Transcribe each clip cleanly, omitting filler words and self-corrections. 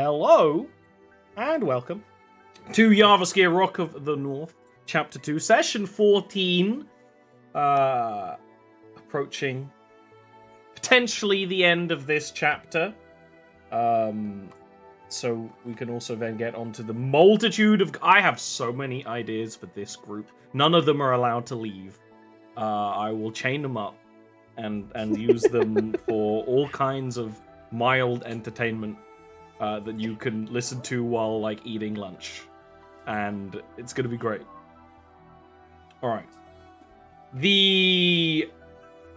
Hello, and welcome to Jarviskjir, Rock of the North, Chapter 2, Session 14. Approaching potentially the end of this chapter. So we can also then get onto the multitude of... I have so many ideas for this group. None of them are allowed to leave. I will chain them up and use them for all kinds of mild entertainment that you can listen to while, like, eating lunch. And it's gonna be great. Alright. We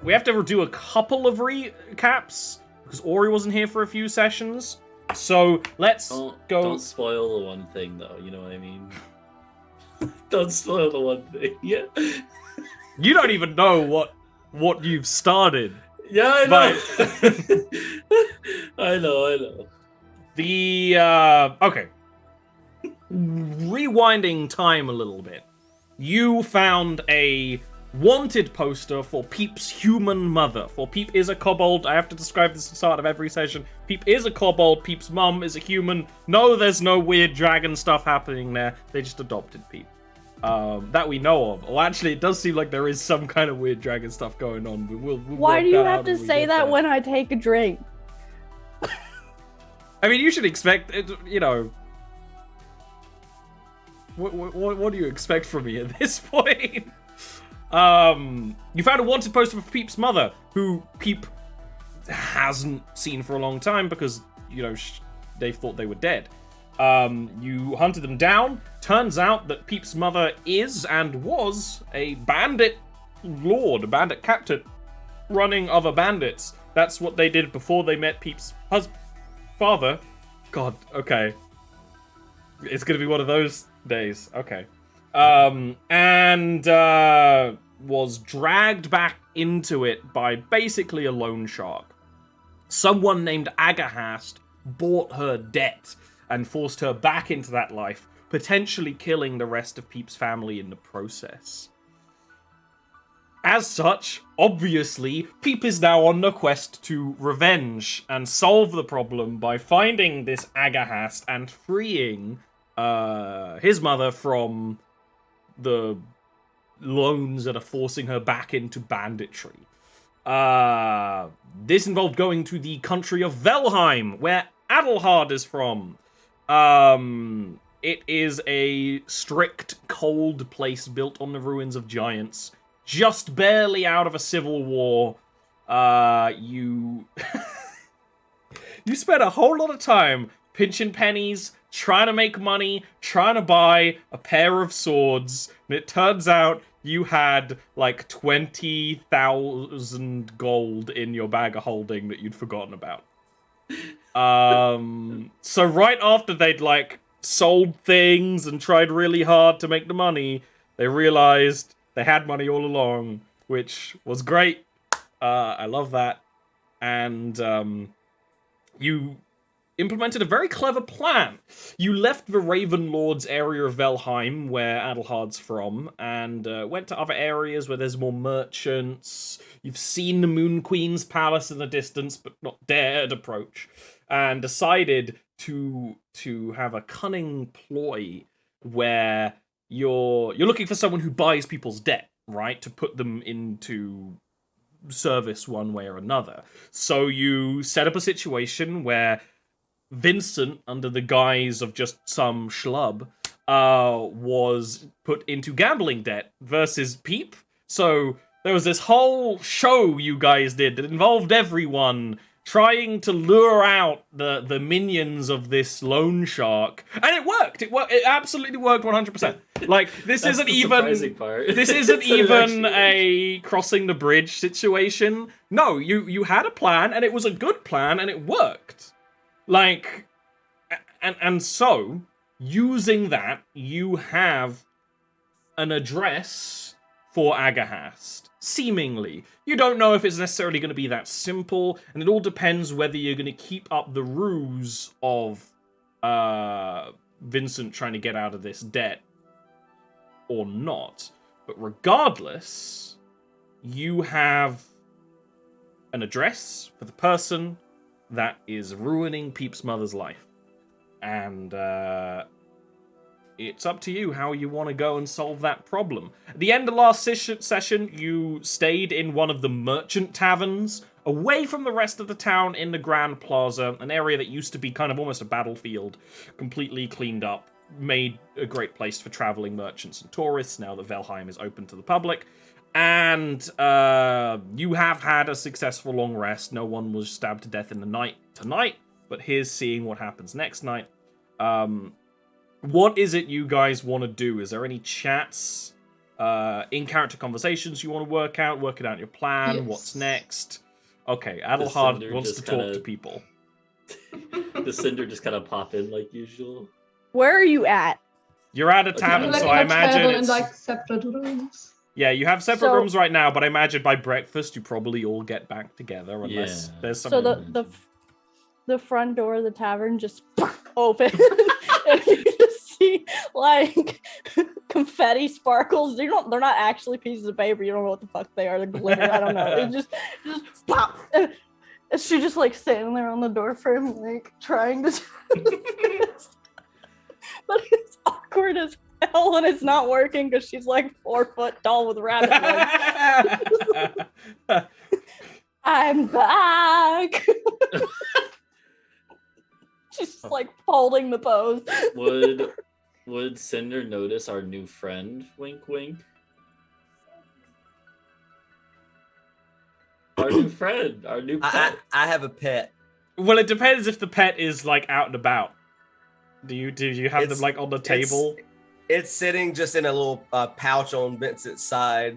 have to do a couple of recaps, because Ori wasn't here for a few sessions. So, let's go... Don't spoil the one thing, though, you know what I mean? Don't spoil the one thing, yeah? You don't even know what you've started. Yeah, I know. I know. Okay. Rewinding time a little bit. You found a wanted poster for Peep's human mother. For Peep is a kobold. I have to describe this at the start of every session. Peep is a kobold. Peep's mum is a human. No, there's no weird dragon stuff happening there. They just adopted Peep. That we know of. Well, actually, it does seem like there is some kind of weird dragon stuff going on. But we'll Why do you have to say that when I take a drink? I mean, you should expect it, you know... What do you expect from me at this point? You found a wanted poster for Peep's mother, who Peep hasn't seen for a long time because, you know, they thought they were dead. You hunted them down. Turns out that Peep's mother is and was a bandit lord, a bandit captain, running other bandits. That's what they did before they met Peep's father. God, okay. It's gonna be one of those days. Okay. And was dragged back into it by basically a loan shark. Someone named Aggahast bought her debt and forced her back into that life, potentially killing the rest of Peep's family in the process. As such, obviously, Peep is now on the quest to revenge and solve the problem by finding this Aggahast and freeing his mother from the loans that are forcing her back into banditry. This involved going to the country of Velheim, where Adelhard is from. It is a strict, cold place built on the ruins of giants. Just barely out of a civil war. You spent a whole lot of time pinching pennies, trying to make money, trying to buy a pair of swords, and it turns out you had like 20,000 gold in your bag of holding that you'd forgotten about. So right after they'd like sold things and tried really hard to make the money, they realized they had money all along, which was great. I love that. And you implemented a very clever plan. You left the Raven Lord's area of Velheim, where Adelhard's from, and went to other areas where there's more merchants. You've seen the Moon Queen's palace in the distance, but not dared approach, and decided to have a cunning ploy where you're looking for someone who buys people's debt, right? To put them into service one way or another. So you set up a situation where Vincent, under the guise of just some schlub, was put into gambling debt versus Peep. So there was this whole show you guys did that involved everyone trying to lure out the minions of this loan shark, and it worked. It absolutely worked 100%. Like, this isn't even this isn't even a crossing the bridge situation. No, you had a plan, and it was a good plan, and it worked. Like, and so using that, you have an address for Aggahast. Seemingly. You don't know if it's necessarily going to be that simple, and it all depends whether you're going to keep up the ruse of Vincent trying to get out of this debt or not. But regardless, you have an address for the person that is ruining Peep's mother's life. And it's up to you how you want to go and solve that problem. At the end of last session, you stayed in one of the merchant taverns, away from the rest of the town in the Grand Plaza, an area that used to be kind of almost a battlefield, completely cleaned up, made a great place for traveling merchants and tourists, now that Valheim is open to the public. And you have had a successful long rest. No one was stabbed to death in the night tonight, but here's seeing what happens next night. What is it you guys want to do? Is there any chats, in-character conversations you want to work it out your plan, Yes. What's next? Okay, Adelhard wants to talk to people. Does Cinder just kind of pop in like usual? Where are you at? You're at a Okay. tavern, Like so in I a imagine tavern it's... in like separate rooms. Yeah, you have separate So- rooms right now, but I imagine by breakfast you probably all get back together unless Yeah. there's some... So the front door of the tavern just open, and you just see like confetti sparkles. They're not actually pieces of paper. You don't know what the fuck they are. They're glitter. I don't know. It just pop. And she just like standing there on the door frame, like trying to. But it's awkward as hell, and it's not working because she's like 4 foot tall with rabbit legs. I'm back. She's like folding the pose. Would Cinder notice our new friend? Wink, wink. Our new friend, our new pet. I have a pet. Well, it depends if the pet is like out and about. Do you have them like on the table? It's sitting just in a little pouch on Vincent's side.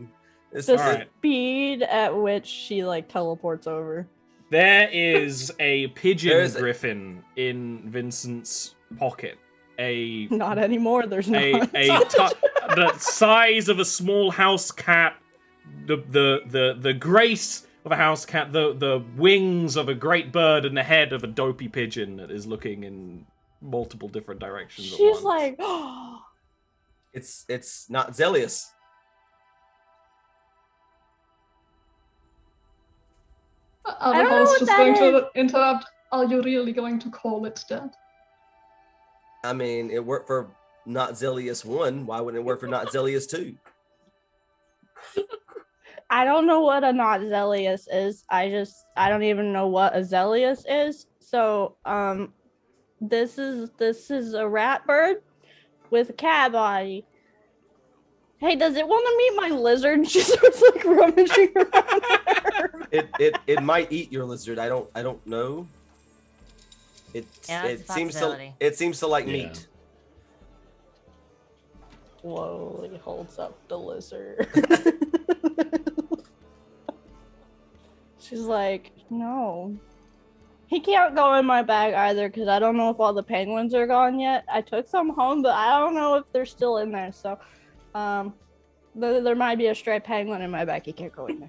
It's, The Alright. speed at which she like teleports over. There is a pigeon There's griffin in Vincent's pocket. Not anymore. There's not. The size of a small house cat, the grace of a house cat, the wings of a great bird, and the head of a dopey pigeon that is looking in multiple different directions. at She's once. like, it's not Zelius. don't know Aggahast what just that going to interrupt. Are you really going to call it that? I mean, it worked for Not Zelius 1. Why wouldn't it work for Not Zelius 2? I don't know what a not Zelius is. I don't even know what a Zelius is. So, this is a rat bird with a cat body. Hey, does it want to meet my lizard? She starts like rummaging around there. It might eat your lizard. I don't know. Yeah, that's It a seems to possibility. like Yeah. meat. Slowly holds up the lizard. She's like, no. He can't go in my bag either because I don't know if all the penguins are gone yet. I took some home, but I don't know if they're still in there. So, there might be a stray penguin in my bag. He can't go in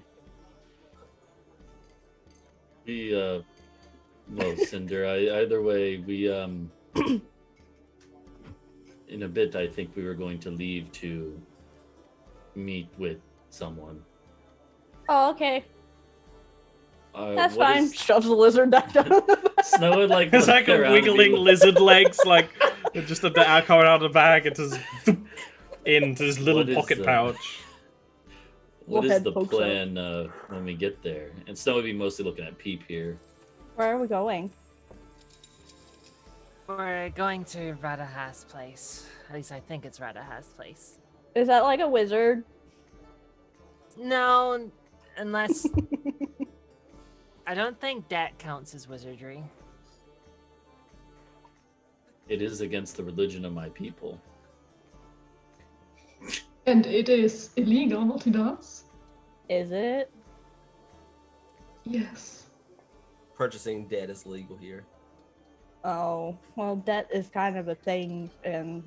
there. Well, Cinder, either way, we, in a bit, I think we were going to leave to meet with someone. Oh, okay. That's what fine. is- Shoves the lizard back down. Snow would like It's like look a around wiggling and be lizard legs, like just a bit coming out of the bag into his little What is, pocket pouch. What Little is head the pokes out. plan when we get there? And Snow would be mostly looking at Peep here. Where are we going? We're going to Radahast's place. At least I think it's Radahast's place. Is that like a wizard? No, unless... I don't think that counts as wizardry. It is against the religion of my people. And it is illegal what he does. Is it? Yes. Purchasing dead is legal here. Oh, well, debt is kind of a thing, and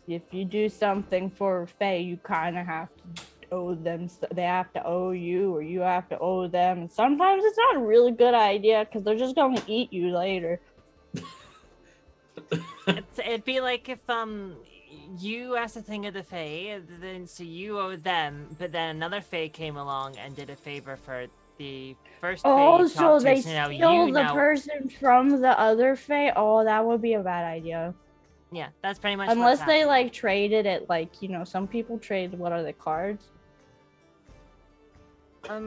if you do something for Fae, you kind of have to owe them. They have to owe you, or you have to owe them. And sometimes it's not a really good idea because they're just going to eat you later. It'd be like if you asked a thing of the Fae, then so you owed them, but then another Fae came along and did a favor for the first Oh, Fae so talked to, they so now steal you the now. person from the other Fae? Oh, that would be a bad idea. Yeah, that's pretty much Unless what's they happening. like traded it, like, you know, some people trade, what are the cards? I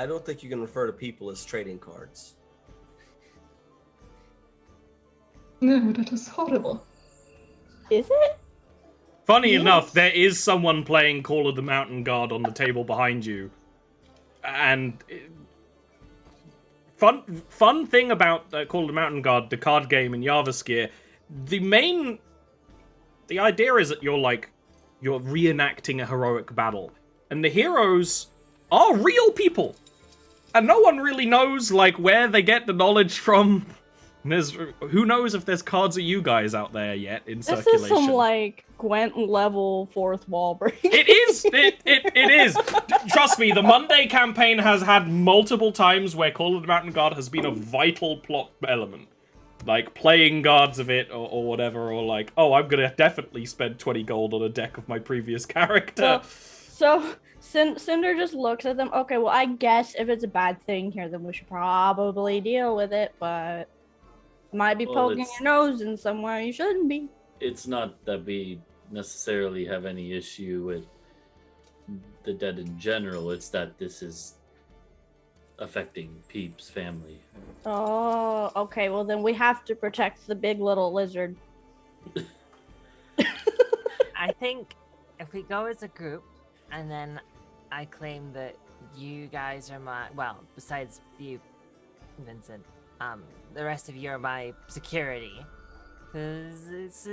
don't think you can refer to people as trading cards. No, that is horrible. Is it? Funny Yes. enough, there is someone playing Call of the Mountain Guard on the table behind you. And fun thing about Call of the Mountain Guard, the card game in Jarviskjir, the idea is that you're reenacting a heroic battle. And the heroes are real people. And no one really knows, like, where they get the knowledge from. Who knows if there's cards of you guys out there yet in This circulation. is some, like, Gwent level fourth wall break. It is! It is! Trust me, the Monday campaign has had multiple times where Call of the Mountain Guard has been a vital plot element. Like, playing guards of it, or whatever, or like, oh, I'm gonna definitely spend 20 gold on a deck of my previous character. Well, so, Cinder just looks at them. Okay, well, I guess if it's a bad thing here, then we should probably deal with it, but might be Well, poking it's- your nose in somewhere you shouldn't be. It's not that we necessarily have any issue with the dead in general. It's that this is affecting Peep's family. Oh, okay, well, then we have to protect the big little lizard. I think if we go as a group, and then I claim that you guys are my, well, besides you, Vincent, the rest of you are my security. Because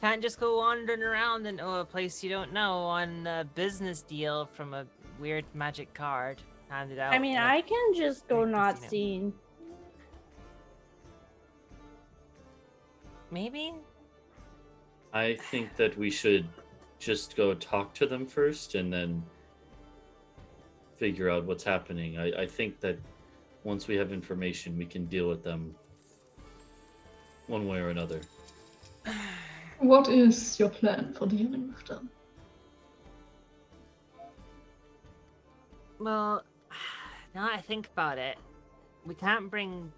can't just go wandering around and a place you don't know on a business deal from a weird magic card handed out. I mean, in a I can just go big not casino. seen. Maybe? I think that we should just go talk to them first and then figure out what's happening. I think that once we have information, we can deal with them one way or another. What is your plan for dealing with them? Well, now I think about it, we can't bring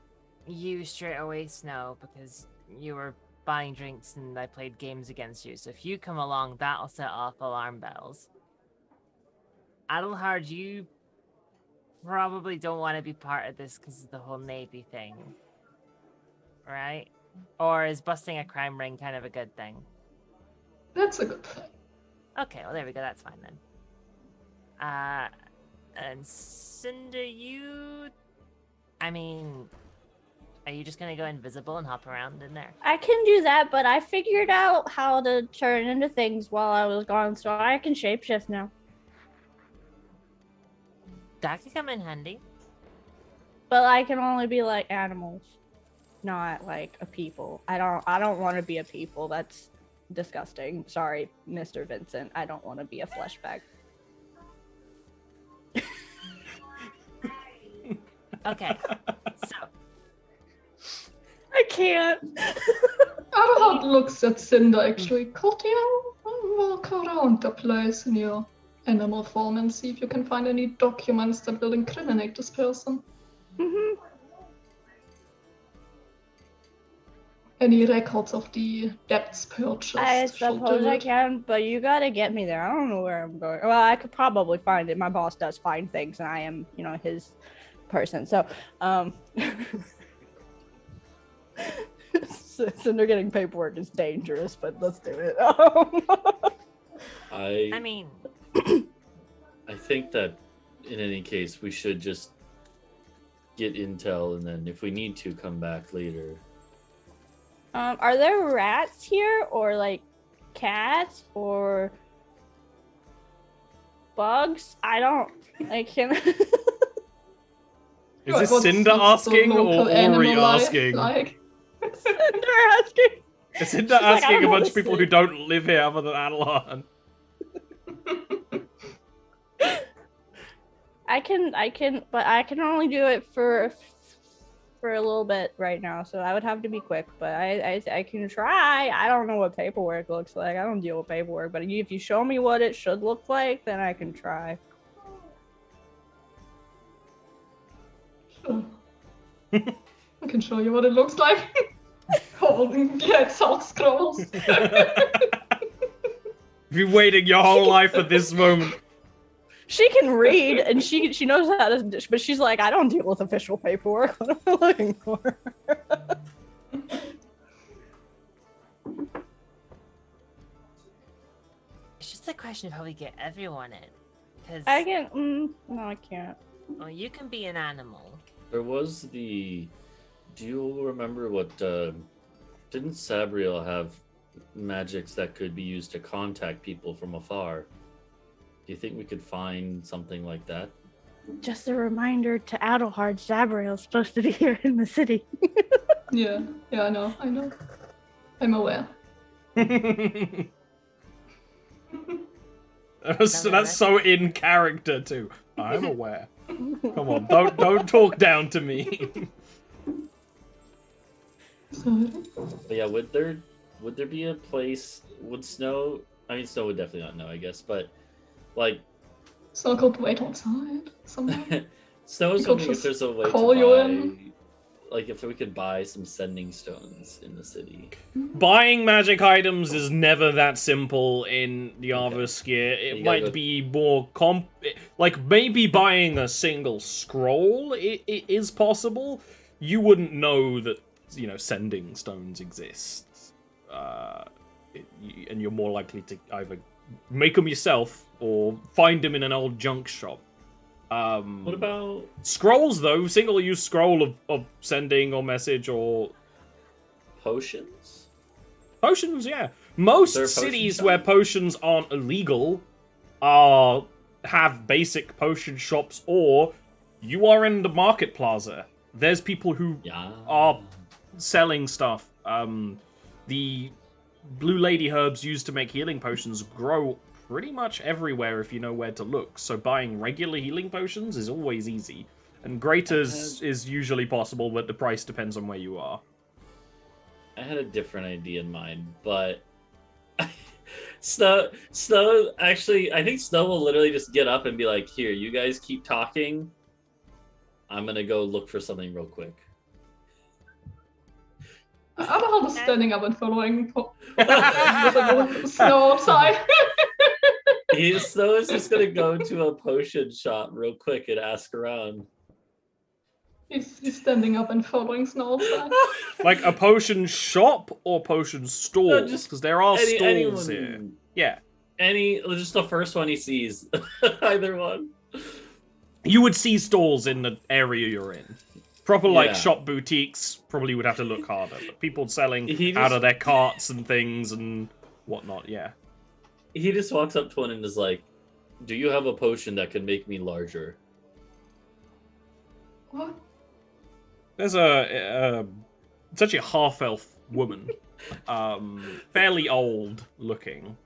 you straight away, Snow, because you were buying drinks and I played games against you. So if you come along, that'll set off alarm bells. Adelhard, you probably don't want to be part of this because of the whole Navy thing, right? Or is busting a crime ring kind of a good thing? That's a good thing. Okay, well there we go. That's fine then. And Cinder, you... I mean, are you just gonna go invisible and hop around in there? I can do that, but I figured out how to turn into things while I was gone, so I can shapeshift now. That could come in handy. But I can only be like animals, not like a people. I don't want to be a people. That's disgusting. Sorry, Mr. Vincent. I don't want to be a flesh bag. Okay, so I can't. Adelhard looks at Cinder actually. Could you walk around the place in your animal form and see if you can find any documents that will incriminate this person? Mhm. Any records of the debts purchased? I shall suppose do I it. can, but you gotta get me there. I don't know where I'm going. Well, I could probably find it. My boss does find things, and I am, you know, his person. So, Cinder getting paperwork is dangerous, but let's do it. I mean, I think that in any case, we should just get intel and then if we need to come back later. Are there rats here, or like cats, or bugs? I can. Is this What's Cinder the asking or local Ori animal life asking? like? Cinder asking. Is Cinder She's like, I asking don't a know bunch what of to people say. who don't live here other than Adelan? I can, but I can only do it for a little bit right now, so I would have to be quick. But I can try. I don't know what paperwork looks like. I don't deal with paperwork, but if you show me what it should look like, then I can try. I can show you what it looks like. Holding salt scrolls. You've been waiting your whole life for this moment. She can read and she knows how to, but she's like, I don't deal with official paperwork. What am I looking for? It's just a question of how we get everyone in. Because I can. No, I can't. well, you can be an animal. There was the. Do you remember what? Didn't Sabriel have magics that could be used to contact people from afar? Do you think we could find something like that? Just a reminder to Adelhard, Zabriel's supposed to be here in the city. Yeah, I know. I'm aware. That's so in character too. I'm aware. Come on, don't talk down to me. Sorry. But yeah, would there be a place? Would Snow? I mean, Snow would definitely not know, I guess. But like, So I could wait outside somewhere. Snow is You could hoping if just there's a way call to you buy, in. like, if we could buy some sending stones in the city. Buying magic items is never that simple in the Jarviskjir. It You might gotta- be more like maybe buying a single scroll it is possible. You wouldn't know that, sending stones exist. And you're more likely to either make them yourself or find them in an old junk shop. What about Scrolls, though? Single-use scroll of sending or message or potions? potions, yeah. Most there a potion cities shop? where potions aren't illegal have basic potion shops, or you are in the market plaza. There's people who Yeah. are selling stuff. The blue lady herbs used to make healing potions grow pretty much everywhere if you know where to look. So buying regular healing potions is always easy. And greaters is usually possible, but the price depends on where you are. I had a different idea in mind, but Snow actually, I think Snow will literally just get up and be like, "Here, you guys keep talking. I'm gonna go look for something real quick." I'm just standing up and following Snow outside. Snow is just gonna go to a potion shop real quick and ask around. He's standing up and following Snow outside. Like a potion shop or potion stalls? just Because there are stalls anyone- here. Yeah. Just the first one he sees. Either one. You would see stalls in the area you're in. Proper, like, Yeah. shop boutiques probably would have to look harder. But people selling He out just- of their carts and things and whatnot, yeah. He just walks up to one and is like, "Do you have a potion that can make me larger?" What? There's it's actually a half-elf woman. Fairly old looking.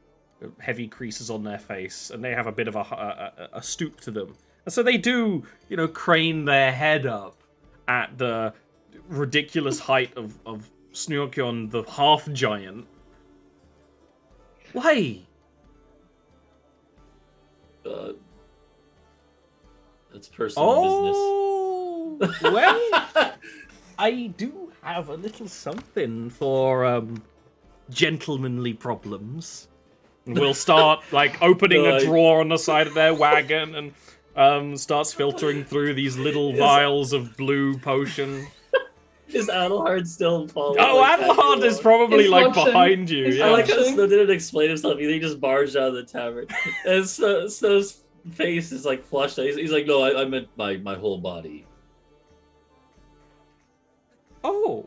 Heavy creases on their face, and they have a bit of a stoop to them. And so they do, crane their head up at the ridiculous height of Snorkion, the half-giant. Why? That's personal Oh, well, I do have a little something for gentlemanly problems. We'll start like opening a Like- drawer on the side of their wagon and starts filtering through these little vials of blue potion. business. Is Adelhard still following? Oh, like, Adelhard is everyone? probably He's like watching. behind you. He's I Yeah. like how watching. Snow didn't explain himself either. He just barged out of the tavern, and Snow's face is like flushed out. He's like, "No, I meant my whole body." Oh.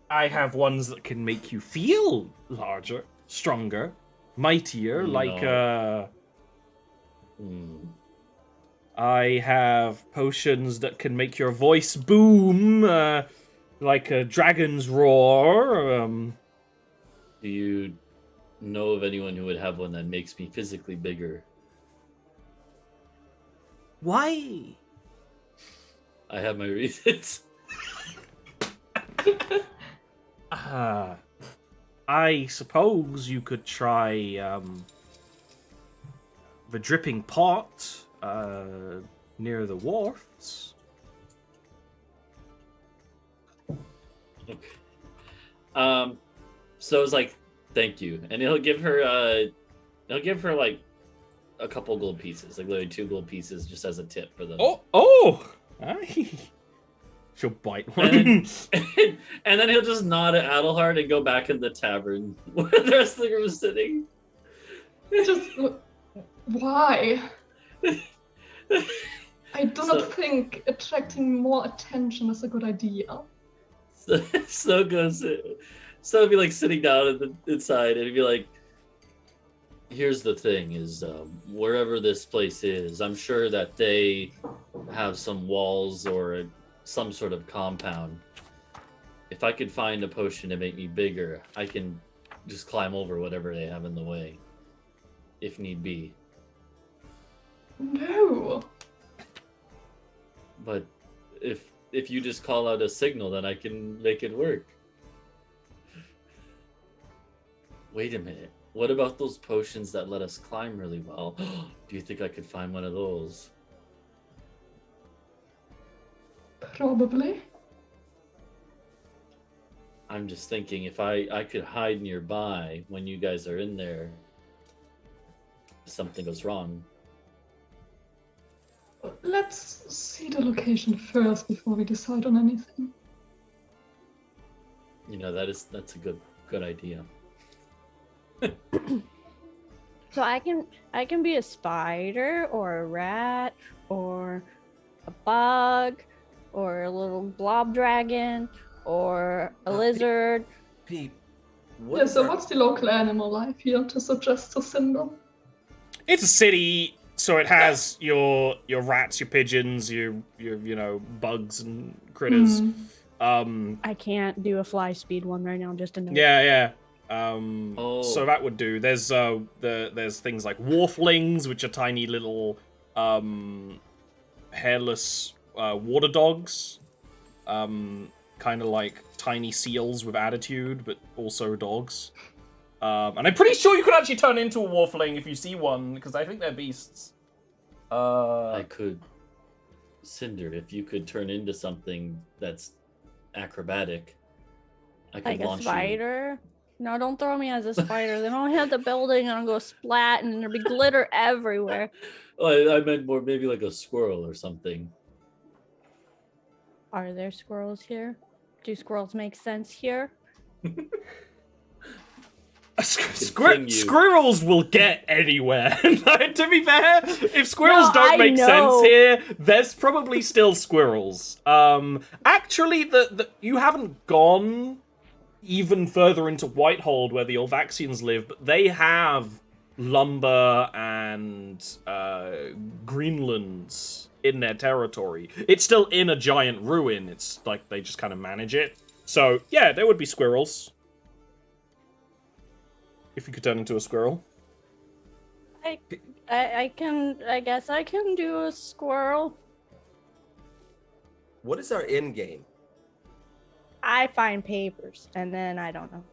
I have ones that can make you feel larger, stronger, mightier, I have potions that can make your voice boom, like a dragon's roar. Do you know of anyone who would have one that makes me physically bigger? Why? I have my reasons. I suppose you could try the dripping pot. near the wharfs. Okay. So it's like, thank you, and he'll give her like a couple gold pieces, like literally 2 gold pieces, just as a tip for them. Oh! Aye. She'll bite one. And then he'll just nod at Adelhard and go back in the tavern where the rest of the group is sitting. Just why? I do not think attracting more attention is a good idea. So goes. So he'll be like sitting down inside, and he'd be like, "Here's the thing: is wherever this place is, I'm sure that they have some walls or some sort of compound. If I could find a potion to make me bigger, I can just climb over whatever they have in the way, if need be. No. But if you just call out a signal, then I can make it work." Wait a minute. What about those potions that let us climb really well? Do you think I could find one of those? Probably. I'm just thinking if I could hide nearby when you guys are in there, if something goes wrong. Let's see the location first before we decide on anything. You know, that's a good idea. So I can be a spider or a rat or a bug or a little blob dragon or a lizard. Pete, What's the local animal life here to suggest to Cinder? It's a city, so it has your rats, your pigeons, your bugs and critters. I can't do a fly speed one right now, just to know. Yeah. So that would do. There's things like wharflings, which are tiny little hairless water dogs, kind of like tiny seals with attitude, but also dogs. And I'm pretty sure you could actually turn into a wharfling if you see one, because I think they're beasts. I could, Cinder, if you could turn into something that's acrobatic, I could Like a launch spider? No, don't throw me as a spider. Then I'll hit the building and I'll go splat and there'll be glitter everywhere. Oh, I meant more maybe like a squirrel or something. Are there squirrels here? Do squirrels make sense here? Squirrels will get anywhere. To be fair, if squirrels don't make sense here, there's probably still squirrels. Actually, you haven't gone even further into Whitehold where the Olvaxians live, but they have lumber and Greenlands in their territory. It's still in a giant ruin. It's like they just kind of manage it. So yeah, there would be squirrels. If you could turn into a squirrel. I guess I can do a squirrel. What is our end game? I find papers, and then I don't know.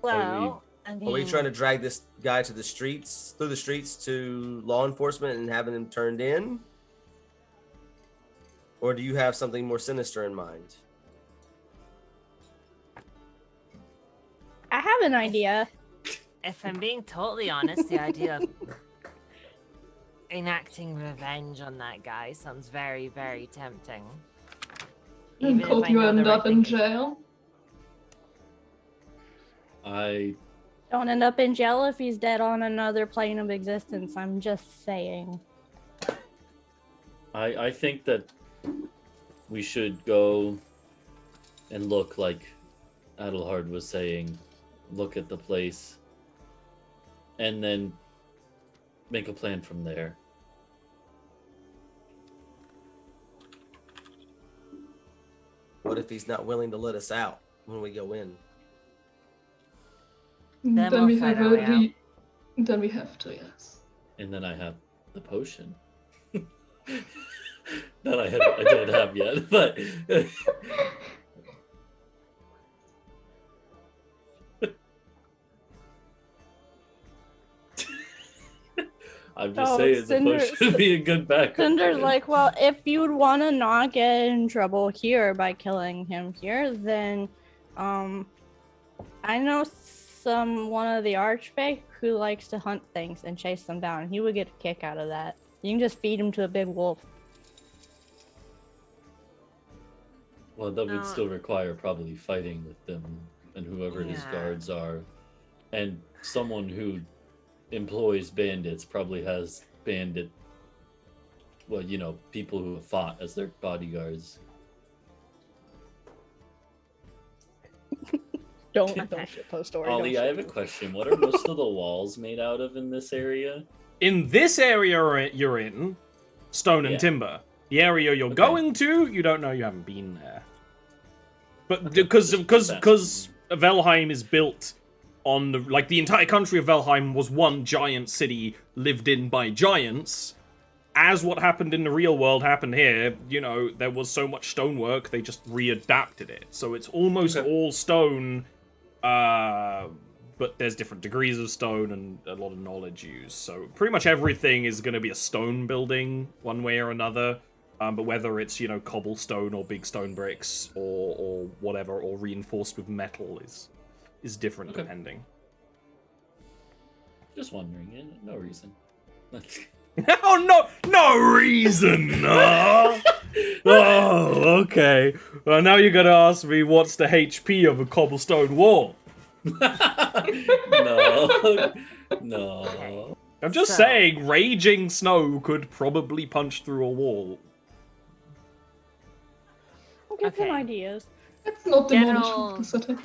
Well, I Are we mean, trying to drag this guy to the streets, through the streets to law enforcement and having him turned in? Or do you have something more sinister in mind? I have an idea. if I'm being totally honest, the idea of enacting revenge on that guy sounds very, very tempting. And Even if could I you know the end right up in thing- jail? Don't end up in jail if he's dead on another plane of existence. I'm just saying. I think that we should go and look, like Adelhard was saying, look at the place, and then make a plan from there. What if he's not willing to let us out when we go in? Then Then we we'll have find our way out. Then we have to, yes. And then I have the potion. That I don't have yet, but I'm just Oh, saying the Cinder- potion would be a good backup. Cinder's plan. like, well, if you'd want to not get in trouble here by killing him here, then, I know one of the Archfey who likes to hunt things and chase them down. He would get a kick out of that. You can just feed him to a big wolf. Well, that would No. still require probably fighting with them and whoever his Yeah. guards are. And someone who employs bandits probably has people who have fought as their bodyguards. Don't Okay. shitpost story. Ollie, I have a question. What are most of the walls made out of in this area? In this area you're in, stone and Yeah. timber. The area you're Okay. going to, you don't know. You haven't been there. But Okay, because just- Velheim is built on the entire country of Velheim was one giant city lived in by giants. As what happened in the real world happened here, there was so much stonework, they just readapted it. So it's almost Okay. all stone, but there's different degrees of stone and a lot of knowledge used. So pretty much everything is going to be a stone building, one way or another. But whether it's, cobblestone or big stone bricks or whatever, or reinforced with metal is different Okay. depending. Just wondering. Yeah, no reason. Oh, no reason! Oh, okay. Well, now you're gonna ask me what's the HP of a cobblestone wall. No. I'm just So- saying, raging snow could probably punch through a wall. I'll give them Okay. ideas. It's not the General- knowledge of the city.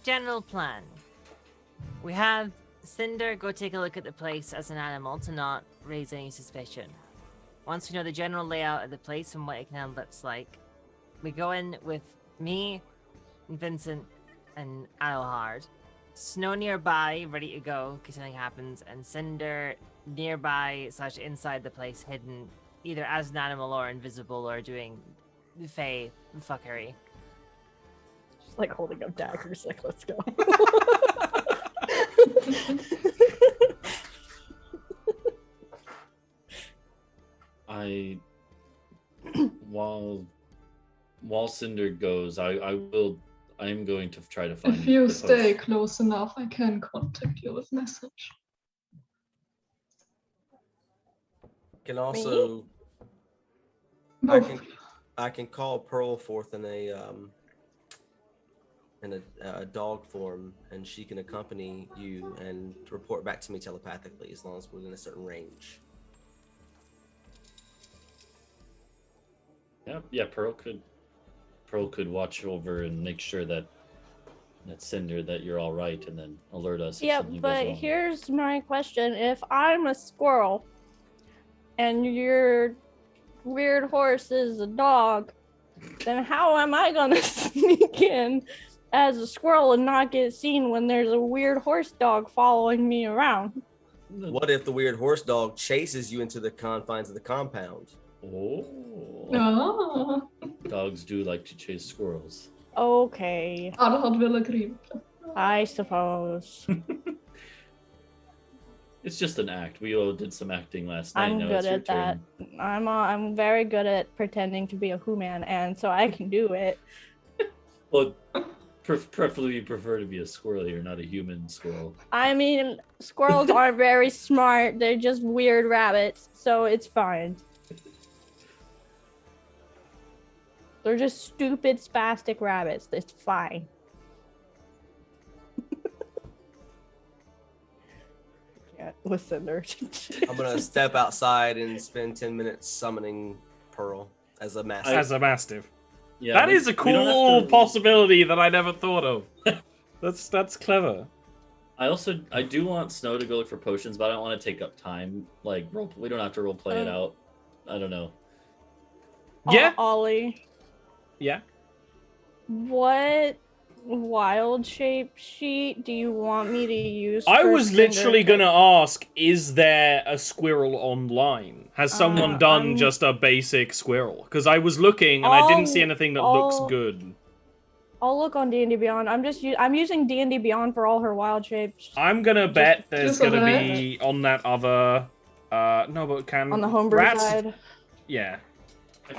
General plan. We have Cinder go take a look at the place as an animal to not raise any suspicion. Once we know the general layout of the place and what it kind of looks like, we go in with me, Vincent, and Adelhard. Snow nearby, ready to go, in case anything happens, and Cinder nearby / inside the place, hidden either as an animal or invisible or doing fey fuckery. Just like holding up daggers, like, let's go. While Cinder goes, I am going to try to find If you the stay post. close enough, I can contact you with message. Can also Both. I can call Pearl forth in a dog form, and she can accompany you and report back to me telepathically as long as we're within a certain range. Yeah, Pearl could watch over and make sure that Cinder that you're all right, and then alert us. If Yeah, something goes but wrong. here's my question. If I'm a squirrel and your weird horse is a dog, then how am I gonna sneak in as a squirrel and not get seen when there's a weird horse dog following me around? What if the weird horse dog chases you into the confines of the compound? Oh, Ah, dogs do like to chase squirrels. Okay, Adelhard will agree. I suppose. It's just an act. We all did some acting last night. I'm Now good it's your at that. turn. I'm very good at pretending to be a human, and so I can do it. Well, preferably you prefer to be a squirrel here, not a human squirrel. I mean, squirrels aren't very smart. They're just weird rabbits, so it's fine. They're just stupid, spastic rabbits. It's fine. Can't listen there. I'm gonna step outside and spend 10 minutes summoning Pearl as a master. As a mastiff. Yeah, That we- is a we don't have cool to- possibility that I never thought of. That's clever. I do want Snow to go look for potions, but I don't want to take up time. Like, we don't have to role play it out. I don't know. Yeah. Ollie, Yeah. what wild shape sheet do you want me to use? I for was Cinder literally to- gonna ask, is there a squirrel online? Has someone done I'm- just a basic squirrel? Because I was looking and I didn't see I'll- anything that I'll- looks good. I'll look on D&D Beyond. I'm using D&D Beyond for all her wild shapes. I'm gonna bet there's just gonna over be on that other No, but can On the homebrew rats? side. Yeah. I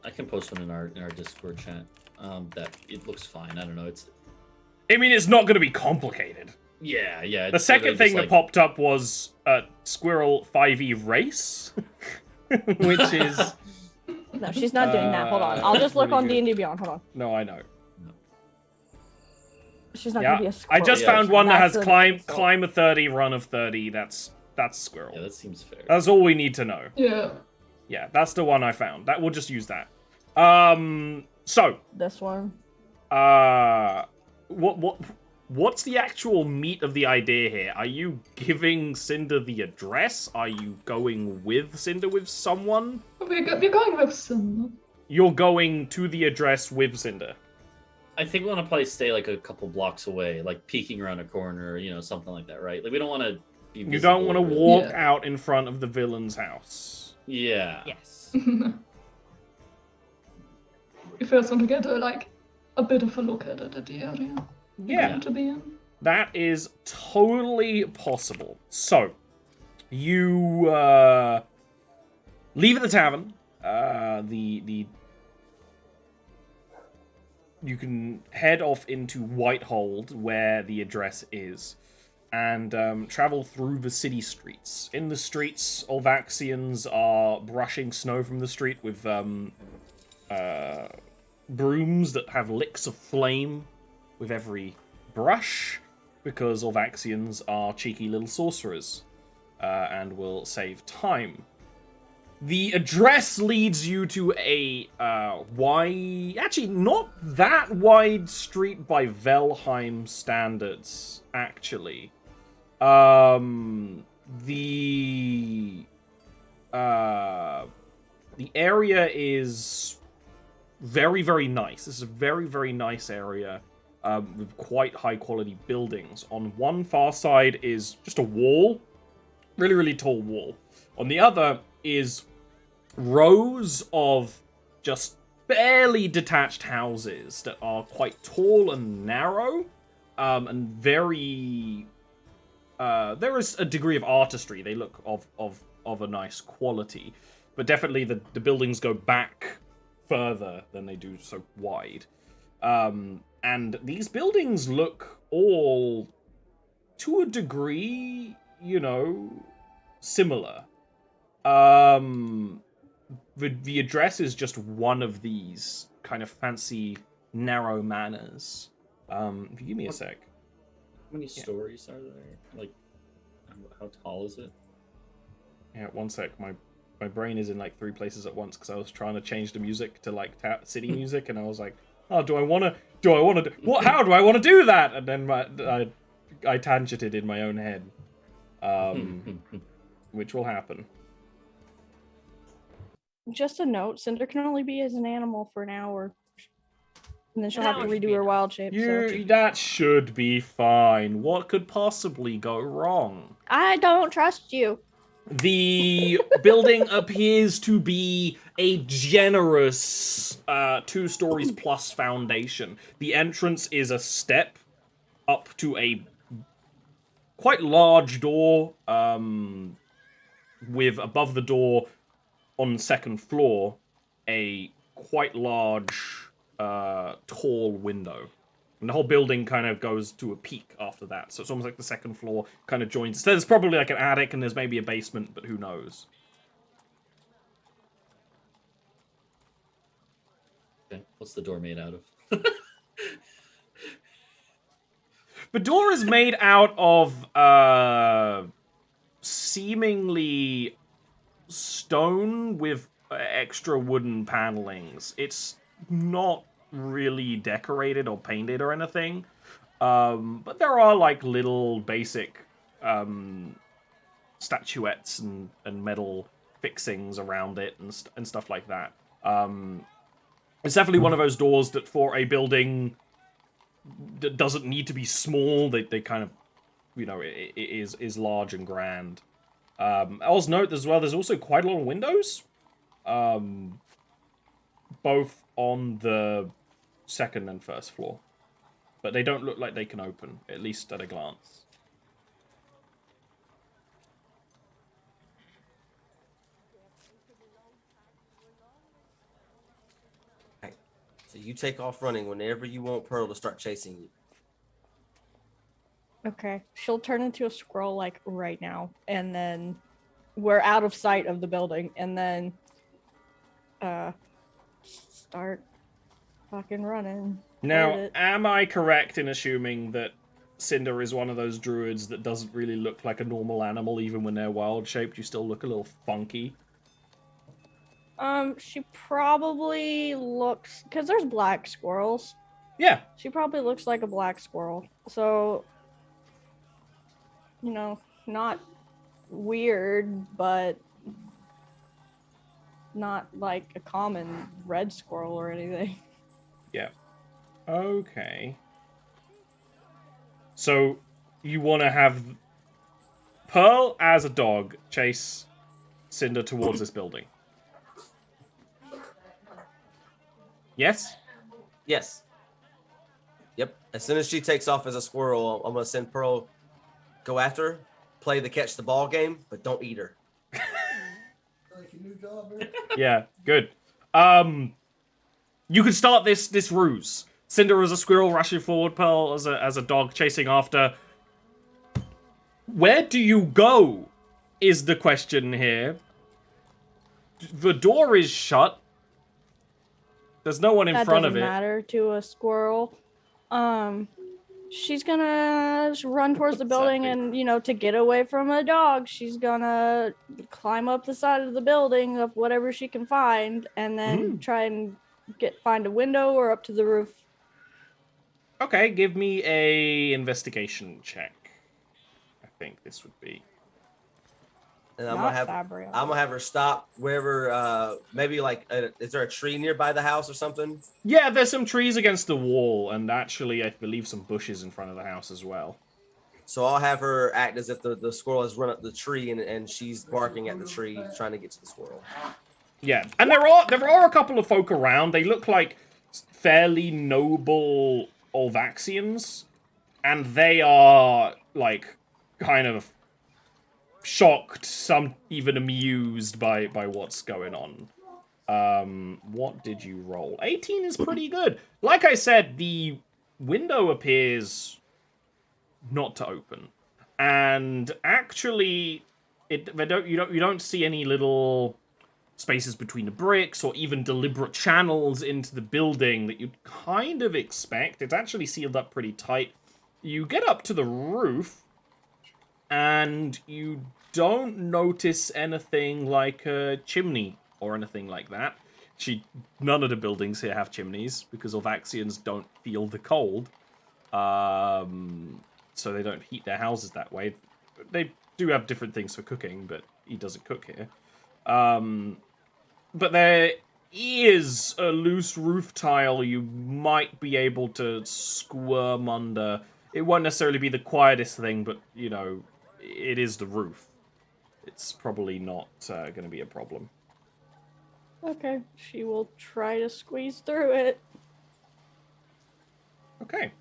can post one in our Discord chat. That it looks fine. I don't know. I mean, it's not going to be complicated. Yeah. The It's second literally thing just, that like, popped up was Squirrel 5e race, which is No, she's not doing that. Hold on. I'll just look really on good. D&D Beyond. Hold on. no, I know. She's not Yeah, gonna be a I squirrel. just Yeah. found one that has That's climb a 30, run of 30. That's Squirrel. Yeah, that seems fair. That's all we need to know. Yeah. Yeah, that's the one I found. That we'll just use that. So, This one. what's the actual meat of the idea here? Are you giving Cinder the address? Are you going with Cinder with someone? We're going with Cinder. You're going to the address with Cinder. I think we want to probably stay like a couple blocks away, like peeking around a corner, something like that, right? Like we don't want to be. You don't want to walk Yeah. out in front of the villain's house. Yeah. Yes. We first want to get a bit of a look at it at the area. We're Yeah. going to be in. That is totally possible. So, you leave at the tavern. You can head off into Whitehold, where the address is, and travel through the city streets. In the streets, Olvaxians are brushing snow from the street with brooms that have licks of flame with every brush, because Olvaxians are cheeky little sorcerers and will save time. The address leads you to a actually not that wide street by Velheim standards, actually. The area is very, very nice. This is a very, very nice area with quite high quality buildings. On one far side is just a wall, really, really tall wall. On the other is rows of just barely detached houses that are quite tall and narrow, and very. There is a degree of artistry. They look of a nice quality, but definitely the buildings go back further than they do so wide. And these buildings look all, to a degree, similar. The address is just one of these kind of fancy, narrow manors. If you give me a sec. How many stories are there? Like, how tall is it? Yeah, one sec. My brain is in like three places at once because I was trying to change the music to like city music, and I was like, oh, do I want to? What? How do I want to do that? And then I tangented in my own head, which will happen. Just a note, Cinder can only be as an animal for an hour. And then she'll have to That would redo be her enough. wild shape. So. That should be fine. What could possibly go wrong? I don't trust you. The building appears to be a generous 2 stories plus foundation. The entrance is a step up to a quite large door, with above the door on the second floor a quite large tall window. And the whole building kind of goes to a peak after that. So it's almost like the second floor kind of joins. So there's probably like an attic and there's maybe a basement, but who knows? Okay. What's the door made out of? The door is made out of seemingly stone with extra wooden panelings. It's not really decorated or painted or anything, but there are like little basic statuettes and metal fixings around it and stuff like that. It's definitely one of those doors that for a building that doesn't need to be small, they kind of, it is large and grand. I'll note as well, there's also quite a lot of windows, both on the second and first floor, but they don't look like they can open, at least at a glance. So you take off running whenever you want Pearl to start chasing you. Okay. She'll turn into a squirrel like right now, and then we're out of sight of the building, and then start fucking running. Now, toward it. am I correct in assuming that Cinder is one of those druids that doesn't really look like a normal animal, even when they're wild shaped? You still look a little funky. She probably looks, because there's black squirrels. Yeah. She probably looks like a black squirrel. So, you know, not weird, but not like a common red squirrel or anything. Yeah. Okay. So, you want to have Pearl as a dog chase Cinder towards this building? Yes? Yes. Yep. As soon as she takes off as a squirrel, I'm gonna send Pearl, go after her, play the catch the ball game, but don't eat her. Yeah, good. You could start this ruse. Cinder as a squirrel rushing forward, Pearl as a dog chasing after. Where do you go? Is the question here. The door is shut. There's no one in front of it. That doesn't matter to a squirrel. She's gonna run towards the building, and to get away from a dog, she's gonna climb up the side of the building of whatever she can find, and then try and find a window or up to the roof. Okay, give me a investigation check. I think this would be. And I'm Not gonna have her stop wherever. Maybe is there a tree nearby the house or something? Yeah, there's some trees against the wall, and actually, I believe some bushes in front of the house as well. So I'll have her act as if the squirrel has run up the tree and she's barking at the tree, trying to get to the squirrel. Yeah, and there are a couple of folk around. They look like fairly noble Olvaxians, and they are kind of shocked, some even amused by what's going on. What did you roll? 18 is pretty good. Like I said, the window appears not to open, and actually, you don't see any little spaces between the bricks or even deliberate channels into the building that you'd kind of expect. It's actually sealed up pretty tight. You get up to the roof, and you don't notice anything like a chimney or anything like that. None of the buildings here have chimneys because Orvaxians don't feel the cold. So they don't heat their houses that way. They do have different things for cooking, but he doesn't cook here. But there is a loose roof tile you might be able to squirm under. It won't necessarily be the quietest thing, but, it is the roof. It's probably not going to be a problem. Okay, she will try to squeeze through it. Okay.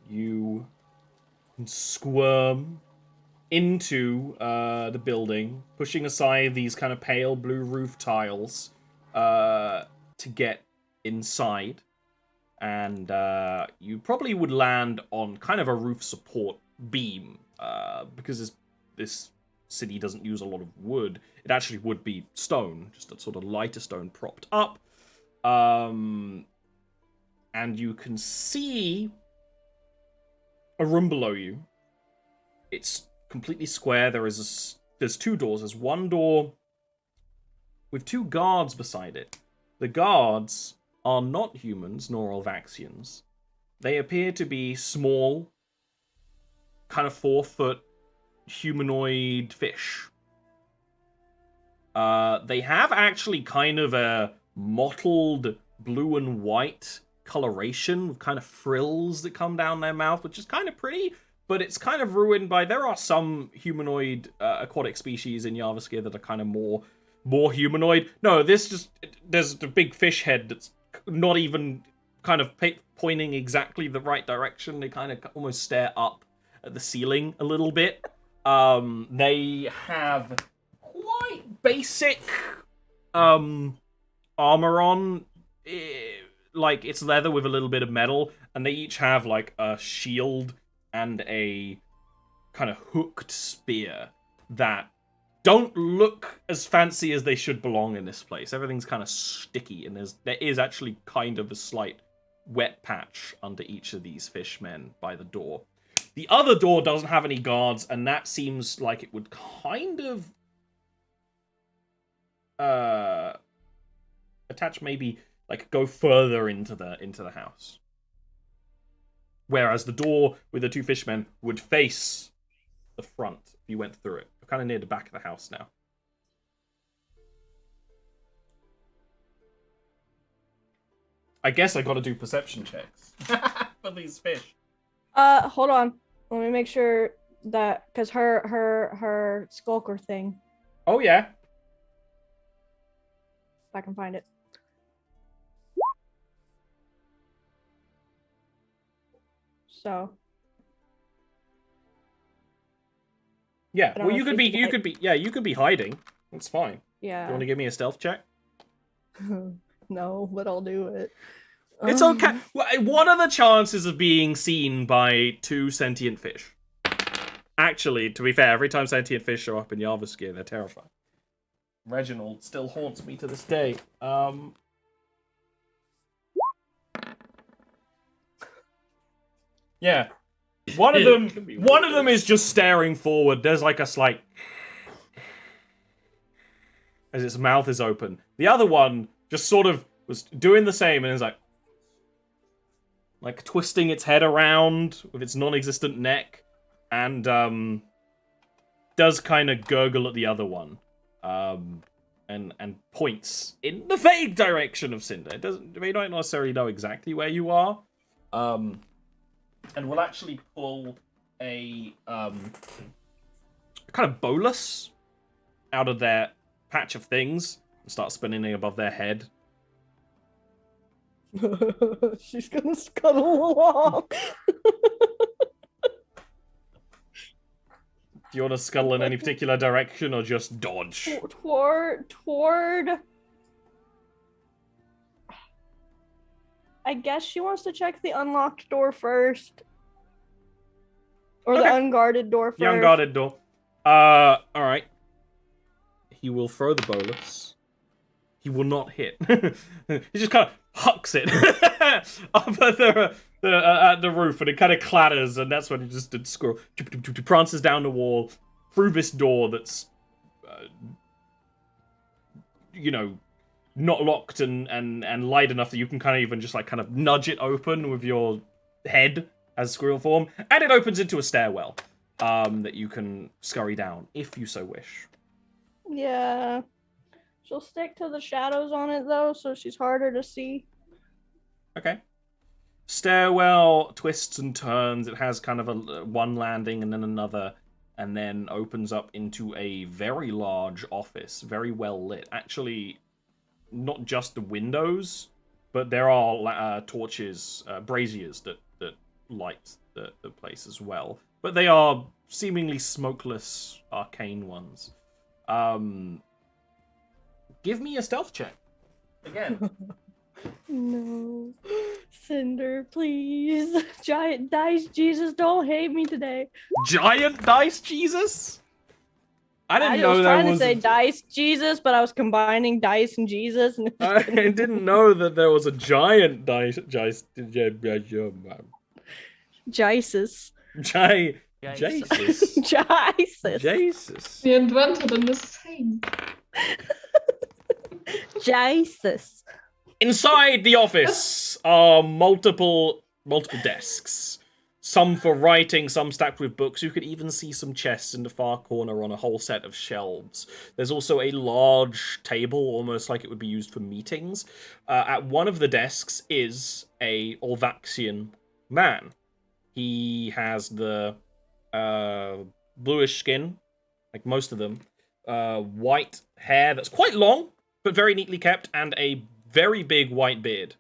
You can squirm into the building, pushing aside these kind of pale blue roof tiles to get inside. And you probably would land on kind of a roof support beam because this city doesn't use a lot of wood. It actually would be stone, just a sort of lighter stone propped up. And you can see a room below you. It's completely square. There's two doors. There's one door with two guards beside it. The guards are not humans nor Olvaxians. They appear to be small, kind of 4-foot humanoid fish. They have actually kind of a mottled blue and white coloration with kind of frills that come down their mouth, which is kind of pretty, but it's kind of ruined by... There are some humanoid aquatic species in Jarviskjir that are kind of more humanoid. No, there's the big fish head that's not even kind of pointing exactly the right direction. They kind of almost stare up at the ceiling a little bit. They have quite basic armor on. Like, it's leather with a little bit of metal, and they each have, like, a shield and a kind of hooked spear that don't look as fancy as they should belong in this place. Everything's kind of sticky, and there is actually kind of a slight wet patch under each of these fishmen by the door. The other door doesn't have any guards, and that seems like it would kind of attach, maybe like go further into the house. Whereas the door with the two fishmen would face the front if you went through it. We're kind of near the back of the house now. I guess I gotta do perception checks for these fish. Hold on. Let me make sure that, because her skulker thing, Oh, yeah. if I can find it. So. Yeah, I don't well, know you if could she's you could be hiding. That's fine. Do Yeah. you want to give me a stealth check? No, but I'll do it. It's okay. What are the chances of being seen by two sentient fish? Actually, to be fair, every time sentient fish show up in Jarviskjir, they're terrifying. Reginald still haunts me to this day. Yeah. One of them is just staring forward. There's like a slight as its mouth is open. The other one just sort of was doing the same and is like twisting its head around with its non-existent neck, and does kind of gurgle at the other one, and points in the vague direction of Cinder. It may not necessarily know exactly where you are, and will actually pull a kind of bolus out of their patch of things and start spinning it above their head. She's gonna scuttle along. Do you want to scuttle in any particular direction or just dodge? Toward. I guess she wants to check the unlocked door first. Or the Okay. unguarded door first. The unguarded door. Alright. He will throw the bolus. He will not hit. He just kind of hucks it up at the roof, and it kind of clatters, and that's when he just did squirrel. Prances down the wall, through this door that's, not locked and light enough that you can kind of even just like kind of nudge it open with your head as squirrel form, and it opens into a stairwell that you can scurry down if you so wish. Yeah. She'll stick to the shadows on it though, so she's harder to see. Okay. Stairwell twists and turns. It has kind of a one landing and then another, and then opens up into a very large office, very well lit. Actually, not just the windows, but there are torches, braziers that light the place as well. But they are seemingly smokeless, arcane ones. Give me a stealth check. Again. No. Cinder, please. Giant dice Jesus, don't hate me today. Giant dice Jesus? I didn't I know was that trying was... to say dice Jesus, but I was combining dice and Jesus. And I didn't know that there was a giant dice... Jesus. Jesus. Jesus. Jesus. We invented in the same. Jesus. Inside the office are multiple desks. Some for writing, some stacked with books. You could even see some chests in the far corner on a whole set of shelves. There's also a large table, almost like it would be used for meetings. At one of the desks is a Olvaxian man. He has the bluish skin, like most of them. White hair that's quite long, but very neatly kept, and a very big white beard.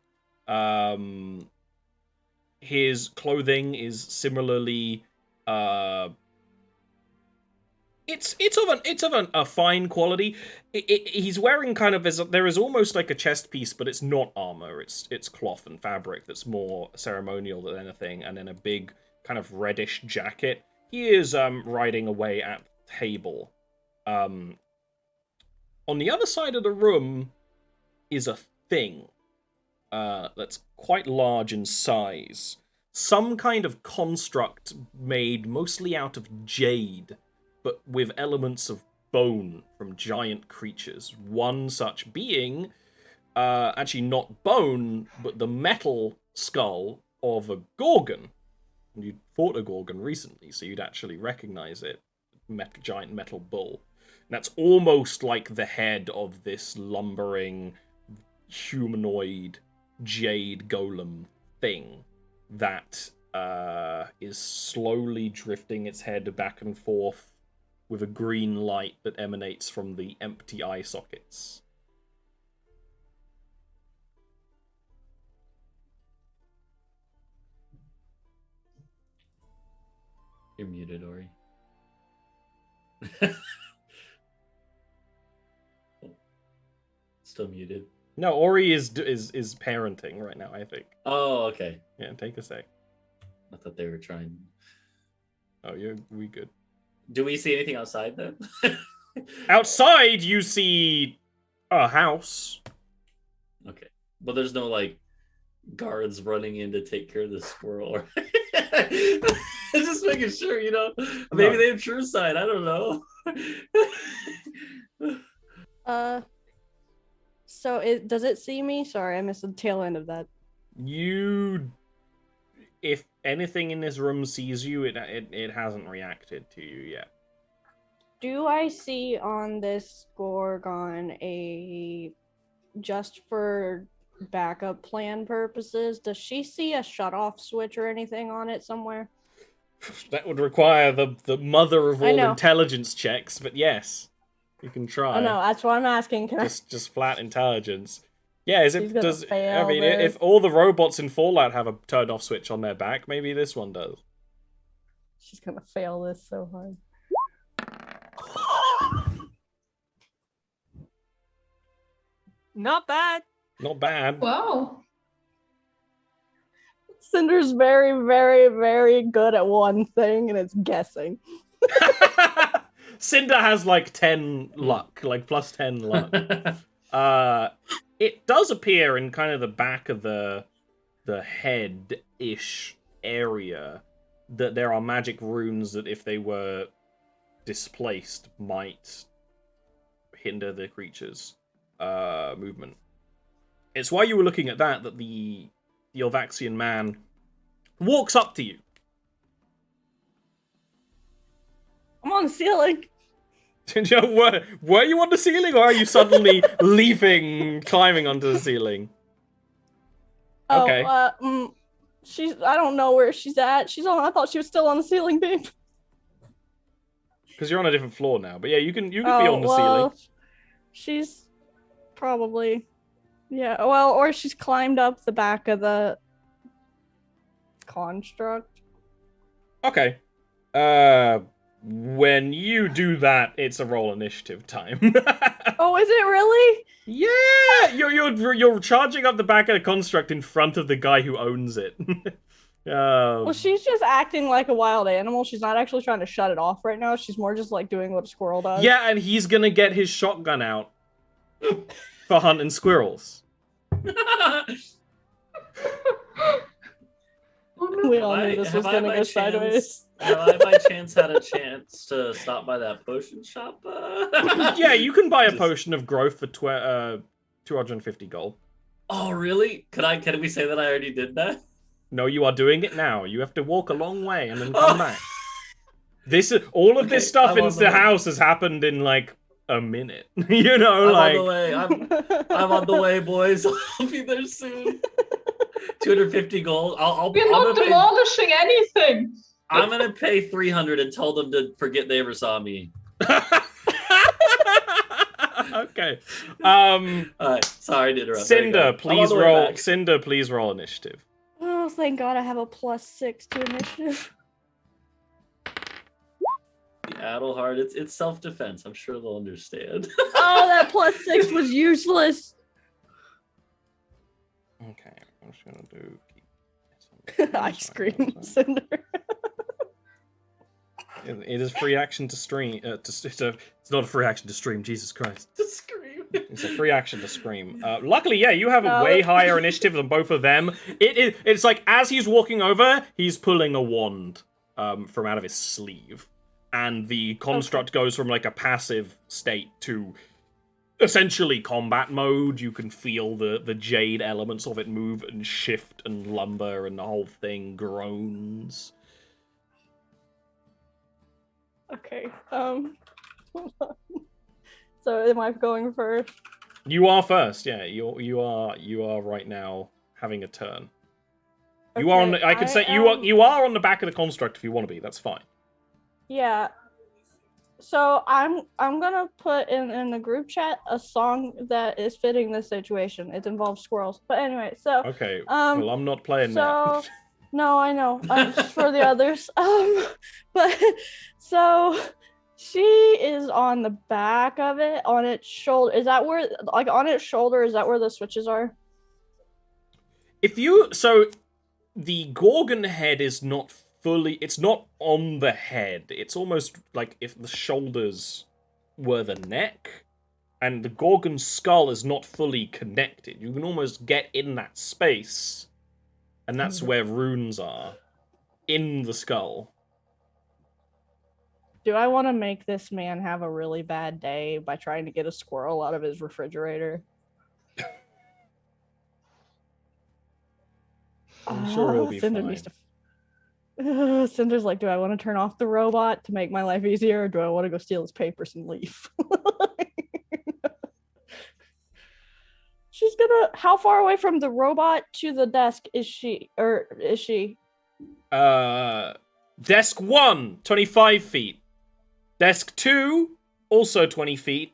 His clothing is similarly It's of a fine quality. He's wearing kind of there is almost like a chest piece, but it's not armor. It's cloth and fabric that's more ceremonial than anything, and then a big kind of reddish jacket. He is riding away at the table. On the other side of the room is a thing that's quite large in size. Some kind of construct made mostly out of jade, but with elements of bone from giant creatures. One such being, actually not bone, but the metal skull of a gorgon. You'd fought a gorgon recently, so you'd actually recognize it. Giant metal bull. And that's almost like the head of this lumbering, humanoid, jade golem thing that is slowly drifting its head back and forth with a green light that emanates from the empty eye sockets. You're muted, Ori. Still muted. No, Ori is parenting right now, I think. Oh, okay. Yeah, take a sec. I thought they were trying. Oh, we good. Do we see anything outside then? Outside, you see a house. Okay. But there's no, like, guards running in to take care of the squirrel. Just making sure, you know. Maybe they have true sight. I don't know. So does it see me? Sorry, I missed the tail end of that. If anything in this room sees you, it hasn't reacted to you yet. Do I see on this Gorgon just for backup plan purposes, does she see a shut-off switch or anything on it somewhere? That would require the mother of all intelligence checks, but yes, you can try. Oh no, that's what I'm asking. Just flat intelligence. Yeah, fail this. If all the robots in Fallout have a turn off switch on their back, maybe this one does. She's gonna fail this so hard. Not bad. Not bad. Wow. Cinder's very, very, very good at one thing, and it's guessing. Cinder has like 10 luck, like plus 10 luck. It does appear in kind of the back of the head-ish area that there are magic runes that, if they were displaced, might hinder the creature's movement. It's while you were looking at that the Elvaxian man walks up to you. I'm on the ceiling. Were you on the ceiling, or are you suddenly climbing onto the ceiling? Okay. I don't know where she's at. I thought she was still on the ceiling, babe. Because you're on a different floor now. But yeah, you can be on the ceiling. She's probably, yeah. Well, or she's climbed up the back of the construct. Okay. When you do that, it's a roll initiative time. Oh, is it really? Yeah, you're charging up the back of the construct in front of the guy who owns it. Well, she's just acting like a wild animal. She's not actually trying to shut it off right now. She's more just like doing what a squirrel does. Yeah, and he's gonna get his shotgun out for hunting squirrels. We all knew this was gonna go sideways. Have I by chance had a chance to stop by that potion shop? Yeah, you can buy a potion of growth for 250 gold. Oh, really? Can we say that I already did that? No, you are doing it now. You have to walk a long way and then come back. This stuff in the house has happened in like a minute. You know, I'm on the way. I'm on the way, boys. I'll be there soon. 250 gold. We're not demolishing anything. I'm gonna pay 300 and tell them to forget they ever saw me. Okay. Alright, sorry to interrupt. Cinder, please roll initiative. Oh, thank God I have a +6 to initiative. Adelhard, it's self-defense. I'm sure they'll understand. Oh, that +6 was useless. Okay, I'm just gonna do. I scream, Cinder. It is free action to stream. It's not a free action to stream. Jesus Christ! To scream. It's a free action to scream. Luckily, yeah, you have a No. way higher initiative than both of them. It's like as he's walking over, he's pulling a wand from out of his sleeve, and the construct goes from like a passive state to essentially combat mode. You can feel the jade elements of it move and shift and lumber, and the whole thing groans. Okay. Hold on. So am I going first? You are first, yeah. You are right now having a turn. You are on. Okay, I could say you are on the back of the construct if you want to be. That's fine. Yeah. So I'm gonna put in the group chat a song that is fitting this situation. It involves squirrels. But anyway, so Okay. Well, I'm not playing so that. no, I know. Just for the others. But so she is on the back of it, on its shoulder. Is that where, like, on its shoulder? Is that where the switches are? The Gorgon head is not fully. It's not on the head. It's almost like if the shoulders were the neck, and the Gorgon skull is not fully connected. You can almost get in that space, and that's where runes are in the skull. Do I want to make this man have a really bad day by trying to get a squirrel out of his refrigerator? I'm sure he'll be Cinder fine. needs to... Cinder's like, do I want to turn off the robot to make my life easier, or do I want to go steal his papers and leave? She's gonna... How far away from the robot to the desk is she? Or is she? Desk 1, 25 feet. Desk 2, also 20 feet.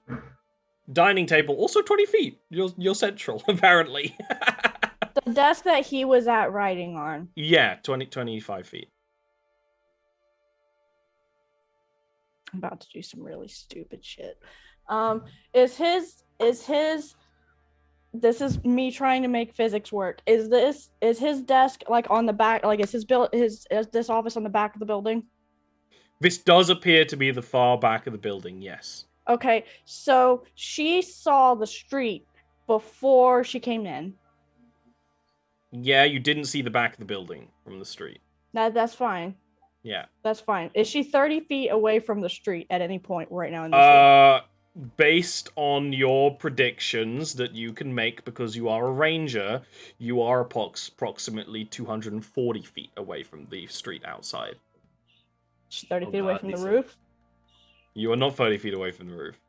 Dining table, also 20 feet. You're central, apparently. The desk that he was at writing on. Yeah, 25 feet. I'm about to do some really stupid shit. Is his this is me trying to make physics work. Is his desk like on the back, like is this office on the back of the building? This does appear to be the far back of the building, yes. Okay, so she saw the street before she came in. Yeah, you didn't see the back of the building from the street. That's fine. Yeah. That's fine. Is she 30 feet away from the street at any point right now in this room? Based on your predictions that you can make because you are a ranger, you are approximately 240 feet away from the street outside. She's 30 feet away from the Lisa. roof? You are not 30 feet away from the roof.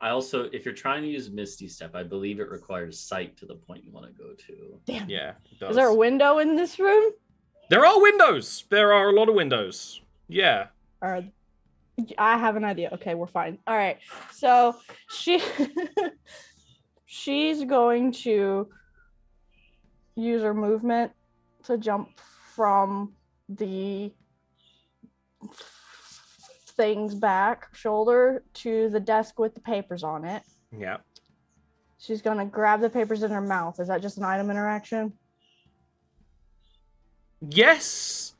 I also, if you're trying to use Misty Step, I believe it requires sight to the point you want to go to. Damn. Yeah, it does. Is there a window in this room? There are windows! There are a lot of windows. Yeah. Or I have an idea. Okay, we're fine. All right. So she's going to use her movement to jump from the thing's back shoulder to the desk with the papers on it. Yeah. She's gonna grab the papers in her mouth. Is that just an item interaction? Yes.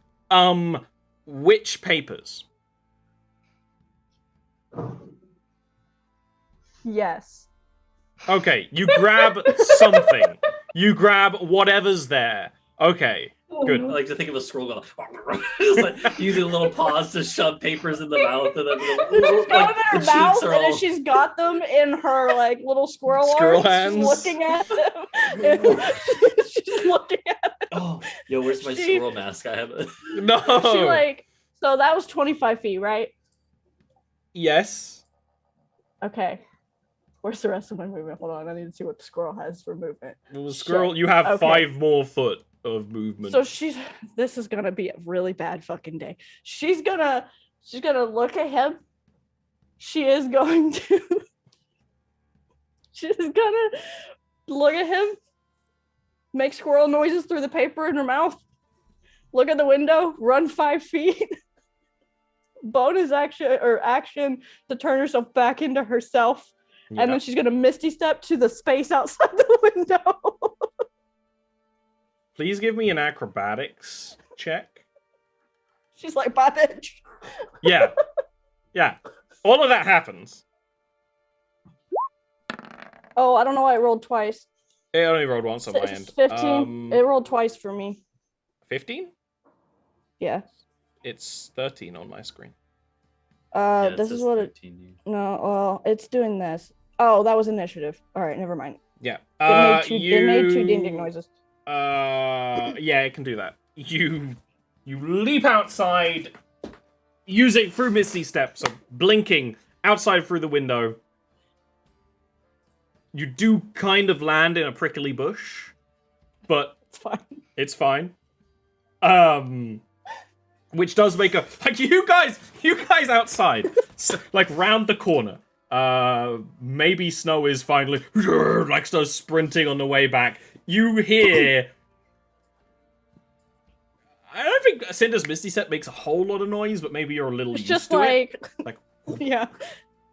Which papers? Yes. Okay, you grab something. You grab whatever's there. Okay, good. I like to think of a scroll going, just like using a little pause to shove papers in the mouth, and then She's got them in her mouth, and all... then she's got them in her like little squirrel arms. hands. She's looking at them. She's looking at them. Oh, yo, where's my squirrel mask? I have it. No. She like, so that was 25 feet, right? Yes. Okay. Where's the rest of my movement? Hold on, I need to see what the squirrel has for movement. Well, the squirrel, Shit. you have Okay. 5 more foot of movement. So this is gonna be a really bad fucking day. She's gonna look at him. She's gonna look at him, make squirrel noises through the paper in her mouth, look at the window, run 5 feet, bonus action to turn herself back into herself, Yeah. and then she's gonna misty step to the space outside the window. Please give me an acrobatics check. She's like, bye, bitch. Yeah. Yeah. All of that happens. Oh, I don't know why it rolled twice. It only rolled once on my end. 15. It rolled twice for me. 15? Yeah. It's 13 on my screen. Yeah, it This says is what 13. No, well, it's doing this. Oh, that was initiative. All right, never mind. Yeah. It made two ding ding noises. Yeah, it can do that. You leap outside, using through misty steps, so blinking outside through the window. You do kind of land in a prickly bush, but It's fine. it's fine. Which does make a like you guys outside, like round the corner. Maybe Snow is finally like starts sprinting on the way back. You hear. I don't think Cinder's Misty Step makes a whole lot of noise, but maybe you're a little It's used just to like, it. Like, yeah.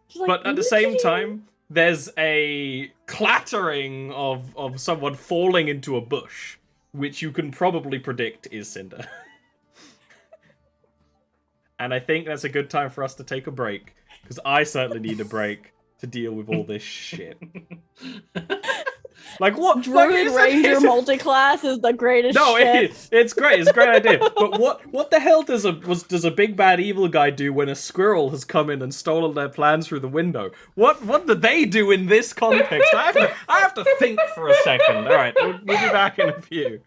Just like, but at the same time, there's a clattering of someone falling into a bush, which you can probably predict is Cinder. And I think that's a good time for us to take a break, because I certainly need a break to deal with all this shit. Like what? Druid Ranger multi-class is the greatest No, shit. it's great. It's a great idea. But what the hell does a big bad evil guy do when a squirrel has come in and stolen their plans through the window? What do they do in this context? I have to think for a second. All right, we'll be back in a few.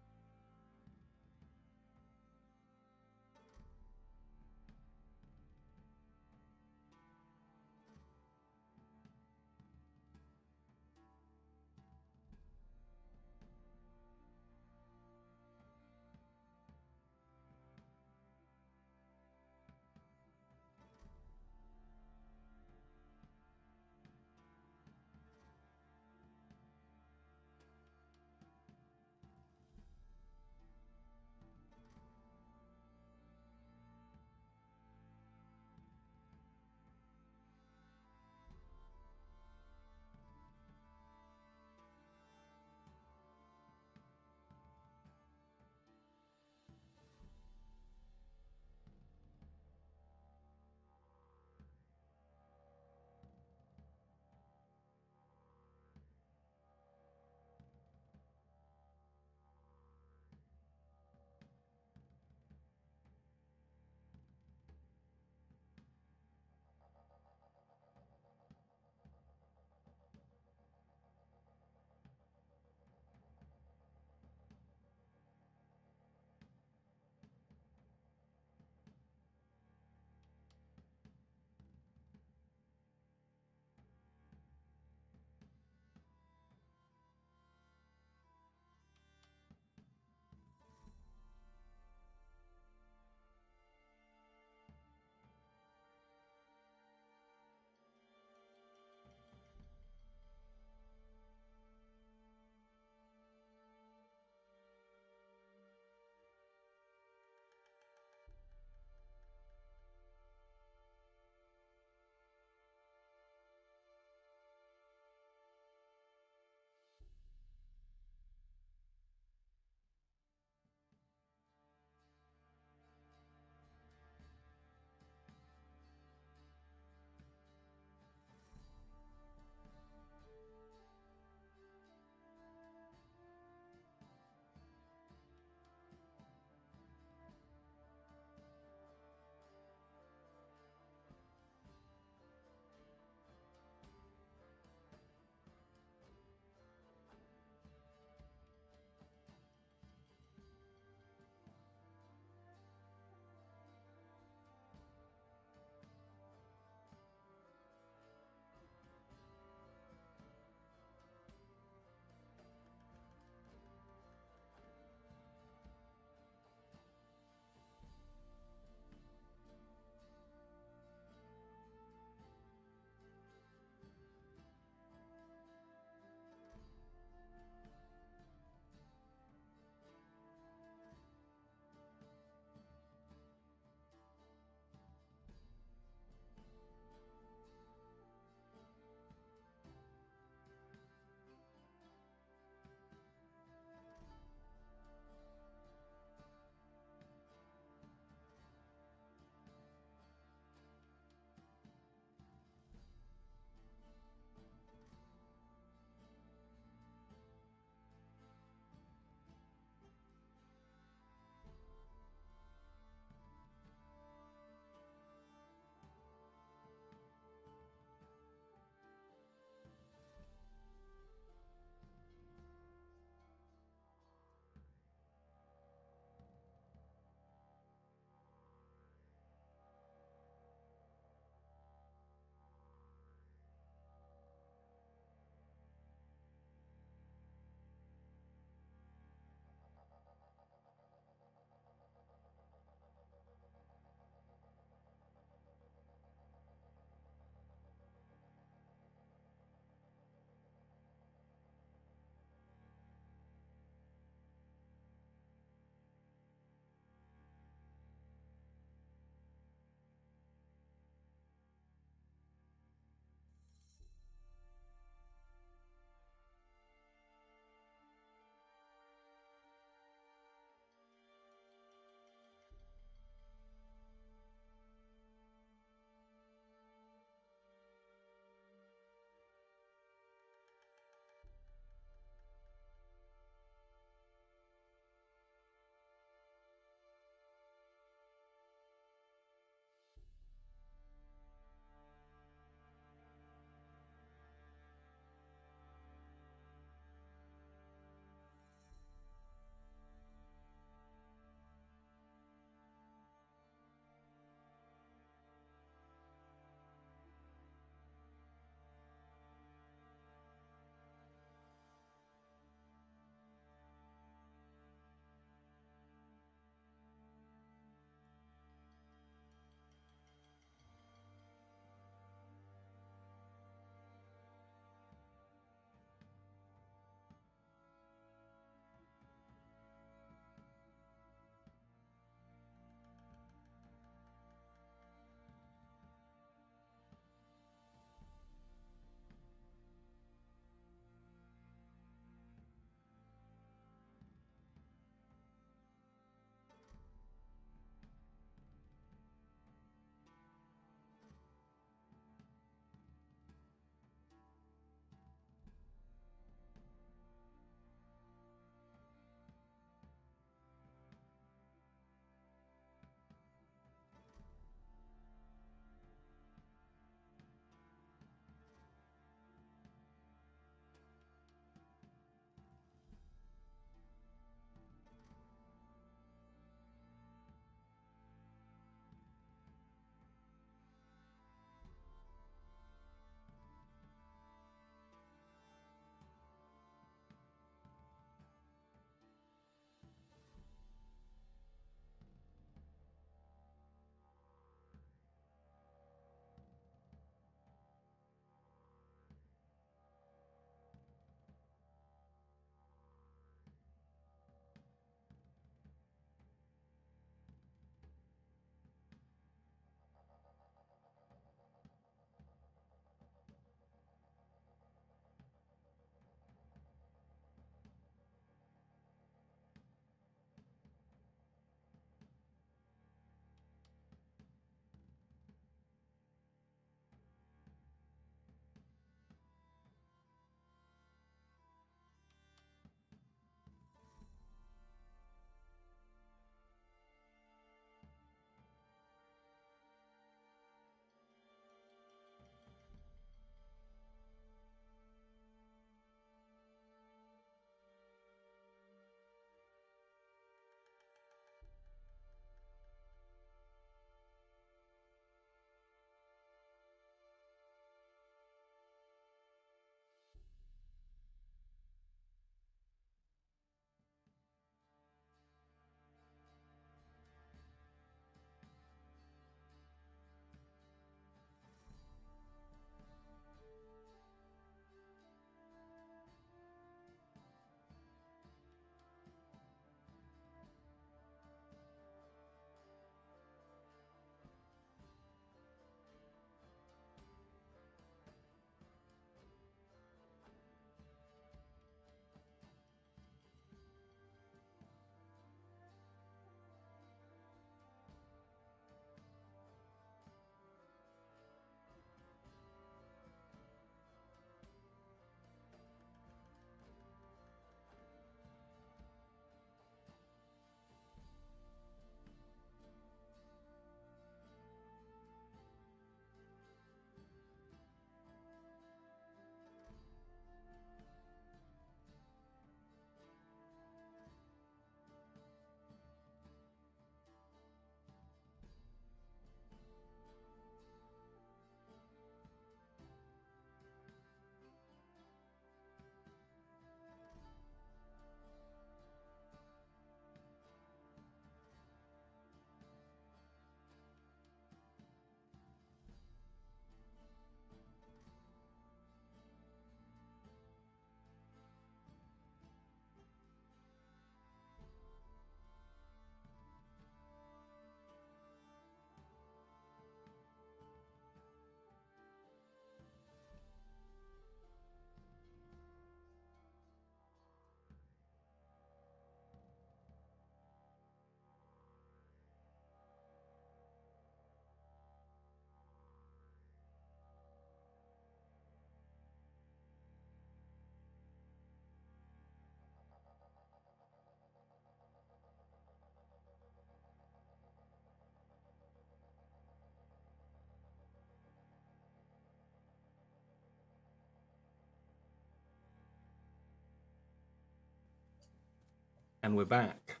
And we're back.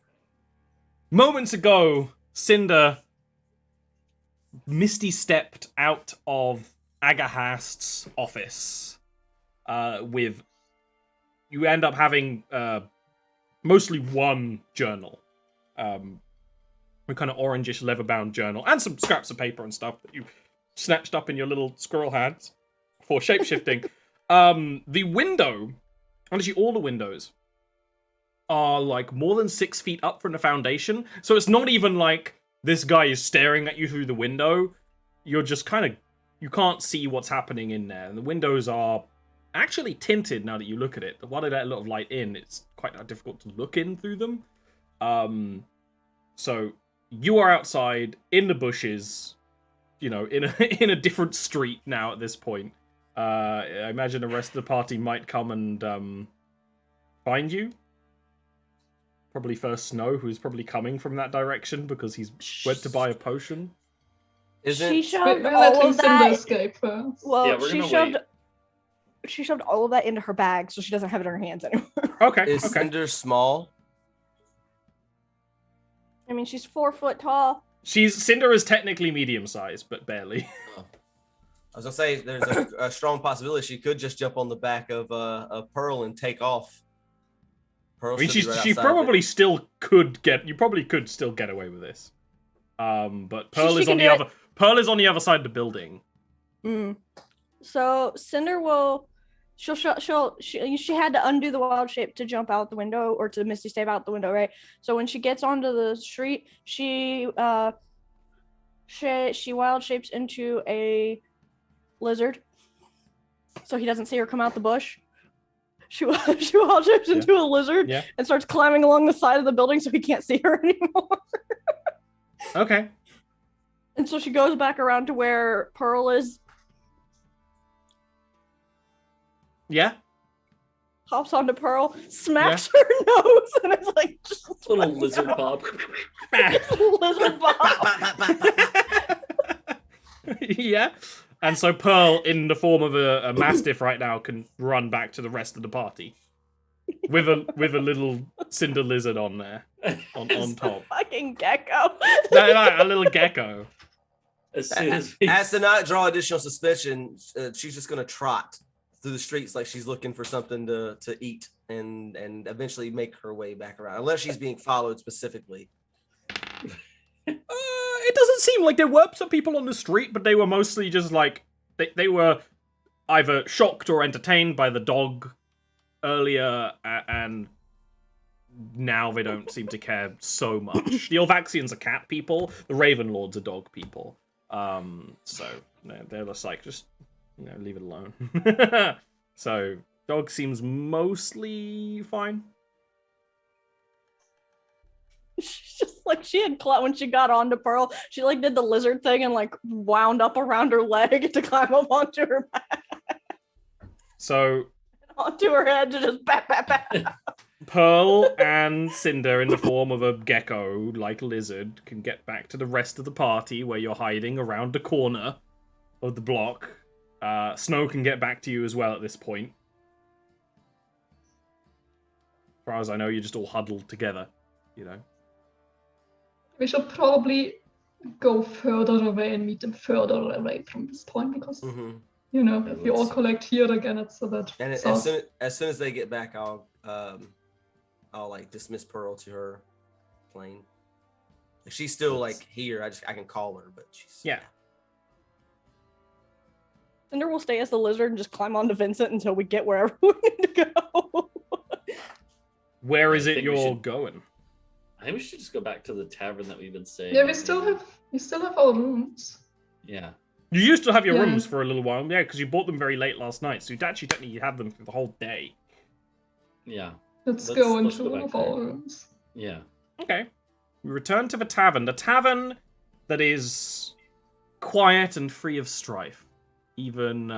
Moments ago, Cinder misty stepped out of Aggahast's office with... You end up having mostly one journal. A kind of orangish leather-bound journal. And some scraps of paper and stuff that you snatched up in your little squirrel hands for shapeshifting. The window... Honestly, all the windows are like more than 6 feet up from the foundation. So it's not even like this guy is staring at you through the window. You're just kind of... You can't see what's happening in there. And the windows are actually tinted now that you look at it. While they let a lot of light in, it's quite difficult to look in through them. So you are outside in the bushes, in a different street now at this point. I imagine the rest of the party might come and find you. Probably first Snow, who's probably coming from that direction because he's went to buy a potion. She We're shoved all letting of Cinder that. escape first. Well, Yeah, we're gonna she shoved all of that into her bag, so she doesn't have it in her hands anymore. Okay, Is okay. Cinder small? I mean, she's 4 foot tall. Cinder is technically medium-sized, but barely. I was gonna say there's a strong possibility she could just jump on the back of Pearl and take off. Pearl I mean, should be right she outside probably still could get... You probably could still get away with this. But Pearl She is on can the do other... Pearl is on the other side of the building. So Cinder will... She had to undo the wild shape to jump out the window, or to Misty step out the window, right? So when she gets onto the street, she wild shapes into a lizard, so he doesn't see her come out the bush. She wild shapes into a lizard and starts climbing along the side of the building so he can't see her anymore. Okay. And so she goes back around to where Pearl is. Yeah. Hops onto Pearl, smacks her nose, and it's like just Little lizard bob. lizard bob. Yeah. And so Pearl, in the form of a mastiff right now, can run back to the rest of the party. With a little cinder lizard on there. On top. Fucking gecko. No, a little gecko. As soon as we... As to not draw additional suspicion, she's just gonna trot through the streets like she's looking for something to eat and eventually make her way back around, unless she's being followed specifically. It doesn't seem like there were some people on the street, but they were mostly just like they were either shocked or entertained by the dog earlier, and now they don't seem to care so much. The Olvaxians are cat people, the Ravenlords are dog people. So they're just like, just leave it alone. So dog seems mostly fine. She's just like, she had when she got onto Pearl, she like did the lizard thing and like wound up around her leg to climb up onto her back. So onto her head to just bat. Pearl and Cinder, in the form of a gecko like lizard, can get back to the rest of the party where you're hiding around the corner of the block. Snow can get back to you as well at this point. As far as I know, you're just all huddled together, We should probably go further away and meet them further away from this point because, if we all collect here again, it's a bit. And as soon as they get back, I'll like dismiss Pearl to her plane. If she's still like here, I can call her, but she's Cinder will stay as the lizard and just climb onto Vincent until we get wherever we need to go. Where is it you're going? I think we should just go back to the tavern that we've been staying. Yeah, we still have our rooms. Yeah. You used to have your rooms for a little while, because you bought them very late last night, so you'd actually technically have them for the whole day. Yeah. Let's go into go one back of our there. rooms. Yeah. Okay. We return to the tavern that is quiet and free of strife. Even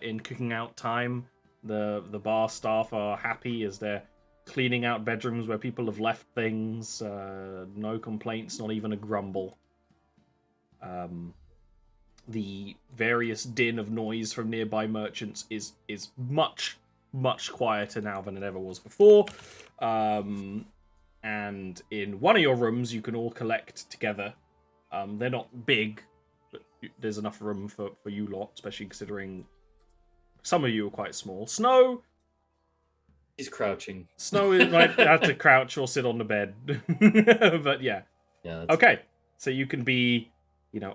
in cooking out time, the bar staff are happy as they're cleaning out bedrooms where people have left things. No complaints, not even a grumble. The various din of noise from nearby merchants is much, much quieter now than it ever was before. And and in one of your rooms, you can all collect together. They're not big, but there's enough room for you lot, especially considering some of you are quite small. Snow... He's crouching. Snow might have to crouch or sit on the bed. But yeah. Yeah. Okay. So you can be,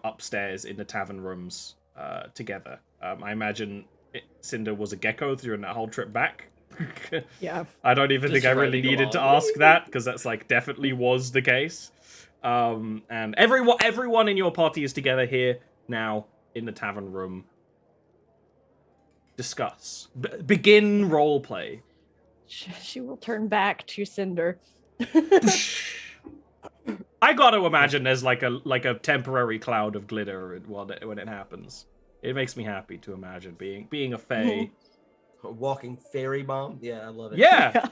upstairs in the tavern rooms together. I imagine Cinder was a gecko during that whole trip back. Yeah. I don't even Just think I really riding needed to along. ask that, because that's definitely was the case. And everyone in your party is together here now in the tavern room. Discuss. Begin roleplay. She will turn back to Cinder. I got to imagine there's like a temporary cloud of glitter when it happens. It makes me happy to imagine being a fae. A walking fairy bomb. Yeah, I love it. Yeah.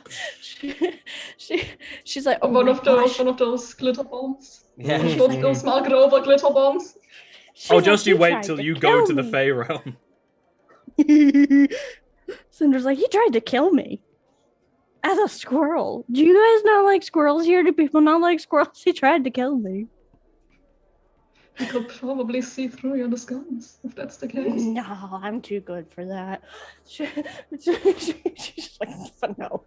She's like, oh One my of those, gosh. one of those glitter bombs. Yeah. Those Margarova glitter bombs. She's Oh, like, just "He you wait tried till to you go kill to the me." fae realm. Cinder's like, he tried to kill me. As a squirrel. Do you guys not like squirrels here? Do people not like squirrels? He tried to kill me. We could probably see through your disguise, if that's the case. No, I'm too good for that. She's like, no.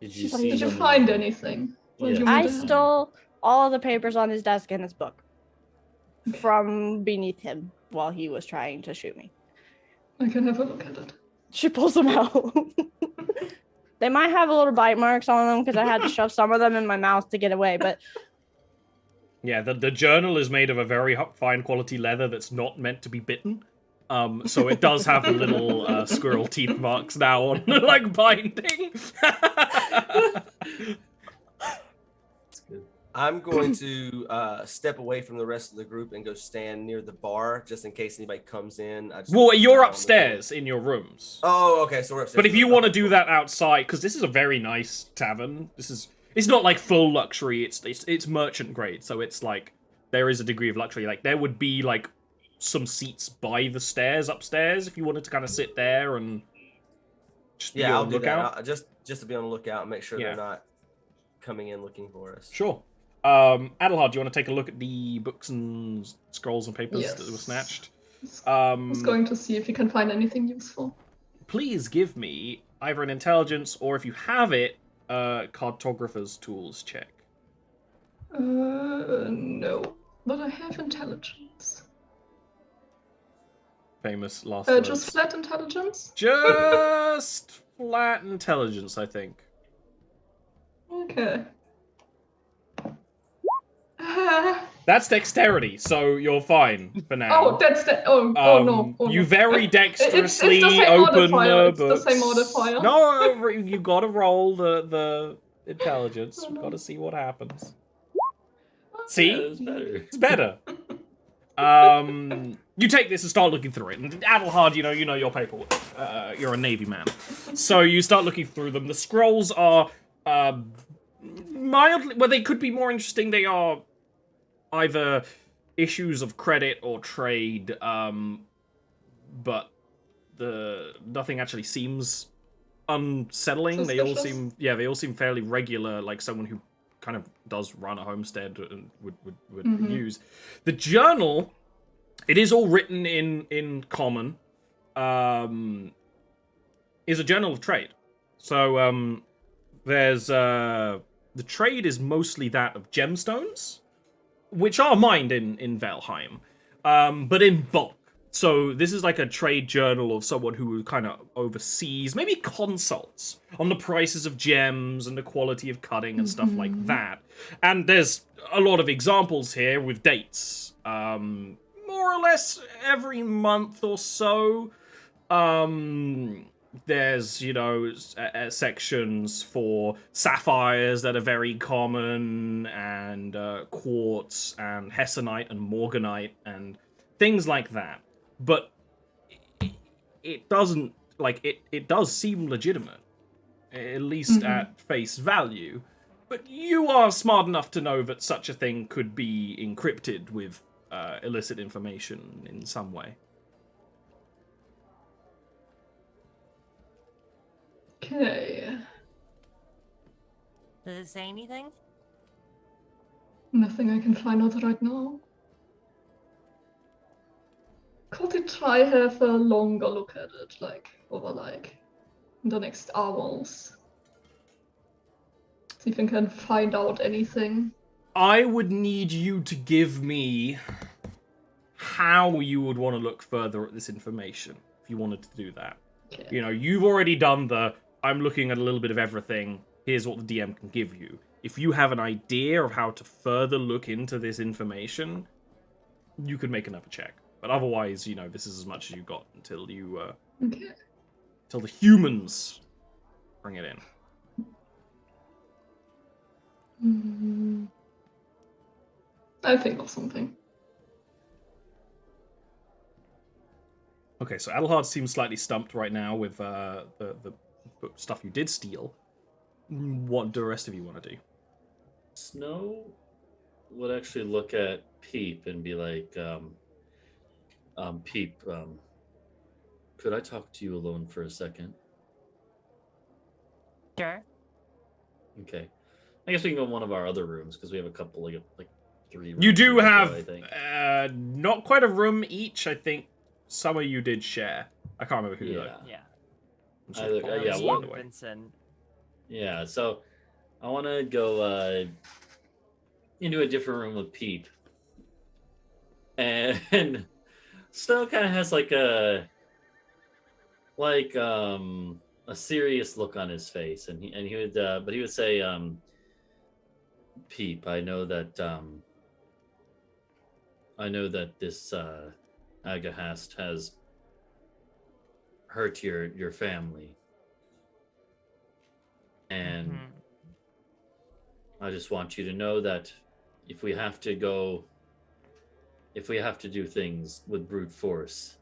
Did you She's like, see Did you them? find anything? What Yeah. you I wanted? stole all of the papers on his desk and his book from beneath him while he was trying to shoot me. I can have a look at it. She pulls them out. They might have a little bite marks on them because I had to shove some of them in my mouth to get away, but Yeah, the journal is made of a very fine quality leather that's not meant to be bitten. So it does have the little squirrel teeth marks now on binding. That's good. I'm going to step away from the rest of the group and go stand near the bar just in case anybody comes in. Well, you're upstairs in your rooms. Oh, okay. So we're upstairs. But if you want to do that outside, because this is a very nice tavern, it's not like full luxury. It's merchant grade, so it's like there is a degree of luxury. Like there would be like some seats by the stairs upstairs if you wanted to kind of sit there and just be I'll on the do lookout. that. Just to be on the lookout and make sure Yeah. they're not coming in looking for us. Sure. Adelhard, do you want to take a look at the books and scrolls and papers that were Yes. snatched? I was going to see if you can find anything useful. Please give me either an intelligence or, if you have it, cartographer's tools check. No. But I have intelligence. Famous last words. Just flat intelligence? Just flat intelligence, I think. Okay. That's dexterity, so you're fine for now. Oh, that's the. Oh no. Oh, You no. very It's dexterously the same open modifier. the It's the books. same modifier. No, you gotta roll the intelligence. Oh, We no. gotta see what happens. Yeah, See? it was better. It's better. You take this and start looking through it. And Adelhard, you know your paperwork. You're a Navy man. So you start looking through them. The scrolls are mildly... Well, they could be more interesting. They are either issues of credit or trade, but nothing actually seems unsettling. They all Suspicious? seem fairly regular, like someone who kind of does run a homestead and would Mhm. use. The journal, it is all written in common, is a journal of trade. So there's the trade is mostly that of gemstones, which are mined in Valheim, but in bulk. So this is like a trade journal of someone who kind of oversees, maybe consults on the prices of gems and the quality of cutting and stuff like that. And there's a lot of examples here with dates. More or less every month or so. There's, sections for sapphires that are very common, and quartz and hessonite and morganite and things like that. But it doesn't, it does seem legitimate, at least at face value. But you are smart enough to know that such a thing could be encrypted with illicit information in some way. Okay. Does it say anything? Nothing I can find out right now. Could you try have a longer look at it, like over the next hours? See if you can find out anything. I would need you to give me how you would want to look further at this information if you wanted to do that. Okay. You know, you've already done I'm looking at a little bit of everything, here's what the DM can give you. If you have an idea of how to further look into this information, you could make another check. But otherwise, you know, this is as much as you got until you, Okay. till the humans bring it in. I think of something. Okay, so Adelhard seems slightly stumped right now with the stuff you did steal. What do the rest of you want to do? Snow would actually look at Peep and be like, Peep, could I talk to you alone for a second? Sure. Okay. I guess we can go in one of our other rooms because we have a couple, like 3 rooms. You do we can go, have I think. not quite a room each, I think. Some of you did share. I can't remember who though. Yeah. Yeah. I'm sorry, Either- Paul, yeah, just one- by the way. Vincent. Yeah, so I want to go into a different room with Peep. And Snow kind of has a serious look on his face, and he would but he would say, Peep, I know that this Aggahast has hurt your family, and Mhm. I just want you to know that if we have to do things with brute force,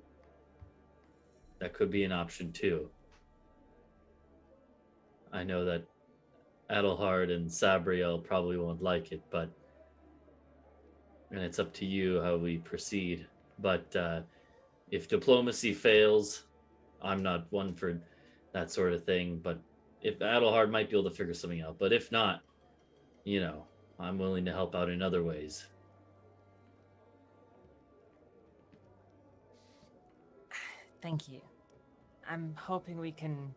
that could be an option too. I know that Adelhard and Sabriel probably won't like it, and it's up to you how we proceed. But if diplomacy fails, I'm not one for that sort of thing. But if Adelhard might be able to figure something out, but if not, you know, I'm willing to help out in other ways. Thank you. I'm hoping we can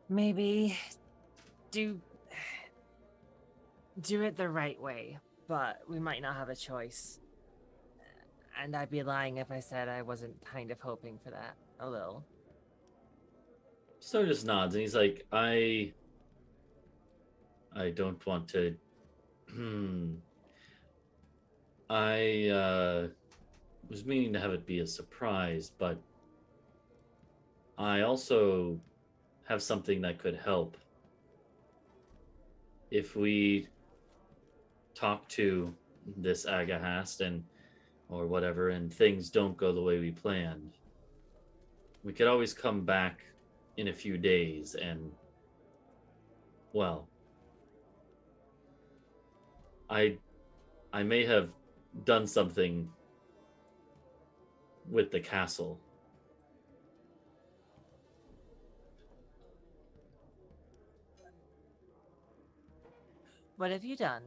maybe do it the right way, but we might not have a choice. And I'd be lying if I said I wasn't kind of hoping for that a little. So just nods, and he's like, I don't want to. I was meaning to have it be a surprise, but I also have something that could help. If we talk to this Aggahast or whatever, and things don't go the way we planned, we could always come back in a few days and, well, I may have done something with the castle. What have you done?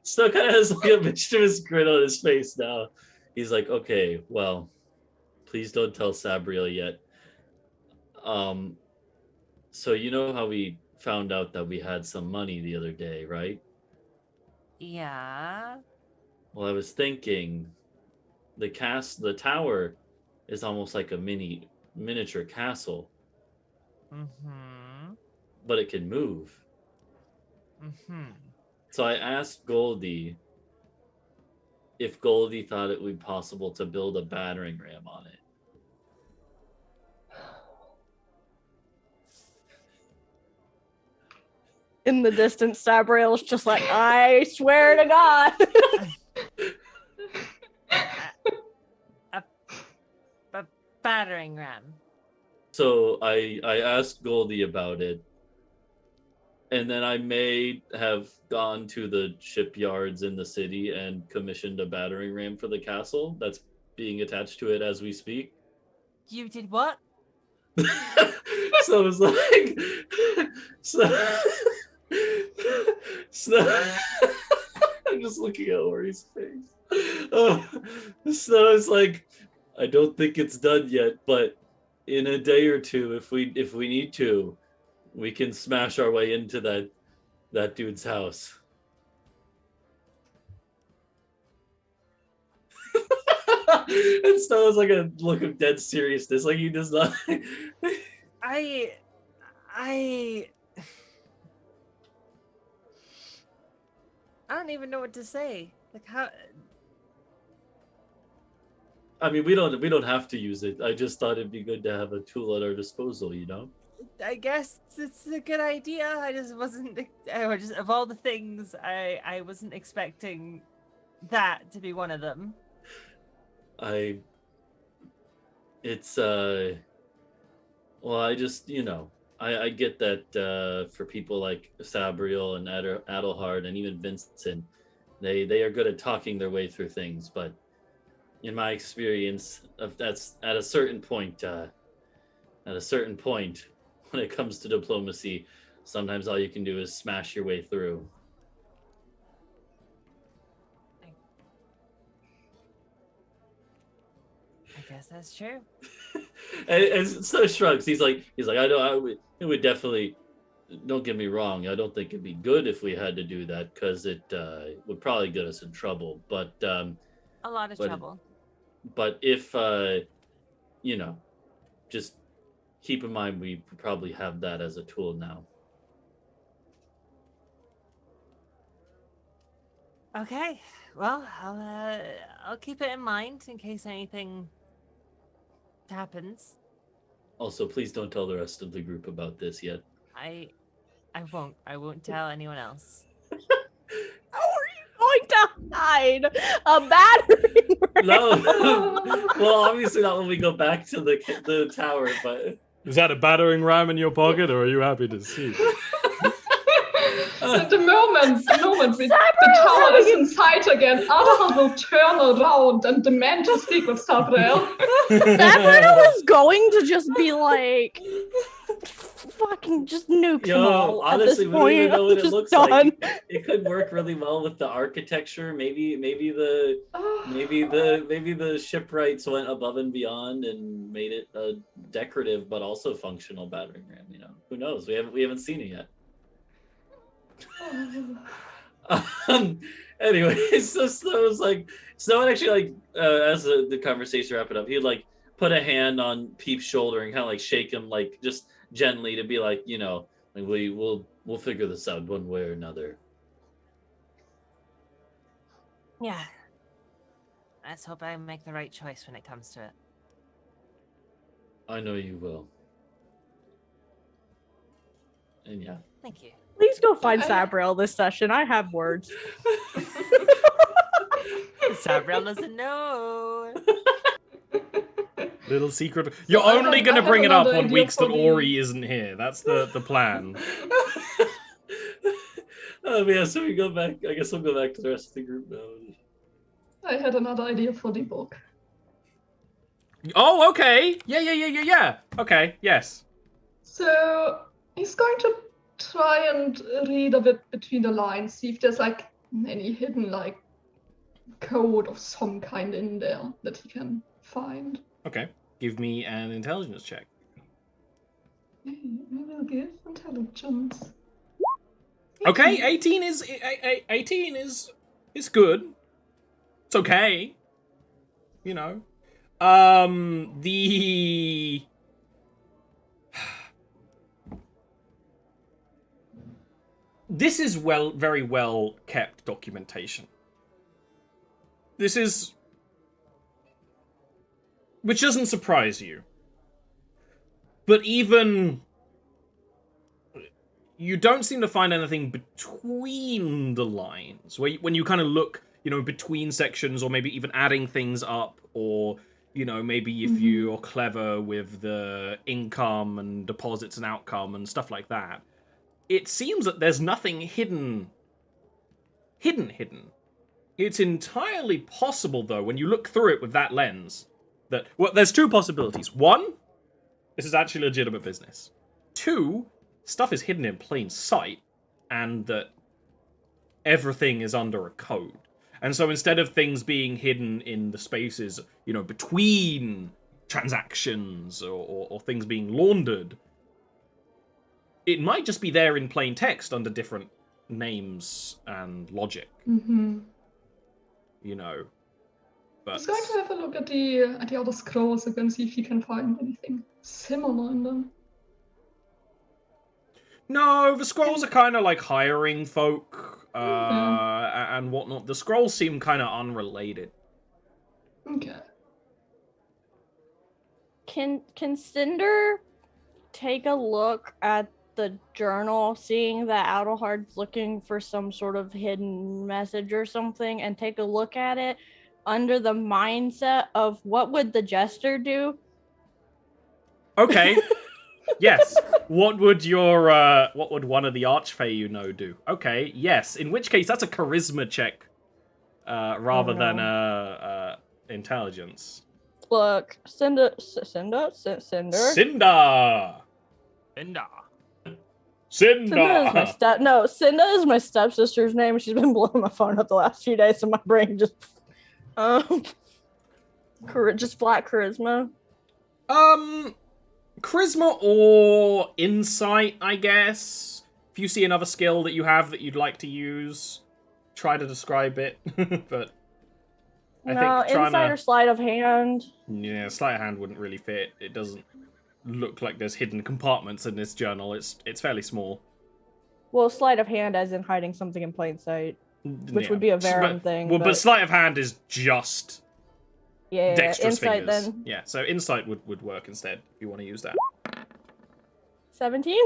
Still kind of has like a mischievous grin on his face now. He's like, okay, well, please don't tell Sabriel yet. So you know how we found out that we had some money the other day, right? Yeah. Well, I was thinking the tower is almost like a miniature castle, Mm-hmm. but it can move. Mm-hmm. So I asked Goldie if Goldie thought it would be possible to build a battering ram on it. In the distance, Sabriel's just like, I swear to God. A battering ram. So I asked Goldie about it, and then I may have gone to the shipyards in the city and commissioned a battering ram for the castle that's being attached to it as we speak. You did what? So it was like, Snow. I'm just looking at Ori's face. Snow's like, I don't think it's done yet, but in a day or two, if we need to, we can smash our way into that dude's house. And Snow's like a look of dead seriousness, like he does not. I don't even know what to say. Like how? I mean, we don't have to use it. I just thought it'd be good to have a tool at our disposal, you know. I guess it's a good idea. I just wasn't. Of all the things, I wasn't expecting that to be one of them. Well, I just, I get that for people like Sabriel and Adelhard and even Vincent, they are good at talking their way through things, but in my experience, that's at a certain point, when it comes to diplomacy, sometimes all you can do is smash your way through. I guess that's true. and so shrugs. He's like, I know, it would definitely. Don't get me wrong. I don't think it'd be good if we had to do that because it would probably get us in trouble. But a lot of trouble. But if just keep in mind we probably have that as a tool now. Okay. Well, I'll keep it in mind in case anything happens. Also, please don't tell the rest of the group about this yet. I won't tell anyone else. How are you going to hide a battering ram? No. Well, obviously not when we go back to the tower, but Is that a battering ram in your pocket, or are you happy to see? At the moment the tower is in sight again, Adelhard will turn around and demand to speak with Sabriel. Sabriel was going to just be like, fucking just nuke them all honestly, at this we don't point. even know what it Just looks done. like. It could work really well with the architecture. Maybe the shipwrights went above and beyond and made it a decorative but also functional battering ram. Who knows? We haven't seen it yet. Anyway, so Snow actually as the conversation wrapped up, he'd like put a hand on Peep's shoulder and kind of like shake him like just gently to be like, we'll figure this out one way or another. Yeah. Let's hope I make the right choice when it comes to it. I know you will. And yeah. Thank you. Please go find Sabriel this session. I have words. Sabriel doesn't know. Little secret. You're I only have- going I to have bring it up another on idea weeks that for the- Ori isn't here. That's the plan. Yeah, so we go back. I guess we'll go back to the rest of the group now. I had another idea for the book. Oh, okay. Yeah. Okay, yes. So he's going to try and read a bit between the lines, see if there's like any hidden like code of some kind in there that he can find. Okay. Give me an intelligence check. I will give intelligence. Okay, 18 is good. It's okay. The This is very well kept documentation. This is, which doesn't surprise you. But even you don't seem to find anything between the lines, when you kind of look, between sections, or maybe even adding things up, or, maybe if you're clever with the income and deposits and outcome and stuff like that. It seems that there's nothing hidden. It's entirely possible, though, when you look through it with that lens, that, there's two possibilities. One, this is actually legitimate business. Two, stuff is hidden in plain sight, and that everything is under a code. And so instead of things being hidden in the spaces, you know, between transactions or things being laundered, it might just be there in plain text under different names and logic. Mm-hmm. You know. But He's going to have a look at the other scrolls again, see if he can find anything similar in them. no, the scrolls are kind of like hiring folk and whatnot. The scrolls seem kind of unrelated. Okay. Can Cinder take a look at the journal, seeing that Adelhard's looking for some sort of hidden message or something, and take a look at it under the mindset of what would the jester do? Okay. Yes. What would one of the archfey you know do? Okay. Yes. In which case, that's a charisma check rather than intelligence. Look, Cinder. Cinder. Cinder is my Cinda is my stepsister's name. She's been blowing my phone up the last few days, so my brain just just flat charisma. Charisma or insight, I guess. If you see another skill that you have that you'd like to use, try to describe it. But I think insight or sleight of hand. Yeah, sleight of hand wouldn't really fit. It doesn't look like there's hidden compartments in this journal. It's fairly small. Well, sleight of hand as in hiding something in plain sight, which would be a Varen thing. Well, but sleight of hand is just dexterous insight fingers. then. Yeah, so insight would work instead if you want to use that. 17?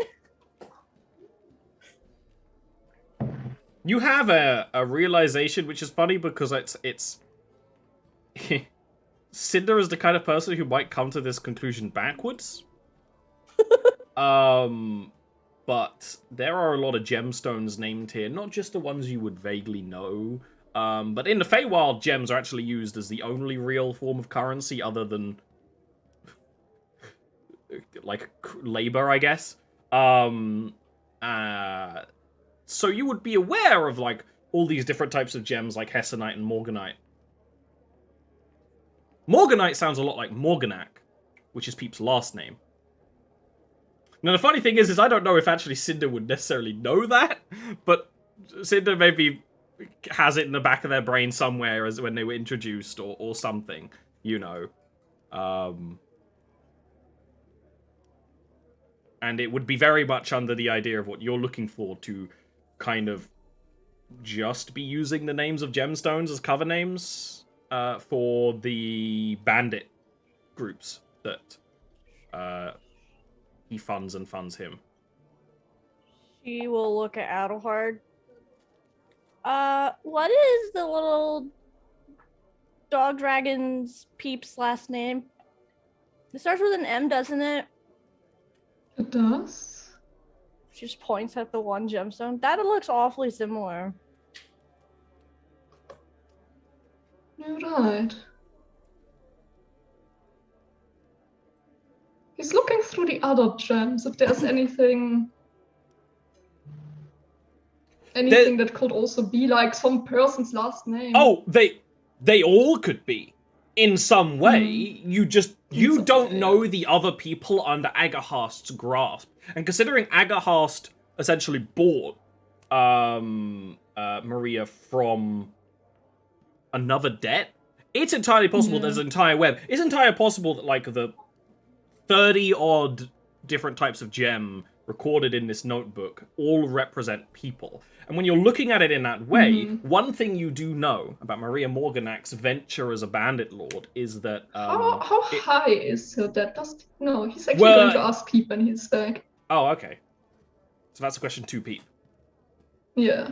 You have a realization, which is funny because it's Cinder is the kind of person who might come to this conclusion backwards. But there are a lot of gemstones named here, not just the ones you would vaguely know. But in the Feywild, gems are actually used as the only real form of currency other than like labor, I guess. So you would be aware of like all these different types of gems like Hessonite and Morganite. Morganite sounds a lot like Morganac, which is Peep's last name. Now the funny thing is I don't know if actually Cinder would necessarily know that, but Cinder maybe has it in the back of their brain somewhere as when they were introduced or something, you know. And it would be very much under the idea of what you're looking for to kind of just be using the names of gemstones as cover names for the bandit groups that he funds him. She will look at Adelhard. What is the little dog dragon's Peep's last name? It starts with an M, doesn't it? It does. She just points at the one gemstone. That looks awfully similar. You're right. He's looking through the other gems if there's anything that could also be like some person's last name. Oh, they all could be in some way. You don't know the other people under Aggahast's grasp. And considering Aggahast essentially bought Maria from another debt, it's entirely possible there's an entire web. It's entirely possible that like the 30-odd different types of gem recorded in this notebook all represent people. And when you're looking at it in that way, one thing you do know about Maria Morganac's venture as a bandit lord is that... how high is her debt? No, he's actually going to ask Peep and he's like... Oh, okay. So that's a question to Peep. Yeah.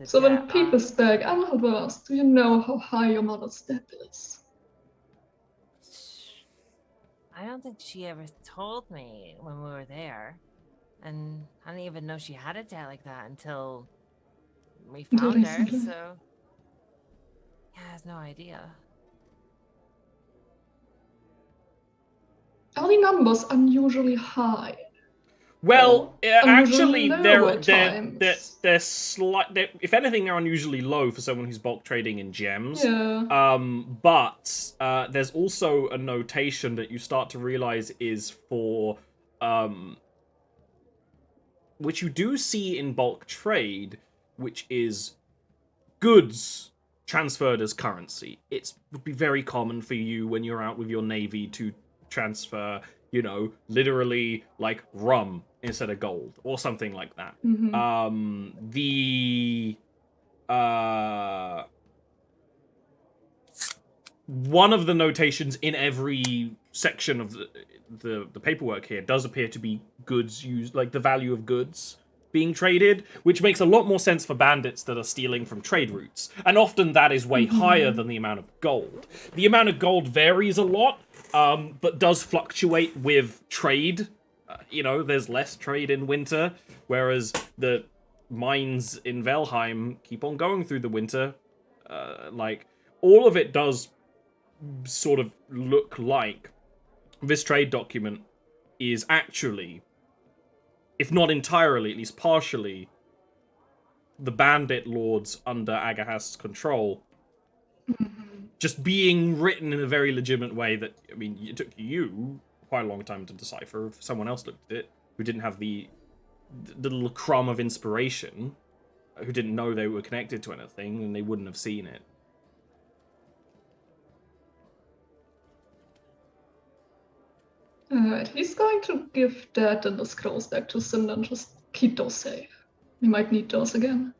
So when Peep is back, Alvarez, do you know how high your mother's debt is? I don't think she ever told me when we were there. And I didn't even know she had a debt like that until we found her, so... Yeah, I have no idea. Are the numbers unusually high? Well, actually, unusually they're low at times. if anything, they're unusually low for someone who's bulk trading in gems. Yeah. But there's also a notation that you start to realize is for which you do see in bulk trade, which is goods transferred as currency. It would be very common for you when you're out with your navy to transfer, literally like rum instead of gold or something like that. Mm-hmm. The one of the notations in every section of the paperwork here does appear to be goods used, like the value of goods being traded, which makes a lot more sense for bandits that are stealing from trade routes. And often that is way higher than the amount of gold. The amount of gold varies a lot, but does fluctuate with trade. There's less trade in winter, whereas the mines in Valheim keep on going through the winter. All of it does sort of look like this trade document is actually, if not entirely, at least partially, the bandit lords under Aggahast's control, just being written in a very legitimate way that, it took you quite a long time to decipher. If someone else looked at it, who didn't have the little crumb of inspiration, who didn't know they were connected to anything, and they wouldn't have seen it. Alright, he's going to give that and the scrolls back to Cinder and just keep those safe. We might need those again.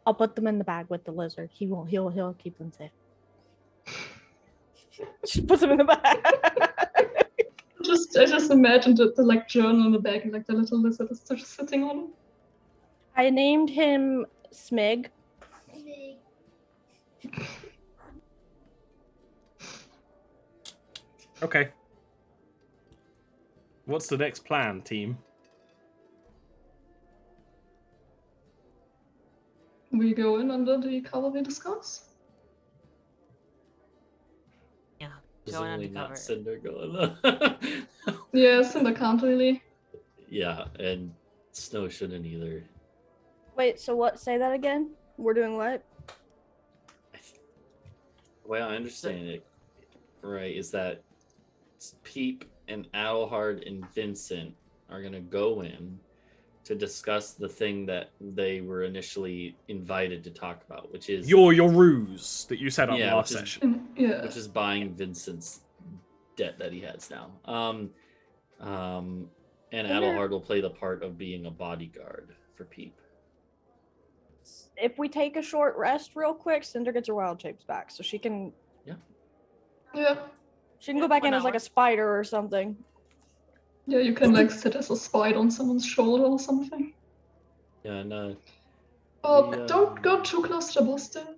I'll put them in the bag with the lizard. He won't. He'll keep them safe. She puts them in the bag. I just imagined the journal in the bag and the little lizard is just sitting on it. I named him Smig. Okay. What's the next plan, team? We go in under the cover we discussed. Yeah, There's going only undercover. not Cinder going. Yeah, Cinder can't really. Yeah, and Snow shouldn't either. Wait, so what? Say that again. We're doing what? The way I understand it, right, is that Peep and Adelhard and Vincent are gonna go in to discuss the thing that they were initially invited to talk about, which is Your ruse that you set up last which is- session. Yeah. which is buying Vincent's debt that he has now. And Adelhard will play the part of being a bodyguard for Peep. If we take a short rest real quick, Cinder gets her wild shapes back, so she can Yeah. go back in 1 as like hour. a spider or something. Yeah, you can sit as a spider on someone's shoulder or something. Yeah, and Oh, Yeah. don't go too close to Boston.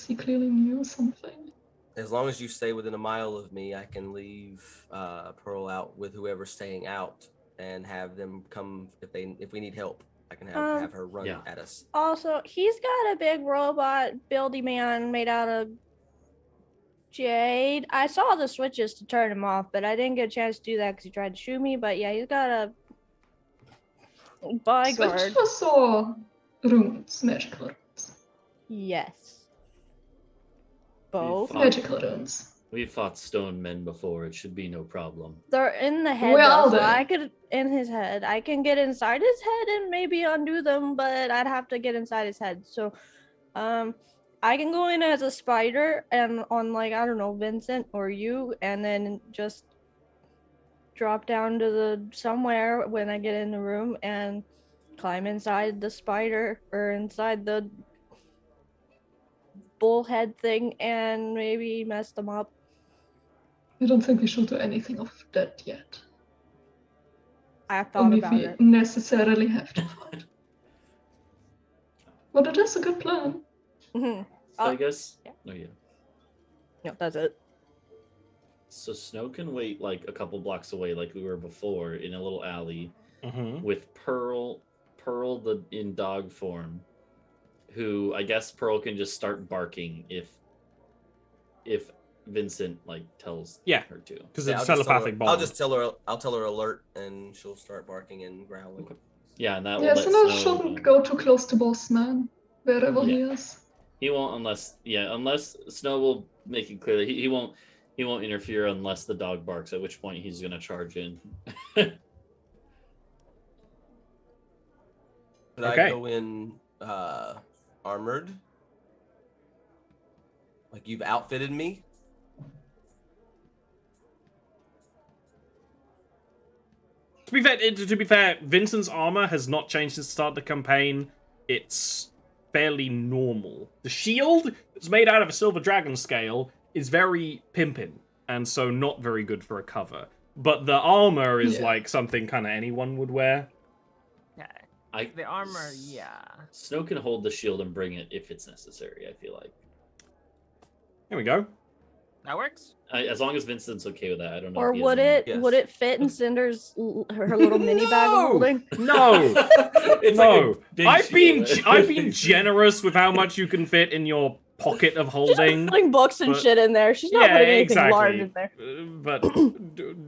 He clearly knew something. As long as you stay within a mile of me, I can leave Pearl out with whoever's staying out and have them come if we need help. I can have her run Yeah. at us. Also, he's got a big robot buildy man made out of jade. I saw the switches to turn him off, but I didn't get a chance to do that because he tried to shoot me. But yeah, he's got a bodyguard. Switches or runes, magical runes. Yes. Both. Fine. Magical runes. we've fought stone men before. It should be no problem. They're in the head, Where though, are so they? I could in his head. I can get inside his head and maybe undo them, but I'd have to get inside his head. So, I can go in as a spider and on I don't know, Vincent or you, and then just drop down to the somewhere when I get in the room and climb inside the spider or inside the bullhead thing and maybe mess them up. I don't think we should do anything of that yet. I thought Only if about we it. necessarily have to fight. But it is a good plan. Mhm. So I guess. yeah. Oh yeah. Yeah, that's it. So Snow can wait like a couple blocks away, like we were before, in a little alley Mm-hmm. with Pearl in dog form, who I guess Pearl can just start barking if Vincent like tells Yeah. her to. Because Yeah, it's I'll just tell her- telepathic bond. I'll tell her alert, and she'll start barking and growling. Okay. Yeah, and that will Yes, let and I Snow. shouldn't go too close to Boss Man, wherever he is. He won't unless Snow will make it clear that he won't interfere unless the dog barks. At which point he's gonna charge in. Could Okay. I go in armored? Like you've outfitted me? To be fair, Vincent's armor has not changed since the start of the campaign. It's fairly normal. The shield, that's made out of a silver dragon scale, is very pimpin', and so not very good for a cover. But the armor is Yeah. like something kind of anyone would wear. Yeah. The armor, yeah. Snow can hold the shield and bring it if it's necessary. I feel like. Here we go. That works. As long as Vincent's okay with that, I don't know. Or if he would has Yes. would it fit in Cinder's her little mini bag of holding? No, It's no. like a big I've shield. been generous with how much you can fit in your pocket of She's holding. putting books and but- shit in there. She's not putting anything large in there. But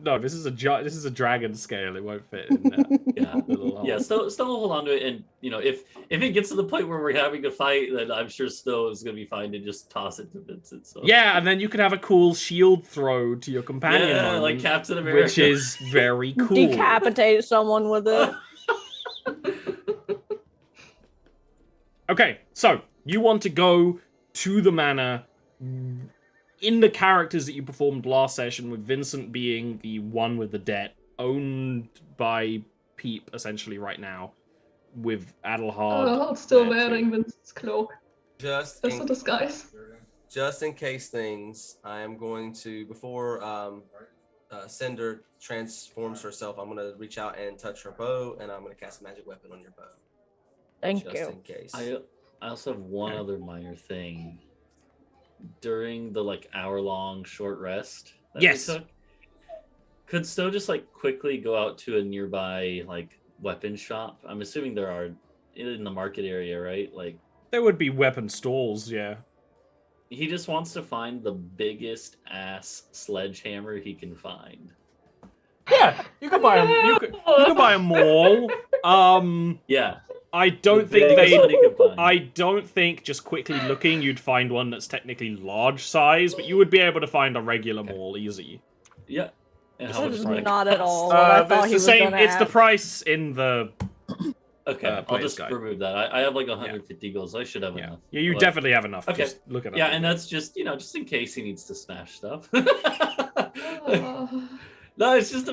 no, this is a dragon scale. It won't fit in there. Yeah. Little hole. Yeah, Snow will hold on to it, and if it gets to the point where we're having a fight, then I'm sure Snow is gonna be fine to just toss it to Vincent. So Yeah, and then you can have a cool shield throw to your companion, yeah, like moment, Captain America, which is very cool. Decapitate someone with it. Okay, so you want to go to the manor in the characters that you performed last session, with Vincent being the one with the debt, owned by Peep essentially right now, with Adelhard. I'm still there too. wearing Vincent's cloak Just as a in, disguise. just in case things, I am going to, before Cinder transforms herself, I'm going to reach out and touch her bow, and I'm going to cast a magic weapon on your bow. Thank Just you. in case. I also have one other minor thing. During the hour-long short rest that Yes. we took, could Snow just quickly go out to a nearby weapon shop? I'm assuming there are in the market area, right? There would be weapon stalls, yeah. He just wants to find the biggest ass sledgehammer he can find. Yeah, you could buy you could buy them all. Yeah, I don't the think biggest one he could find. I don't think just quickly looking you'd find one that's technically large size, but you would be able to find a regular maul easy. Yeah. And how That much is price? not at all what I But thought it's he the was same. gonna It's the ask. price in the. Okay, I'll player's just guide. remove that. I have 150 goals. So I should have Yeah, enough. yeah, you But- definitely have enough. Okay. Just look at it. Yeah, and that's just just in case he needs to smash stuff. No, it's just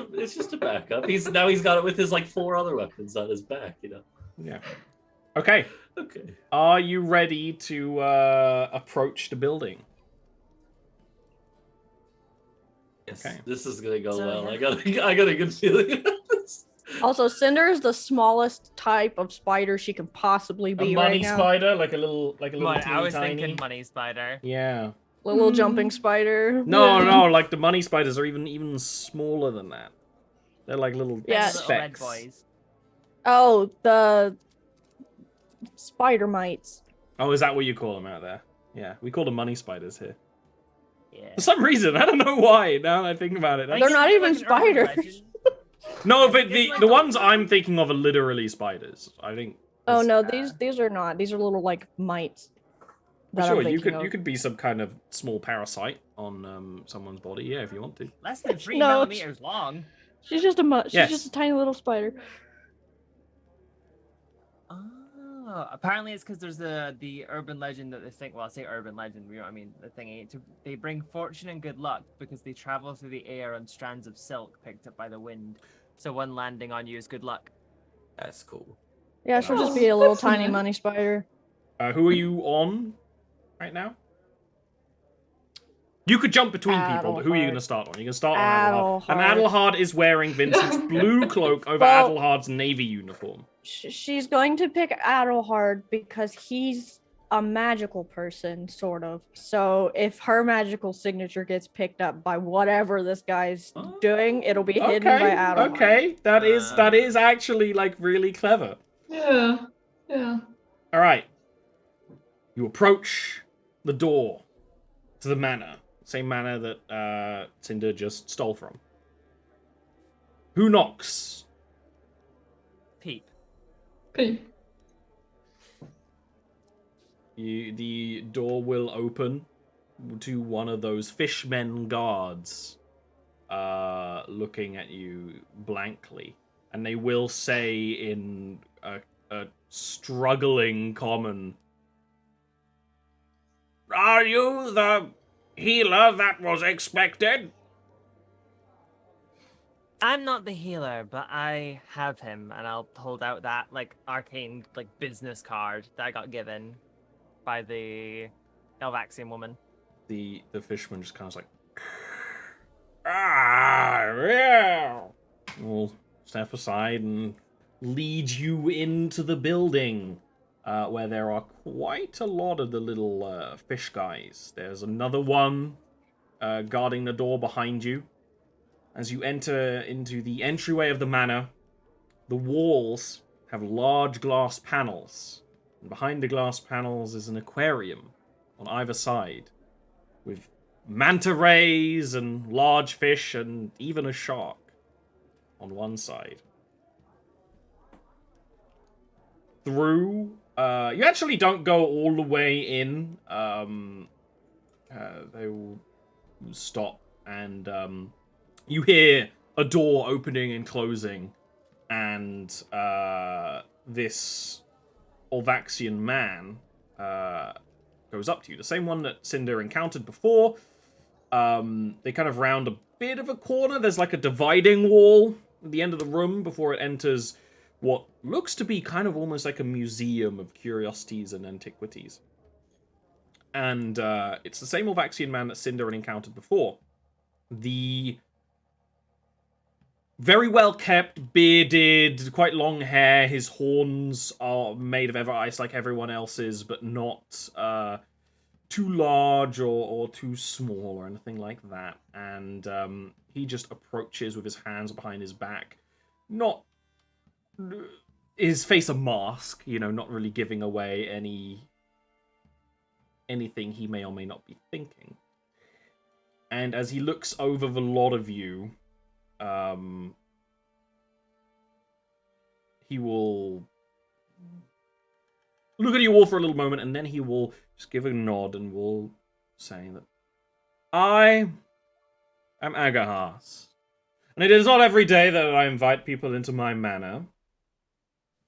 a backup. He's got it with his 4 other weapons on his back. Yeah. Okay. Okay. Are you ready to approach the building? Yes. Okay. This is gonna go So, well. yeah. I got a good feeling about this. Also, Cinder is the smallest type of spider she can possibly A be money right now. spider, like a little But I teeny was tiny. thinking money spider. Yeah. Little jumping spider. No, Yeah. no, like the money spiders are even smaller than that. They're like little Yeah. Little red specks. boys. Oh, the spider mites. Oh, is that what you call them out there? Yeah, we call them money spiders here. Yeah. For some reason, I don't know why. Now that I think about it, They're that's- not even Like an urban spiders. legend. No, but It's like the a- ones I'm thinking of are literally spiders. I think. Oh it's- no, these are not. These are little mites. that I'm Sure, you thinking could of. be some kind of small parasite on someone's body. Yeah, if you want to. Less than 3 No. millimeters long. She's just she's Yes. just a tiny little spider. Oh, apparently it's because there's the urban legend that they think. Well, I say urban legend. You know what I mean? The thingy. They bring fortune and good luck because they travel through the air on strands of silk picked up by the wind. So one landing on you is good luck. That's cool. Yeah, she'll just Oh, be a little that's tiny nice. money spider. Who are you on right now? You could jump between people, but who are you Adelhard. going to start on? You're going to start on Adelhard. And Adelhard. Adelhard is wearing Vincent's blue cloak over Well- Adelhard's navy uniform. She's going to pick Adelhard because he's a magical person, sort of. So if her magical signature gets picked up by whatever this guy's Oh. doing, it'll be hidden by Adelhard. Okay, that is actually really clever. Yeah. Yeah. All right, you approach the door to the manor Same manor that Cinder just stole from. Who knocks? Peep. P. The door will open to one of those fishmen guards looking at you blankly. And they will say in a struggling common, "Are you the healer that was expected?" I'm not the healer, but I have him, and I'll hold out that like arcane like business card that I got given by the Elvaxian woman. The fisherman just kind of like, yeah. We'll step aside and lead you into the building, where there are quite a lot of the little fish guys. There's another one guarding the door behind you. As you enter into the entryway of the manor, the walls have large glass panels. And behind the glass panels is an aquarium on either side, with manta rays and large fish and even a shark on one side. Through, you actually don't go all the way in. They will stop, and you hear a door opening and closing, and this Olvaxian man goes up to you. The same one that Cinder encountered before. They kind of round a bit of a corner. There's like a dividing wall at the end of the room before it enters what looks to be kind of almost like a museum of curiosities and antiquities. And it's the same Olvaxian man that Cinder had encountered before. The very well kept, bearded, quite long hair. His horns are made of ever ice like everyone else's, but not too large or too small or anything like that. And he just approaches with his hands behind his back, not his face a mask, you know, not really giving away anything he may or may not be thinking. And as he looks over the lot of you, he will look at you all for a little moment, and then he will just give a nod and will say that I am Aggahast. And it is not every day that I invite people into my manor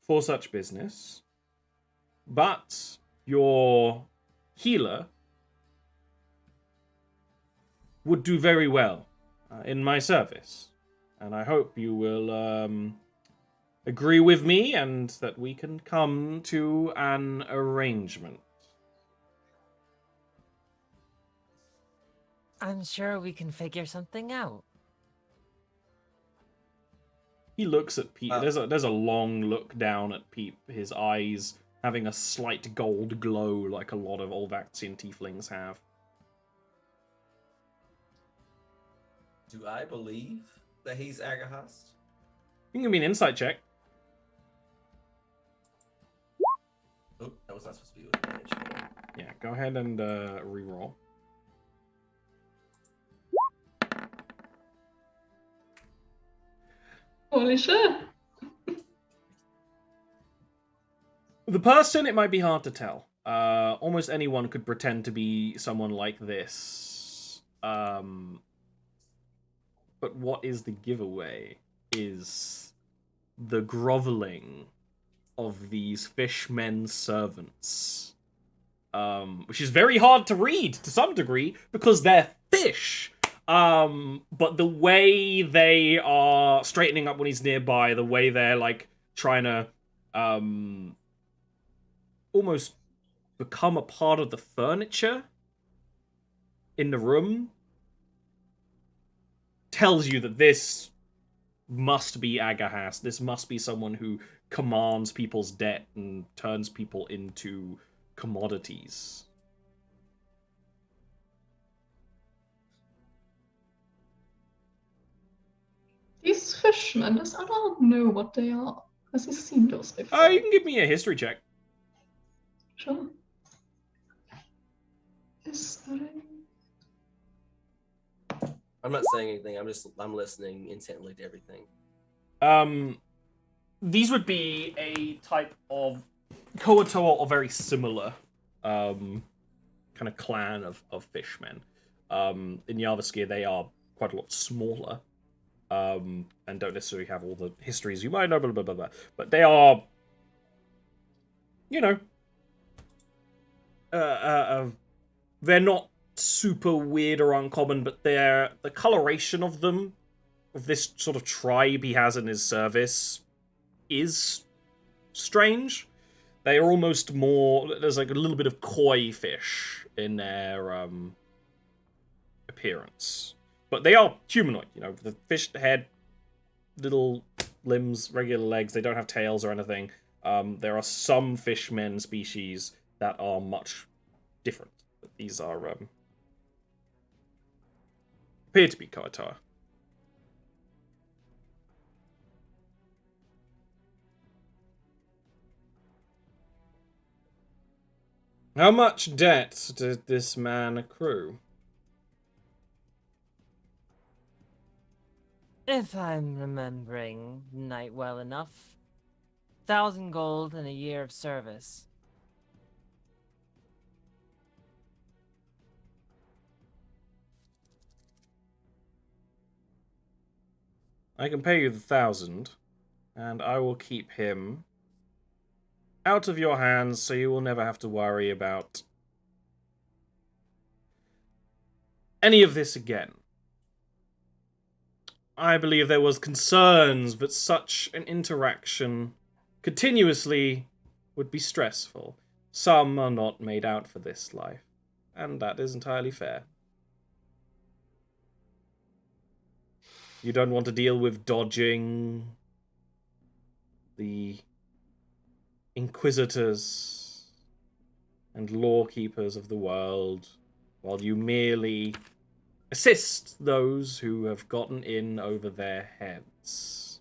for such business. But your healer would do very well in my service. And I hope you will agree with me and that we can come to an arrangement. I'm sure we can figure something out. He looks at Peep. There's a long look down at Peep, his eyes having a slight gold glow like a lot of Olvaxian tieflings have. Do I believe that he's Aggahast? You can give me an insight check. Oh, that was not supposed to be with advantage. Yeah, go ahead and reroll. Holy shit. The person, it might be hard to tell. Almost anyone could pretend to be someone like this. But what is the giveaway is the groveling of these fishmen servants. Which is very hard to read to some degree because they're fish. But the way they are straightening up when he's nearby, the way they're like trying to almost become a part of the furniture in the room tells you that this must be Aggahast. This must be someone who commands people's debt and turns people into commodities. These fishmen, does I don't know what they are. Has he seen those before? You can give me a history check. Sure. Is there I'm not saying anything. I'm listening intently to everything. These would be a type of Koatoa or very similar kind of clan of fishmen. In Jarviskjir, they are quite a lot smaller and don't necessarily have all the histories you might know, blah, blah, blah, blah. But they are, you know, they're not super weird or uncommon, but the coloration of them, of this sort of tribe he has in his service, is strange. They are almost more, there's like a little bit of koi fish in their appearance. But they are humanoid, you know, the fish head, little limbs, regular legs, they don't have tails or anything. There are some fishmen species that are much different. But these are, appear to be Koatoa. How much debt did this man accrue? If I'm remembering Knight well enough, 1,000 gold and a year of service. I can pay you the 1,000, and I will keep him out of your hands, so you will never have to worry about any of this again. I believe there was concerns that such an interaction continuously would be stressful. Some are not made out for this life, and that is entirely fair. You don't want to deal with dodging the inquisitors and lawkeepers of the world, while you merely assist those who have gotten in over their heads.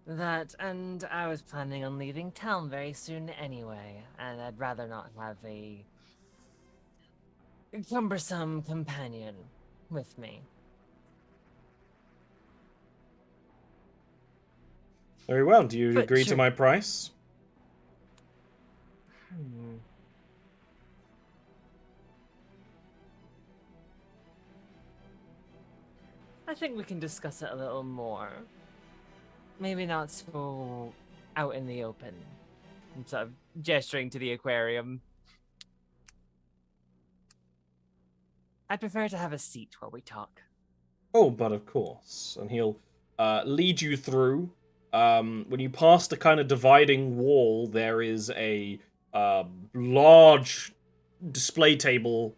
That, and I was planning on leaving town very soon anyway, and I'd rather not have a cumbersome companion with me. Very well. Do you But agree to sure. my price? I think we can discuss it a little more. Maybe not so out in the open. I'm sort of gesturing to the aquarium. I prefer to have a seat while we talk. Oh, but of course. And he'll lead you through. When you pass the kind of dividing wall, there is a large display table,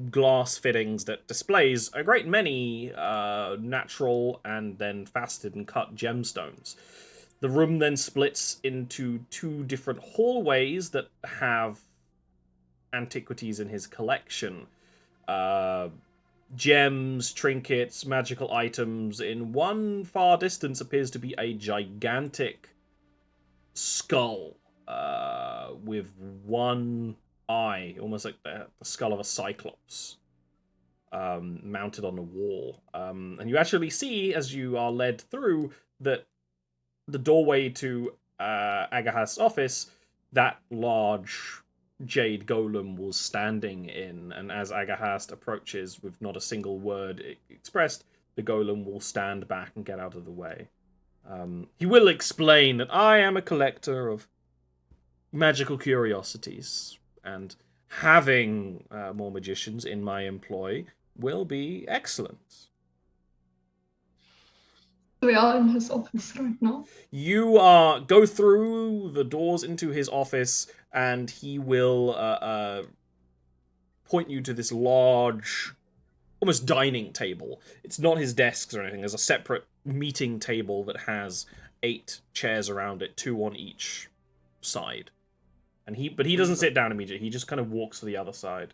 glass fittings that displays a great many natural and then faceted and cut gemstones. The room then splits into two different hallways that have antiquities in his collection. Gems, trinkets, magical items. In one far distance appears to be a gigantic skull with one eye, almost like the skull of a cyclops, mounted on a wall. And you actually see, as you are led through, that the doorway to Aggahast's office, that large jade golem was standing in, and as Aggahast approaches with not a single word expressed, the golem will stand back and get out of the way. He will explain that I am a collector of magical curiosities, and having more magicians in my employ will be excellent. We are in his office right now. You go through the doors into his office, and he will point you to this large, almost dining table. It's not his desks or anything. There's a separate meeting table that has 8 chairs around it, 2 on each side. And he doesn't sit down immediately. He just kind of walks to the other side.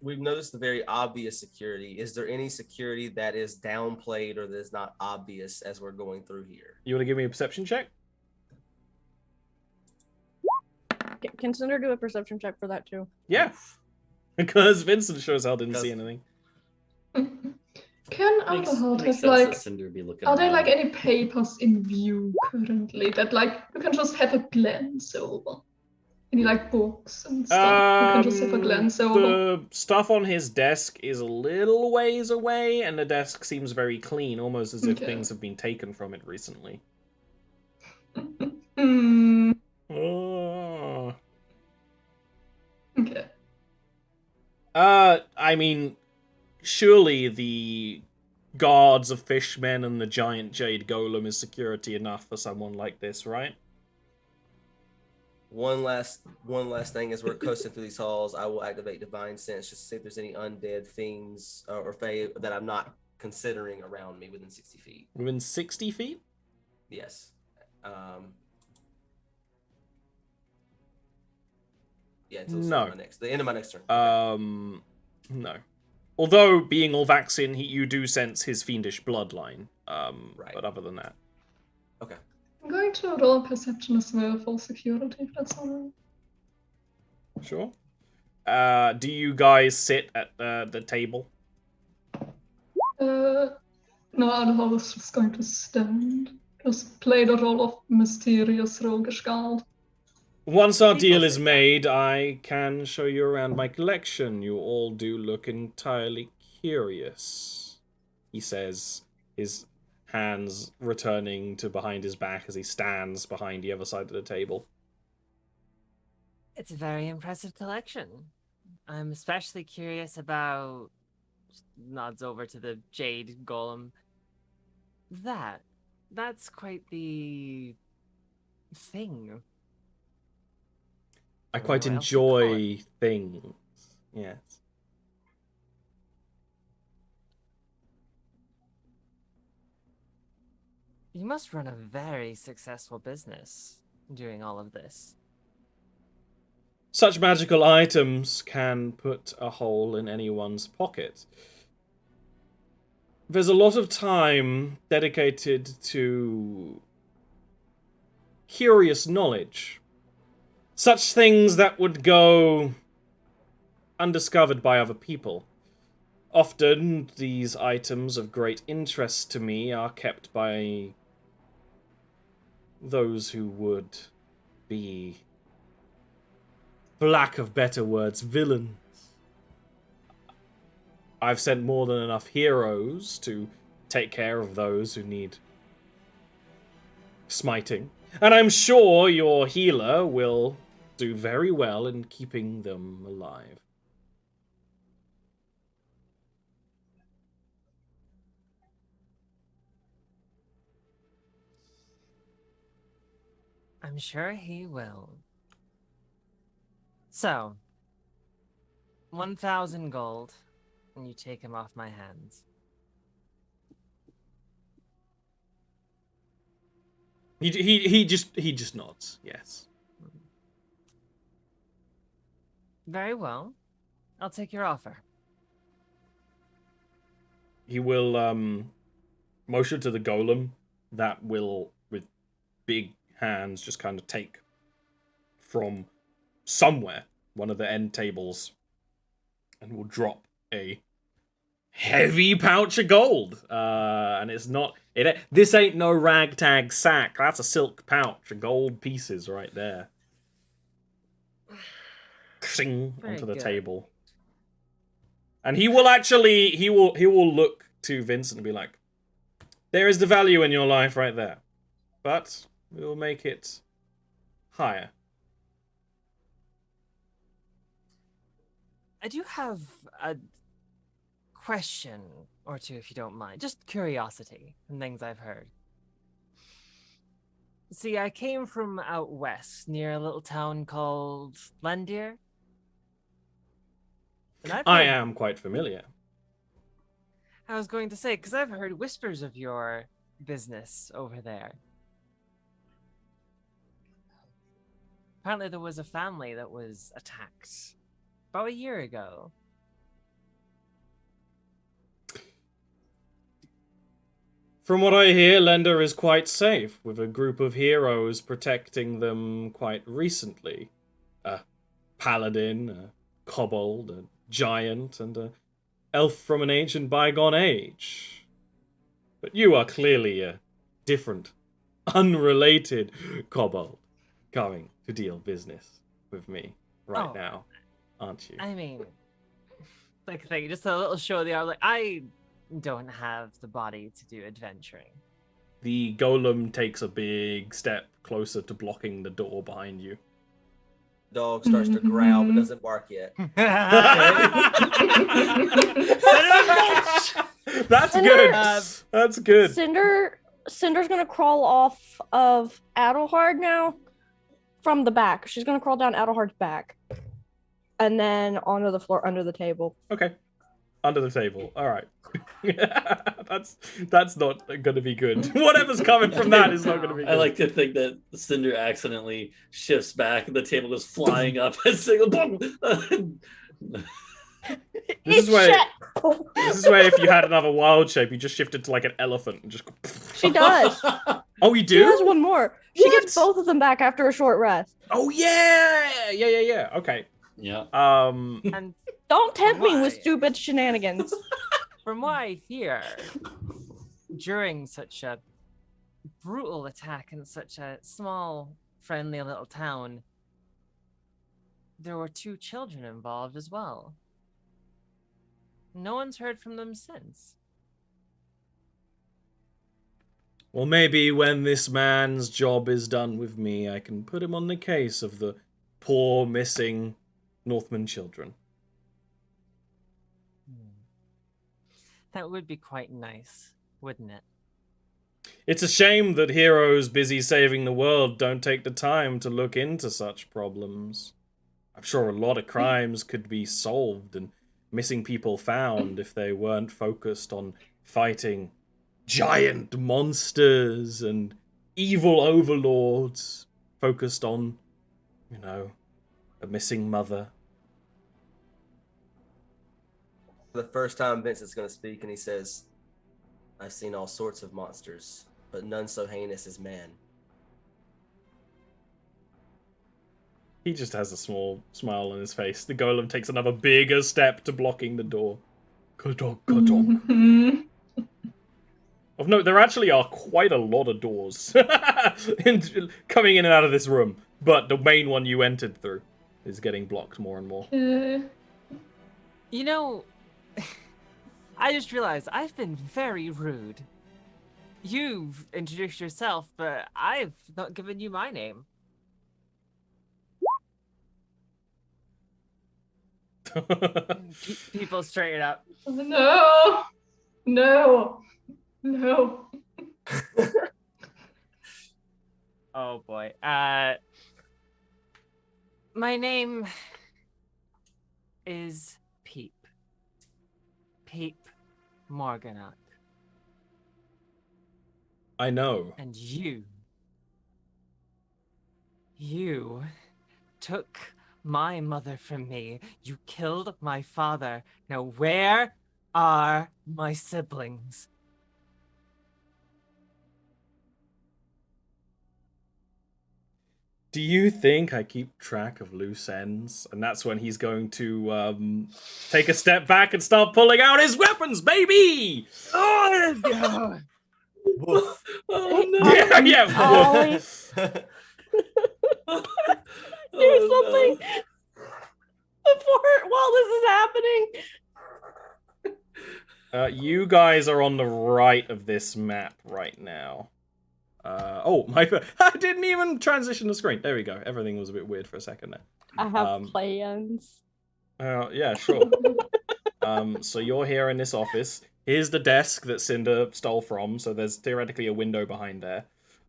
We've noticed the very obvious security. Is there any security that is downplayed or that is not obvious as we're going through here? You want to give me a perception check? Can Cinder do a perception check for that too? Yeah. Because Vincent sure as hell didn't see Because- anything. Can Makes Aggahast sense have that like? Cinder be looking Are there like around. any papers in view currently that like you can just have a glance over? Any like books and stuff you can just have a glance over? The stuff on his desk is a little ways away, and the desk seems very clean, almost as if Okay. things have been taken from it recently. Hmm. Oh. Okay. I mean, surely the guards of fishmen and the giant jade golem is security enough for someone like this, right? One last thing as we're coasting through these halls, I will activate Divine Sense just to see if there's any undead things or fae that I'm not considering around me within 60 feet. Within 60 feet? Yes. Yeah, until No. the end of my next turn. Okay. No. Although, being Olvaxin, you do sense his fiendish bloodline. Right. But other than that. Okay. I'm going to roll perception as well for security, if that's alright. Sure. Do you guys sit at the table? No, I was just going to stand. Just play the role of mysterious roguish guard. Once our People deal say is that. made, I can show you around my collection. You all do look entirely curious, he says, his hands returning to behind his back as he stands behind the other side of the table. It's a very impressive collection. I'm especially curious about. Nods over to the jade golem. That's quite the thing. I Don't know quite what else to call it. enjoy things. Yes. You must run a very successful business doing all of this. Such magical items can put a hole in anyone's pocket. There's a lot of time dedicated to curious knowledge. Such things that would go undiscovered by other people. Often, these items of great interest to me are kept by those who would be, for lack of better words, villains. I've sent more than enough heroes to take care of those who need smiting. And I'm sure your healer will do very well in keeping them alive. I'm sure he will. So, 1,000 gold, and you take him off my hands. He just nods. Yes. Very well. I'll take your offer. He will motion to the golem that will, with big hands, just kind of take from somewhere one of the end tables and will drop a heavy pouch of gold. And it's not this ain't no ragtag sack. That's a silk pouch of gold pieces right there. Sing Very onto the good. table. And he will actually he will look to Vincent and be like, there is the value in your life right there. But we will make it higher. I do have a question or two, if you don't mind. Just curiosity and things I've heard. See, I came from out west near a little town called Lendir. And I am quite familiar. I was going to say, because I've heard whispers of your business over there. Apparently there was a family that was attacked about a year ago. From what I hear, Lender is quite safe, with a group of heroes protecting them quite recently. paladin, a kobold, a giant, and a elf from an ancient bygone age. But you are clearly a different, unrelated kobold coming to deal business with me right now, aren't you? I mean, like just a little show of the art. Like, I don't have the body to do adventuring. The golem takes a big step closer to blocking the door behind you. Dog starts to growl but doesn't bark yet. That's Cinder, good. That's good. Cinder's gonna crawl off of Adelhard now from the back. She's gonna crawl down Adelhard's back. And then onto the floor under the table. Okay. Under the table. All right. That's not gonna be good. Whatever's coming from that is not gonna be good. I like to think that Cinder accidentally shifts back and the table goes flying up and single boom. This is where if you had another wild shape, you just shifted to like an elephant and just go. She does. Oh, you do? She has one more. She What? gets both of them back after a short rest. Oh yeah. Okay. Yeah. And Don't tempt me Why? with stupid shenanigans. from what I hear, during such a brutal attack in such a small, friendly little town, there were 2 children involved as well. No one's heard from them since. Well, maybe when this man's job is done with me, I can put him on the case of the poor, missing Northman children. That would be quite nice, wouldn't it? It's a shame that heroes busy saving the world don't take the time to look into such problems. I'm sure a lot of crimes could be solved and missing people found if they weren't focused on fighting giant monsters and evil overlords, focused on, a missing mother. For the first time, Vincent's going to speak, and he says, I've seen all sorts of monsters, but none so heinous as man. He just has a small smile on his face. The golem takes another bigger step to blocking the door. Ka-donk, ka-donk. Of note, there actually are quite a lot of doors coming in and out of this room, but the main one you entered through is getting blocked more and more. You know, I just realized I've been very rude. You've introduced yourself, but I've not given you my name. People straighten up. No. Oh boy. My name is Peep. Peep Morganach. I know. And you took my mother from me. You killed my father. Now where are my siblings? Do you think I keep track of loose ends? And that's when he's going to take a step back and start pulling out his weapons, baby! Oh, Woof. Oh no. Yeah. Ollie, do something while this is happening. You guys are on the right of this map right now. I didn't even transition the screen. There we go. Everything was a bit weird for a second there. I have plans. Yeah, sure. So you're here in this office. Here's the desk that Cinder stole from, so there's theoretically a window behind there.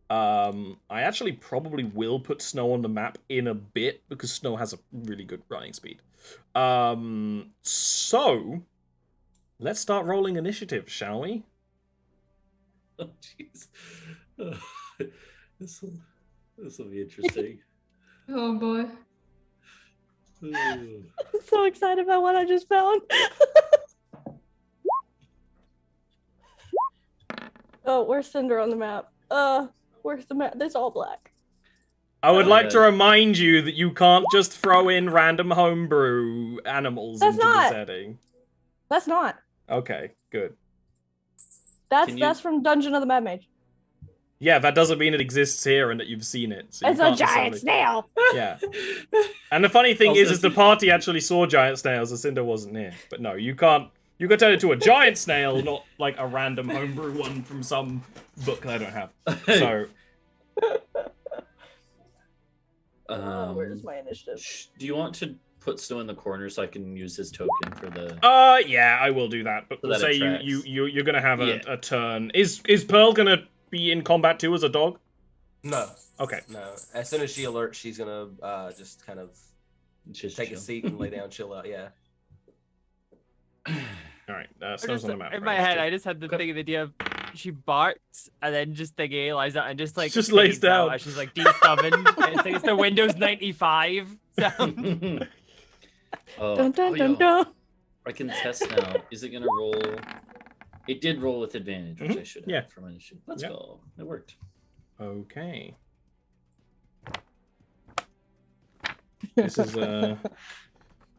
I actually probably will put Snow on the map in a bit, because Snow has a really good running speed. So, let's start rolling initiative, shall we? Oh jeez. This will be interesting. Oh boy. Ooh. I'm so excited about what I just found. Oh, where's Cinder on the map? Where's the map? It's all black. I would Oh, like to yeah. remind you that you can't just throw in random homebrew animals That's into the not- setting. That's not. Okay, good. Can you- That's from Dungeon of the Mad Mage. Yeah, that doesn't mean it exists here and that you've seen it. So you It's a can't giant necessarily- snail. Yeah. And the funny thing Also- is the party actually saw giant snails, and Cinder wasn't here. But no, you can't. You can turn it into a giant snail, not like a random homebrew one from some book I don't have. So, Where's my initiative? Do you want to put Snow in the corner so I can use his token for the? yeah, I will do that. But So we'll that say it you're gonna have Yeah. a turn. Is Pearl gonna be in combat too as a dog? No, Okay. no. As soon as she alerts, she's gonna just kind of Just take a chill. seat and lay down, chill out. Yeah. All right. I Snow's just- on the map. in right? my head, I just had the thing of the idea of she barks and then just thingy lies out and just like Just lays fades out down. as she's like D7. And it's the Windows 95 sound. Oh, Dun, dun, oh, dun, yo, dun. I can test now. Is it gonna roll? It did roll with advantage, which Mhm, I should have yeah. for my initiative. Let's Yep. go. It worked. Okay. This is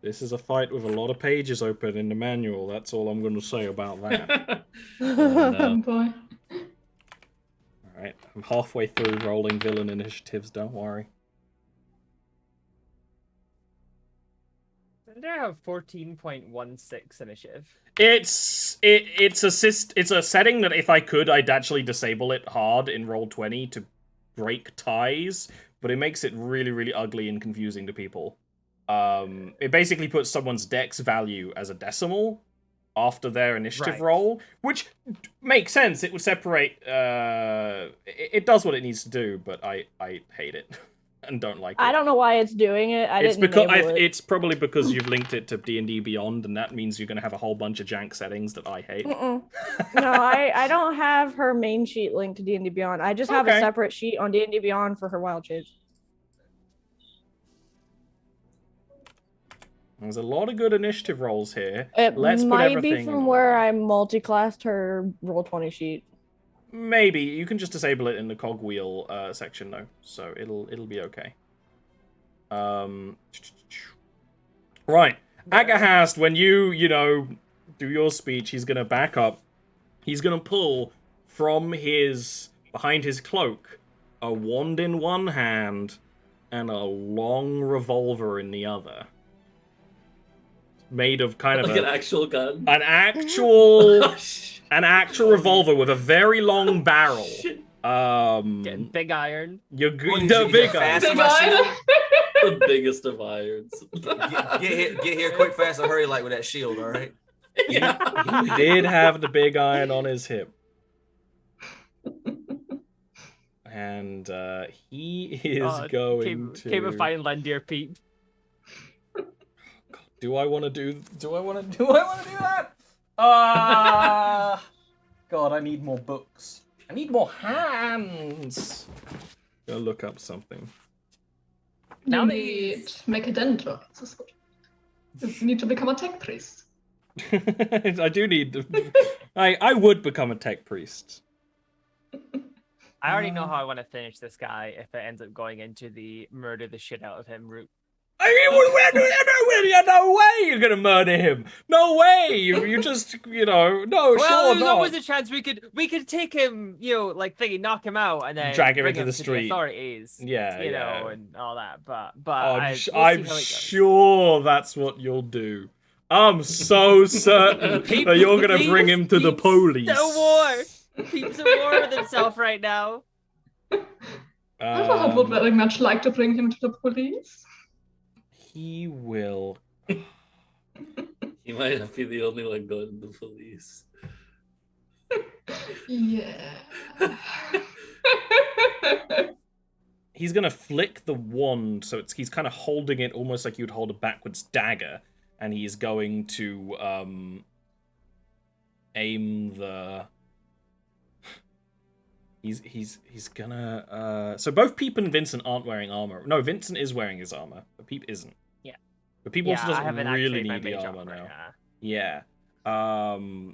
this is a fight with a lot of pages open in the manual. That's all I'm going to say about that. Oh, no. Boy. All right, I'm halfway through rolling villain initiatives. Don't worry. Did I have 14.16 initiative? It's a setting that if I could, I'd actually disable it hard in Roll20 to break ties, but it makes it really, really ugly and confusing to people. It basically puts someone's dex value as a decimal after their initiative Right. roll, which makes sense. It would separate. It does what it needs to do, but I hate it and don't like it. I don't know why it's doing it. I It's didn't because enable it. it's probably because you've linked it to D&D Beyond, and that means you're going to have a whole bunch of jank settings that I hate. Mm-mm. No, I don't have her main sheet linked to D&D Beyond. I just have Okay. a separate sheet on D&D Beyond for her wild shapes. There's a lot of good initiative rolls here. It Let's put might be everything from in where order. I multi-classed her Roll20 sheet. Maybe you can just disable it in the cogwheel section though, so it'll be okay. Right, Aggahast, when you do your speech, he's gonna back up. He's gonna pull from behind his cloak a wand in one hand and a long revolver in the other, made of kind of Like an actual gun. an actual revolver with a very long barrel. Shit. Getting big iron. You're What good. is The it, big fast guy. on my shield? The biggest of irons. Get here quick, fast, and hurry, like with that shield. All right. Yeah. He did have the big iron on his hip, and he is going to. Came a fine Lendir peep. Do I want to do that? God, I need more books. I need more hands. Go look up something. Now You that need Macadendra. This is good. You need to become a tech priest. I do need. I would become a tech priest. I already know how I want to finish this guy if it ends up going into the murder the shit out of him route. I mean, no way you're gonna murder him. No way. You just, no, Well, sure there's not. always a chance we could take him, like thingy, knock him out, and then Drag him bring into the to street. authorities. Yeah, you yeah. know, and all that. But I'm, we'll sh- see I'm how it goes. sure that's what you'll do. I'm so certain that you're gonna bring him to the police. Peeps at war. Peeps at war with himself right now. Everhard would very much like to bring him to the police. He will. He might not be the only one going to the police. Yeah. He's gonna flick the wand, so he's kind of holding it almost like you'd hold a backwards dagger, and he's going to aim the. He's gonna. So both Peep and Vincent aren't wearing armor. No, Vincent is wearing his armor, but Peep isn't. Yeah. But Peep Yeah, also I doesn't haven't really activated my need the mage armor now. yeah.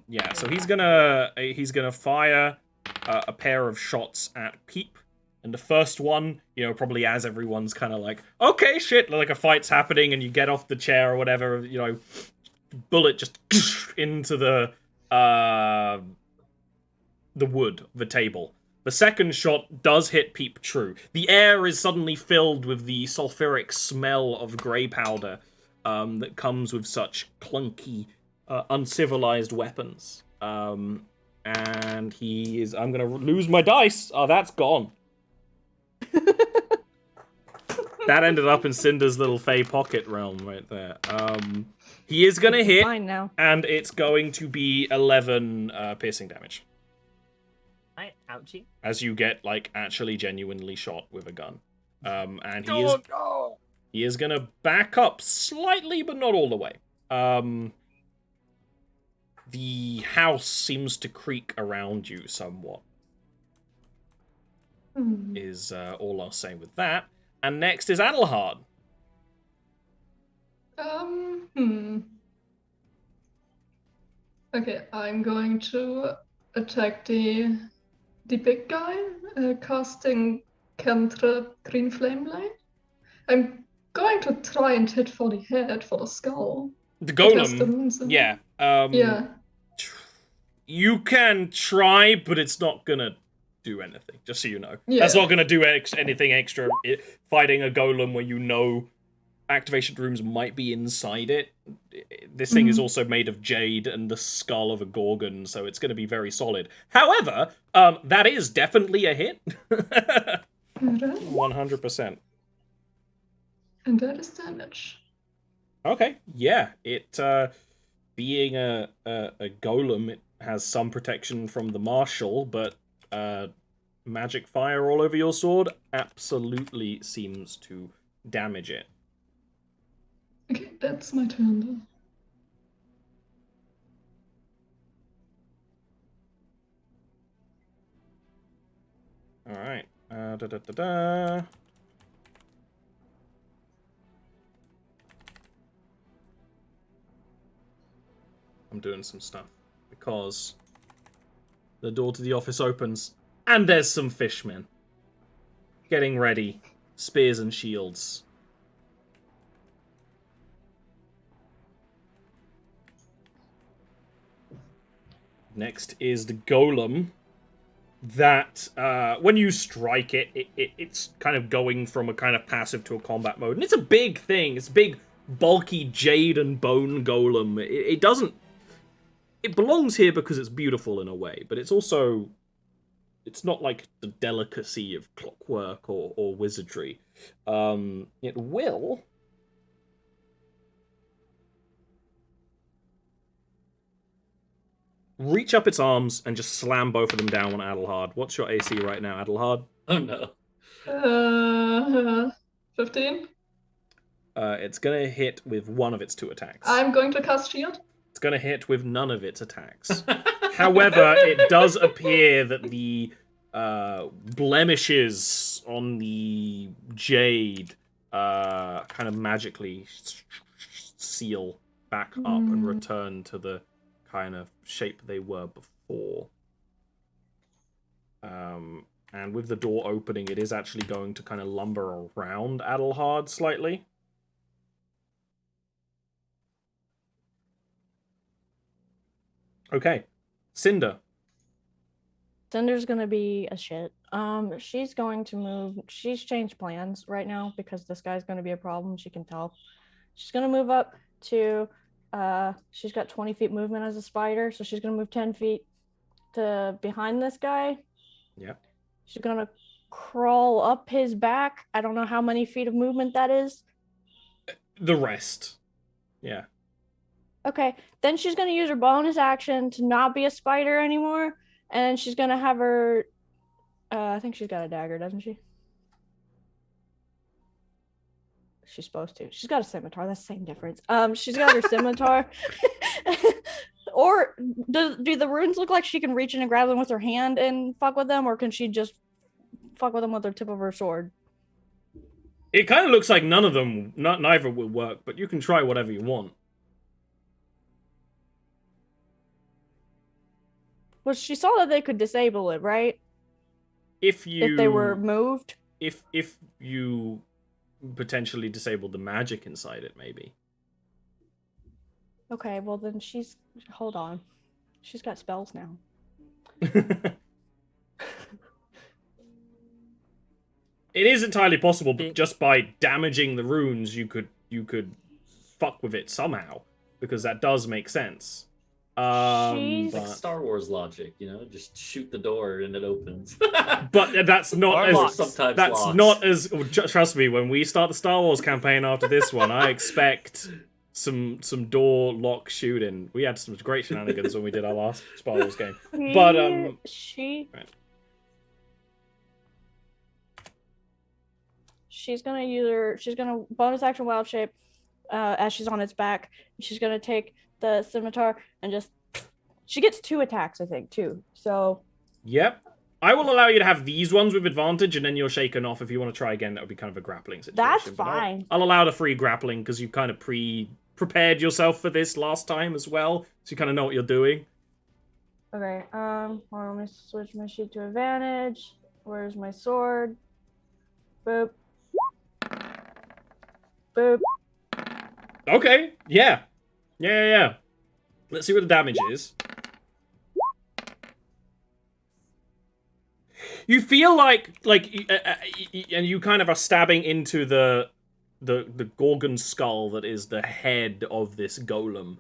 Yeah. So he's gonna fire a pair of shots at Peep, And the first one, probably as everyone's kind of like, okay, shit, like a fight's happening, and you get off the chair or whatever, bullet just into the wood of the table. The second shot does hit Peep true. The air is suddenly filled with the sulfuric smell of grey powder that comes with such clunky, uncivilized weapons. And he is... I'm going to lose my dice. Oh, that's gone. That ended up in Cinder's little Fey pocket realm right there. He is going to hit, Fine now. and it's going to be 11 piercing damage. Right, ouchie. As you get, actually genuinely shot with a gun. And he is going to back up slightly, but not all the way. The house seems to creak around you somewhat. Is all I'll say with that. And next is Adelhard. Okay, I'm going to attack the big guy, casting cantrip Green Flame Blade. I'm going to try and hit for the head, for the skull. The golem. Yeah. Yeah. You can try, but it's not gonna do anything, just so you know. Yeah. That's not gonna do anything extra. Fighting a golem where activation rooms might be inside it. This thing is also made of jade and the skull of a gorgon, so it's gonna be very solid. However, that is definitely a hit. 100%. And that is damage. Okay, yeah. It, being a golem, it has some protection from the martial, but magic fire all over your sword absolutely seems to damage it. Okay, that's my turn then. Alright. I'm doing some stuff because the door to the office opens and there's some fishmen getting ready, spears and shields. Next is the golem that when you strike it's kind of going from a kind of passive to a combat mode, and it's a big thing. It's a big bulky jade and bone golem. It doesn't... It belongs here because it's beautiful in a way, but it's also... It's not like the delicacy of clockwork or wizardry. It will... reach up its arms and just slam both of them down on Adelhard. What's your AC right now, Adelhard? Oh no. 15? It's gonna hit with one of its 2 attacks. I'm going to cast shield. It's gonna hit with none of its attacks. However, it does appear that the blemishes on the jade kind of magically seal back up and return to the kind of shape they were before. And with the door opening, it is actually going to kind of lumber around Adelhard slightly. Okay. Cinder. Cinder's gonna be a shit. She's going to move. She's changed plans right now because this guy's gonna be a problem. She can tell. She's gonna move up to. She's got 20 feet movement as a spider, so she's gonna move 10 feet to behind this guy. Yeah. She's gonna crawl up his back. I don't know how many feet of movement that is. The rest. Yeah. Okay. Then she's gonna use her bonus action to not be a spider anymore, and she's gonna have her. I think she's got a dagger, doesn't she? She's supposed to. She's got a scimitar. That's the same difference. She's got her scimitar. Or do the runes look like she can reach in and grab them with her hand and fuck with them, or can she just fuck with them with the tip of her sword? It kind of looks like neither will work, but you can try whatever you want. Well, she saw that they could disable it, right? if they were moved. if you potentially disabled the magic inside it, maybe. Okay, well then hold on. She's got spells now. It is entirely possible, but just by damaging the runes, you could fuck with it somehow, because that does make sense. She's- Like But, Star Wars logic, you know, just shoot the door and it opens. but that's not Or as locks. Sometimes that's locks. not as. Trust me, when we start the Star Wars campaign after this one, I expect some door lock shooting. We had some great shenanigans when we did our last Star Wars game. But she's gonna bonus action wild shape as she's on its back. She's gonna take the scimitar and she gets 2 attacks, I think, too. So yep. I will allow you to have these ones with advantage, and then you're shaken off. If you want to try again, that would be kind of a grappling situation. That's But fine. I'll allow the free grappling because you kind of prepared yourself for this last time as well, so you kind of know what you're doing. Okay, hold on, let me switch my sheet to advantage. Where's my sword? Boop. Boop. Okay, yeah. Let's see what the damage is. You feel like and you kind of are stabbing into the Gorgon skull that is the head of this golem.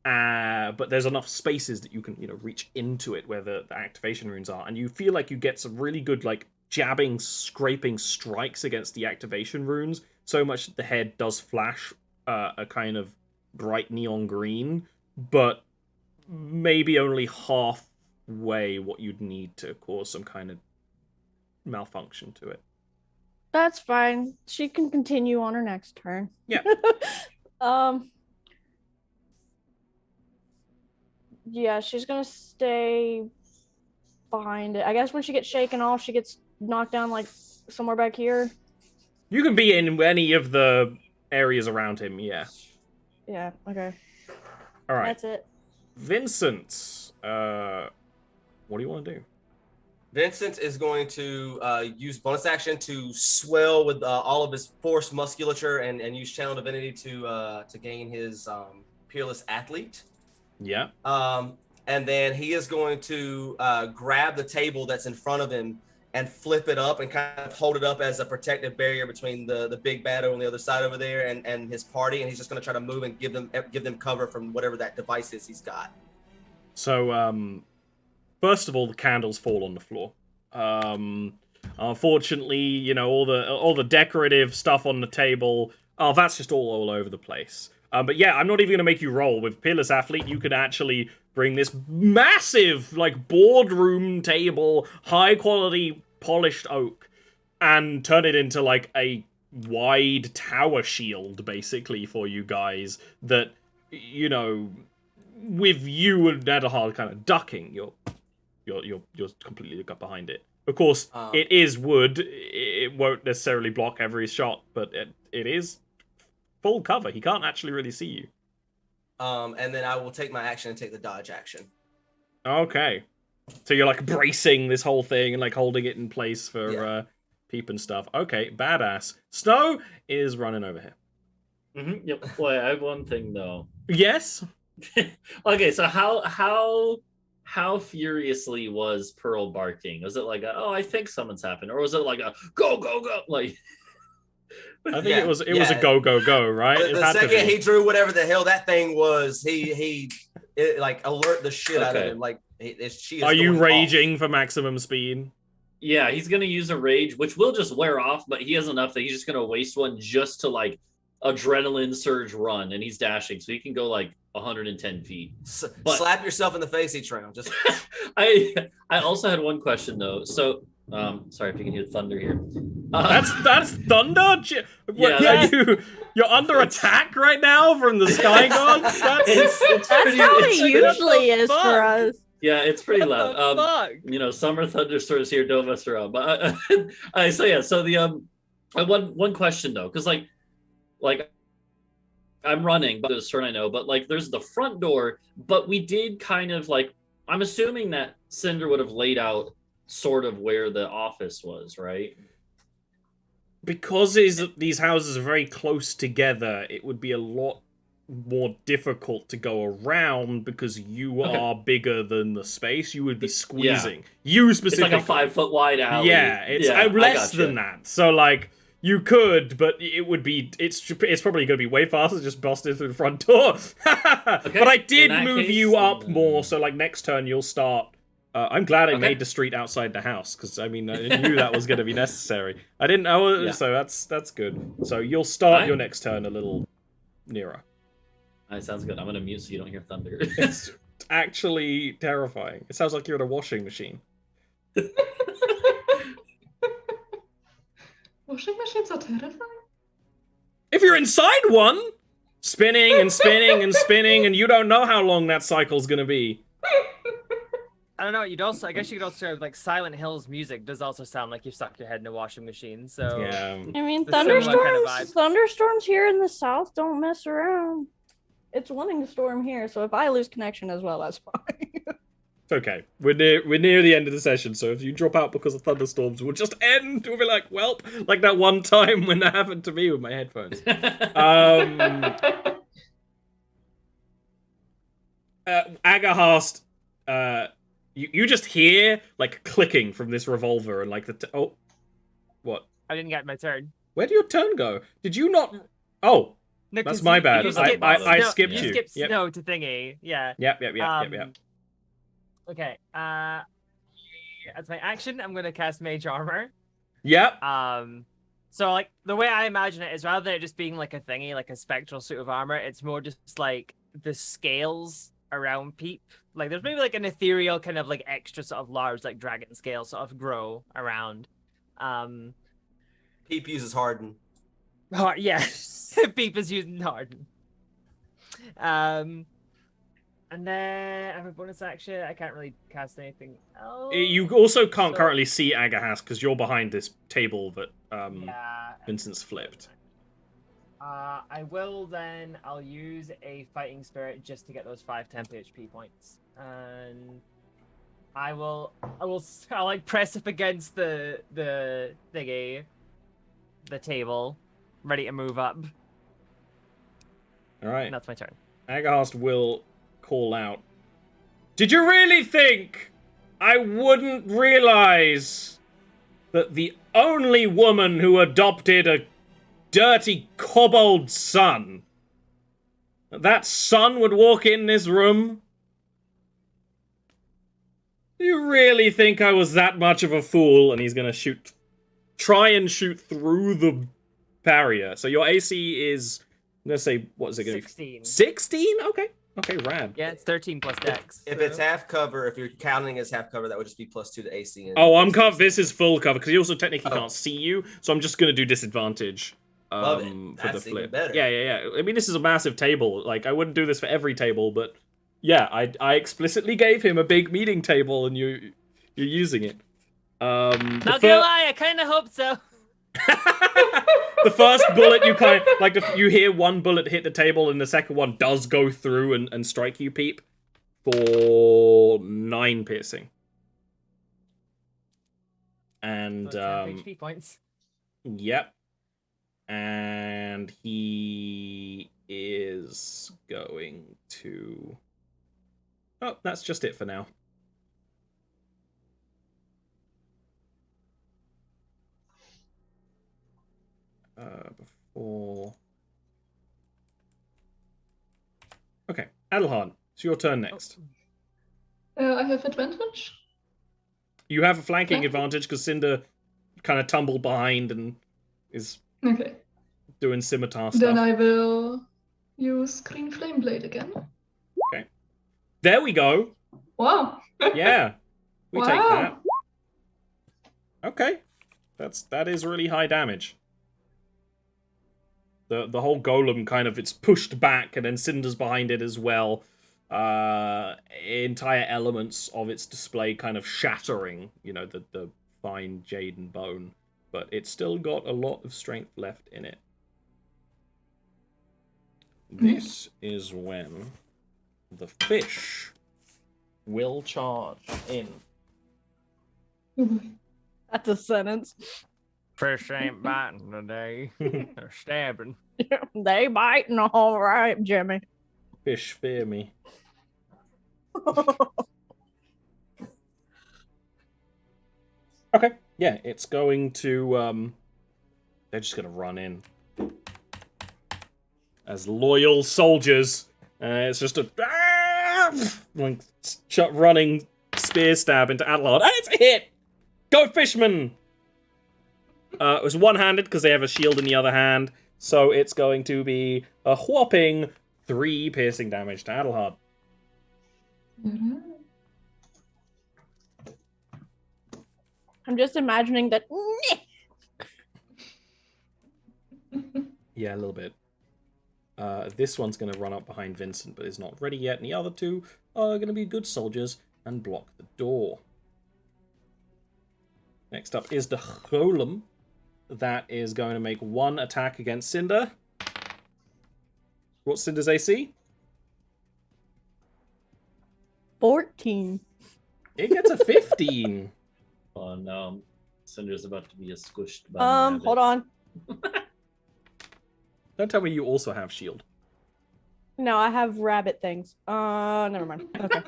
But there's enough spaces that you can, reach into it where the activation runes are, and you feel like you get some really good, jabbing, scraping strikes against the activation runes, so much that the head does flash a kind of bright neon green, but maybe only halfway what you'd need to cause some kind of malfunction to it. That's fine. She can continue on her next turn. Yeah. Yeah, she's gonna stay behind it. I guess when she gets shaken off, she gets knocked down somewhere back here. You can be in any of the areas around him, yeah. Yeah, okay. Alright. That's it. Vincent, what do you want to do? Vincent is going to use bonus action to swell with all of his force musculature and use channel divinity to gain his peerless athlete. Yeah. And then he is going to grab the table that's in front of him and flip it up and kind of hold it up as a protective barrier between the big bad on the other side over there and his party. And he's just going to try to move and give them cover from whatever that device is he's got. So, first of all, the candles fall on the floor. Unfortunately, all the decorative stuff on the table, that's just all over the place. But yeah, I'm not even going to make you roll. With Peerless Athlete, you can actually bring this massive, boardroom table, high-quality polished oak, and turn it into, a wide tower shield, basically, for you guys that, with you and Netherhard kind of ducking, you're completely got behind it. Of course, it is wood. It won't necessarily block every shot, but it is full cover. He can't actually really see you. And then I will take my action and take the dodge action. Okay. So you're bracing this whole thing and holding it in place for peep and stuff. Okay, badass. Snow is running over here. Mm-hmm. Yep. Boy, I have one thing though. Yes. Okay, so how furiously was Pearl barking? Was it I think someone's happened, or was it a go go go? I think it was a go go go, right? The second he drew whatever the hell that thing was, he alert the shit out of him. She is. Are you going raging off. for maximum speed? Yeah, he's gonna use a rage, which will just wear off, but he has enough that he's just gonna waste one just to adrenaline surge run, and he's dashing, so he can go 110 feet. Slap yourself in the face each round. Just I also had one question though. So sorry if you can hear thunder here. That's thunder. You're under attack right now from the sky gods. It's That's pretty, how it's it pretty- usually is for us. Yeah, it's pretty What loud. the fuck? Summer thunderstorms here, don't mess around. But so the one question though, because I'm running, but there's a turn I know, but there's the front door, but we did kind of I'm assuming that Cinder would have laid out sort of where the office was, right? Because these houses are very close together, it would be a lot more difficult to go around because you Okay. are bigger than the space. You would be Yeah. squeezing. You It's specifically. like a 5 foot wide alley. Yeah, it's I less gotcha. than that. So like you could, but it would be. It's probably going to be way faster just busting through the front door. But I did in that move case, you up more, so like next turn you'll start. I'm glad I Okay. made the street outside the house because I mean I knew that was going to be necessary. I didn't know, Yeah. so that's good. So you'll start your Fine. next turn a little nearer. That sounds good. I'm gonna mute so you don't hear thunder. It's actually terrifying. It sounds like you're in a washing machine. Washing machines are terrifying. If you're inside one, spinning and spinning and spinning, and you don't know how long that cycle's gonna be. I don't know. I guess you could also like Silent Hill's music does also sound like you stuck your head in a washing machine. So Yeah. I mean, It's a similar kind of vibe. thunderstorms here in the south don't mess around. It's wanting to storm here, so if I lose connection as well, that's fine. It's okay. We're near the end of the session, so if you drop out because of thunderstorms, we'll just end. We'll be like, welp, like that one time when that happened to me with my headphones. Aggahast, you just hear like clicking from this revolver and like oh, what? I didn't get my turn. Where did your turn go? Did you not? Oh, No, that's 'cause my you bad. skipped I snow- skipped you. you. Skipped Yep. snow to thingy. Yeah. Yep. Okay. As my action, I'm gonna cast Mage Armor. Yep. So like the way I imagine it is rather than it just being like a thingy, like a spectral suit of armor, it's more just like the scales around Peep. Like there's maybe like an ethereal kind of like extra sort of large like dragon scale sort of grow around. Peep uses Harden. Yeah, Peep is using Harden. And then I have a bonus action. I can't really cast anything else. You also can't So- currently see Aggahast because you're behind this table that Yeah. Vincent's flipped. I will then. I'll use a fighting spirit just to get those 5 temp HP points, and I'll like press up against the thingy, the table, ready to move up. All right. And that's my turn. Aggahast will call out. Did you really think I wouldn't realize that the only woman who adopted a dirty kobold son, that son would walk in this room? Do you really think I was that much of a fool? And he's gonna try and shoot through the barrier. So your AC is, I'm gonna say, what is it gonna 16. be? 16? Okay, rad. Yeah, it's 13 plus Dex. If it's half cover, if you're counting as half cover, that would just be +2 to AC. And Oh, I'm AC. covered. This is full cover because he also technically Oh. can't see you, so I'm just gonna do disadvantage Love it. for the That's even flip. better. Yeah. I mean, this is a massive table. Like, I wouldn't do this for every table, but yeah, I explicitly gave him a big meeting table, and you're using it. Not gonna lie, I kind of hope so. The first bullet you kind of, like, you hear one bullet hit the table, and the second one does go through and strike you, Peep, for 9 piercing. And So 10 HP points. yep. And he is going to... Oh, that's just it for now. Before... Okay, Adelhard, it's your turn next. I have advantage. You have a flanking Yeah. advantage because Cinder kind of tumbled behind and is Okay. doing scimitar stuff. Then I will use Green Flame Blade again. There we go. Wow. Yeah, we take Wow. that. Okay, that is really high damage. The whole golem kind of, it's pushed back, and then Cinder's behind it as well. Entire elements of its display kind of shattering, you know, the fine jade and bone, but it's still got a lot of strength left in it. This is when the fish will charge in. That's a sentence. Fish ain't biting today. They're stabbing. They biting all right, Jimmy. Fish fear me. Okay, yeah, it's going to, they're just gonna run in. As loyal soldiers. It's just a, like, running spear stab into Adelard. And it's a hit! Go, Fishman! It was one-handed because they have a shield in the other hand. So it's going to be a whopping 3 piercing damage to Adelhard. I'm just imagining that. Yeah, a little bit. This one's going to run up behind Vincent, but is not ready yet. And the other 2 are going to be good soldiers and block the door. Next up is the Golem. That is going to make 1 attack against Cinder. What's Cinder's AC? 14. It gets a 15. Oh no, Cinder's about to be squished by Hold on. Don't tell me you also have shield. No, I have rabbit things. Never mind. Okay.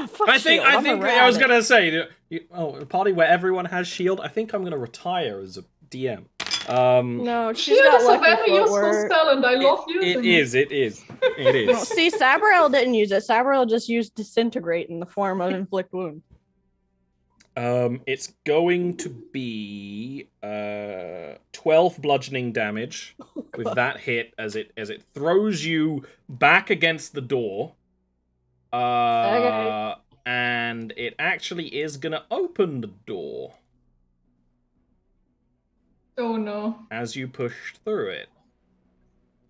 Fuck I think shield, I'm a I was rabbit. gonna say, a party where everyone has shield. I think I'm gonna retire as a DM. No, she's Shield got is a lucky very useful footwork. spell, and I love using It is. It is. No, see, Sabriel didn't use it. Sabriel just used disintegrate in the form of inflict wound. It's going to be 12 bludgeoning damage with that hit as it throws you back against the door. Okay. And it actually is gonna open the door Oh no. as you push through it.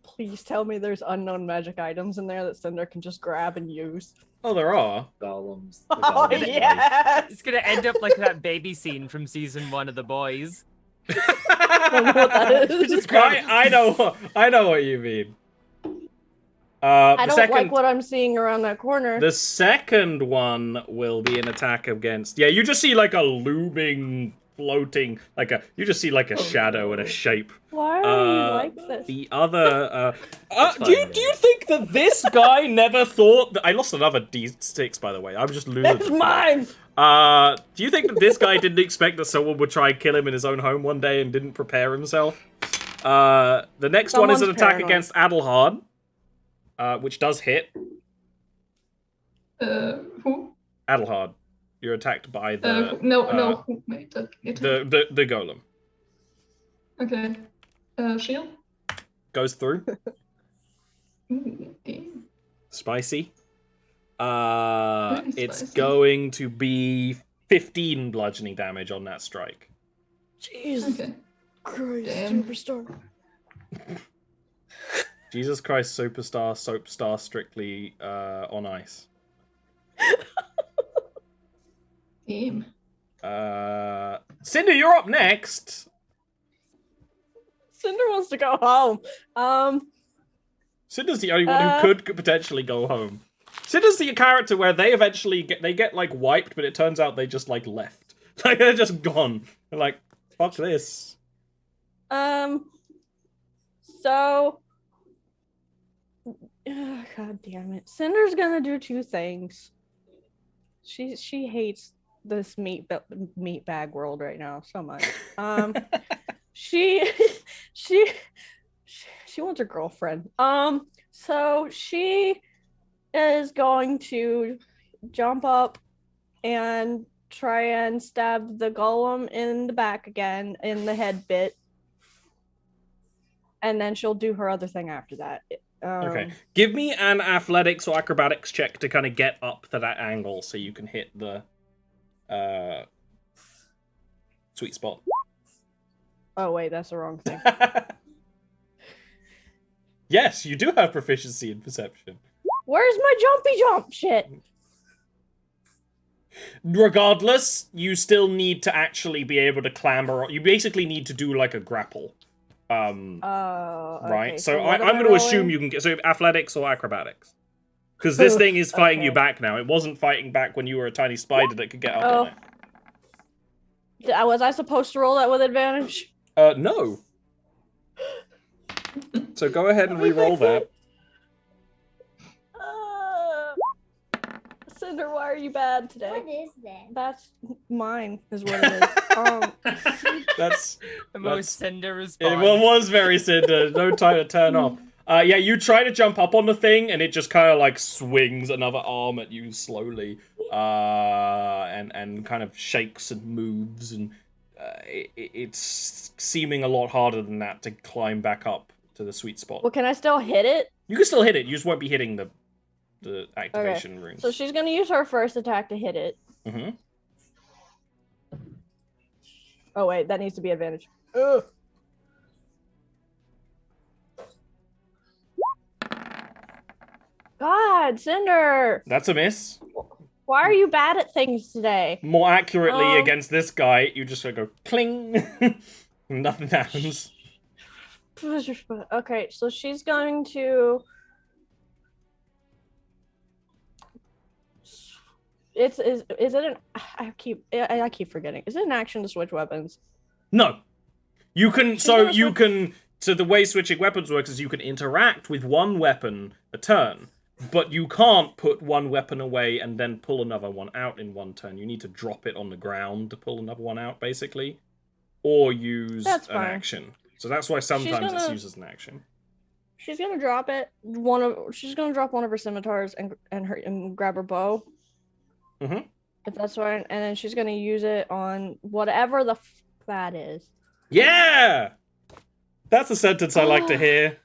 Please tell me there's unknown magic items in there that Cinder can just grab and use. Oh, there are. golems. Oh, golems yes! It's gonna end up like that baby scene from season 1 of The Boys. I don't know what that is. Just I know what you mean. I don't like what I'm seeing around that corner. The second one will be an attack against. Yeah, you just see like a looming, floating, you just see like a shadow and a shape. Why are you like this? The other. That's do you fine, think that this guy never thought that I lost another D6 by the way? I'm just losing. It's mine. Do you think that this guy didn't expect that someone would try and kill him in his own home one day and didn't prepare himself? The next one is an Someone's attack paranoid. against Adelhard, which does hit. Who? Adelhard, you're attacked by the No. Wait, the golem. Okay. Shield? Goes through. Okay. Spicy. Very It's spicy. going to be 15 bludgeoning damage on that strike. Jesus Okay. Christ, Damn. superstar. Jesus Christ, Superstar, Soapstar, strictly on ice. Damn. Cinder, you're up next. Cinder wants to go home. Cinder's the only one who could potentially go home. Cinder's the character where they eventually get like wiped, but it turns out they just like left. Like they're just gone. They're like, fuck this. So. God damn it. Cinder's gonna do 2 things. She hates this meat bag world right now so much. She wants a girlfriend. So she is going to jump up and try and stab the golem in the back again, in the head bit. And then she'll do her other thing after that. Okay. Give me an athletics or acrobatics check to kind of get up to that angle so you can hit the sweet spot. Oh, wait, that's the wrong thing. Yes, you do have proficiency in perception. Where's my jumpy jump shit? Regardless, you still need to actually be able to clamber. You basically need to do like a grapple. Oh, okay. Right? So what am I'm going to rolling? assume you can get... So athletics or acrobatics? Because this thing is fighting you back now. It wasn't fighting back when you were a tiny spider that could get up on it. Was I supposed to roll that with advantage? No. So go ahead and re-roll that. Cinder, why are you bad today? What is that? That's mine, is what it is. That's The most Cinder it response. was very Cinder. No time to turn off. Yeah, you try to jump up on the thing, and it just kind of like swings another arm at you slowly, and kind of shakes and moves, and it's seeming a lot harder than that to climb back up to the sweet spot. Well, can I still hit it? You can still hit it. You just won't be hitting the activation runes. So she's gonna use her first attack to hit it. Mm-hmm. Oh wait, that needs to be advantage. Ugh. God, Cinder! That's a miss. Why are you bad at things today? More accurately, against this guy, you just go cling. Nothing happens. Okay, so she's going to. Is it an? I keep forgetting. Is it an action to switch weapons? No. You can. So the way switching weapons works is you can interact with one weapon a turn. But you can't put one weapon away and then pull another one out in one turn. You need to drop it on the ground to pull another one out, basically. Or use an action. So that's why sometimes it's used as an action. She's gonna drop it. She's gonna drop one of her scimitars and grab her bow. Mm-hmm. If that's right. And then she's gonna use it on whatever the that is. Yeah! That's a sentence I like to hear.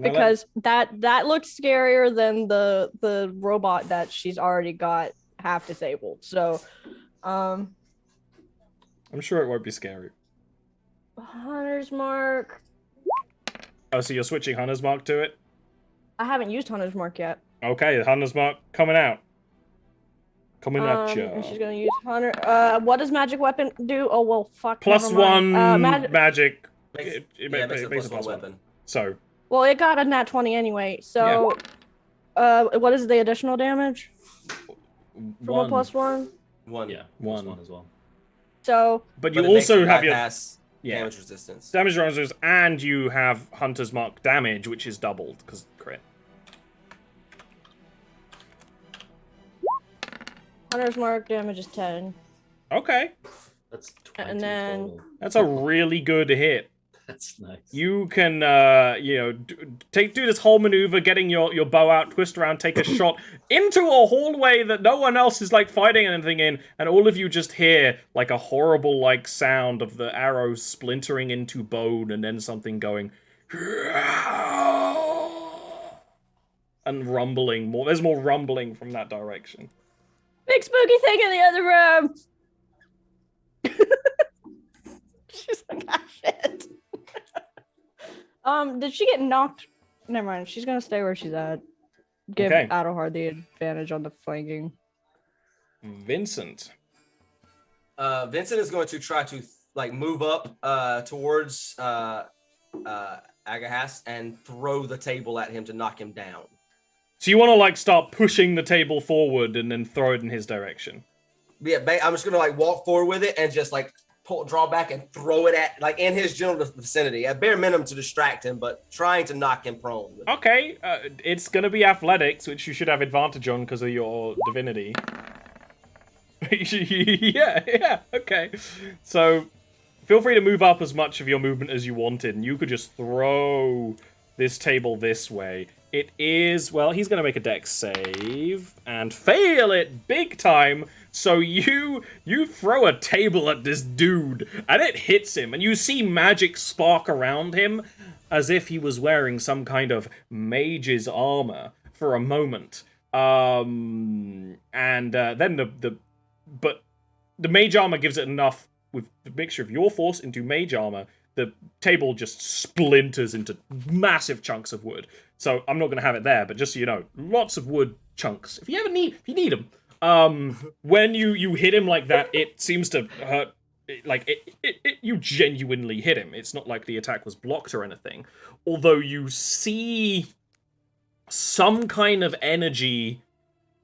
Because that looks scarier than the robot that she's already got half disabled. So, I'm sure it won't be scary. Hunter's Mark. Oh, so you're switching Hunter's Mark to it? I haven't used Hunter's Mark yet. Okay, Hunter's Mark coming out. Coming at you. And she's gonna use Hunter. What does magic weapon do? Oh well, fuck. +1 magic. It makes a +1 weapon. So. Well, it got a nat 20 anyway. So, what is the additional damage? From a +1? 1. Yeah, one +1 as well. So. But you also have your damage resistance. Damage resistance, and you have Hunter's Mark damage, which is doubled because crit. Hunter's Mark damage is 10. Okay. That's 20 And then total. That's a really good hit. That's nice. You can, do this whole maneuver, getting your bow out, twist around, take a shot into a hallway that no one else is, like, fighting anything in, and all of you just hear, like, a horrible, like, sound of the arrow splintering into bone, and then something going... and rumbling. There's more rumbling from that direction. big spooky thing in the other room! She's like, ah, shit. Did she get knocked? Never mind. She's gonna stay where she's at. Give Adelhard the advantage on the flanking. Vincent. Vincent is going to try to move up towards Aggahast and throw the table at him to knock him down. So you want to start pushing the table forward and then throw it in his direction? Yeah, I'm just gonna walk forward with it and just draw back and throw it at in his general vicinity at bare minimum to distract him, but trying to knock him prone. Okay, it's gonna be athletics, which you should have advantage on because of your divinity. yeah, okay. So feel free to move up as much of your movement as you wanted, and you could just throw this table this way. It is, well, he's gonna make a dex save and fail it big time. So you throw a table at this dude, and it hits him, and you see magic spark around him, as if he was wearing some kind of mage's armor for a moment. Then the mage armor gives it enough, with the mixture of your force into mage armor, the table just splinters into massive chunks of wood. So I'm not going to have it there, but just so you know, lots of wood chunks. If you need them. When you hit him like that, it seems to hurt. You genuinely hit him. It's not like the attack was blocked or anything. Although you see some kind of energy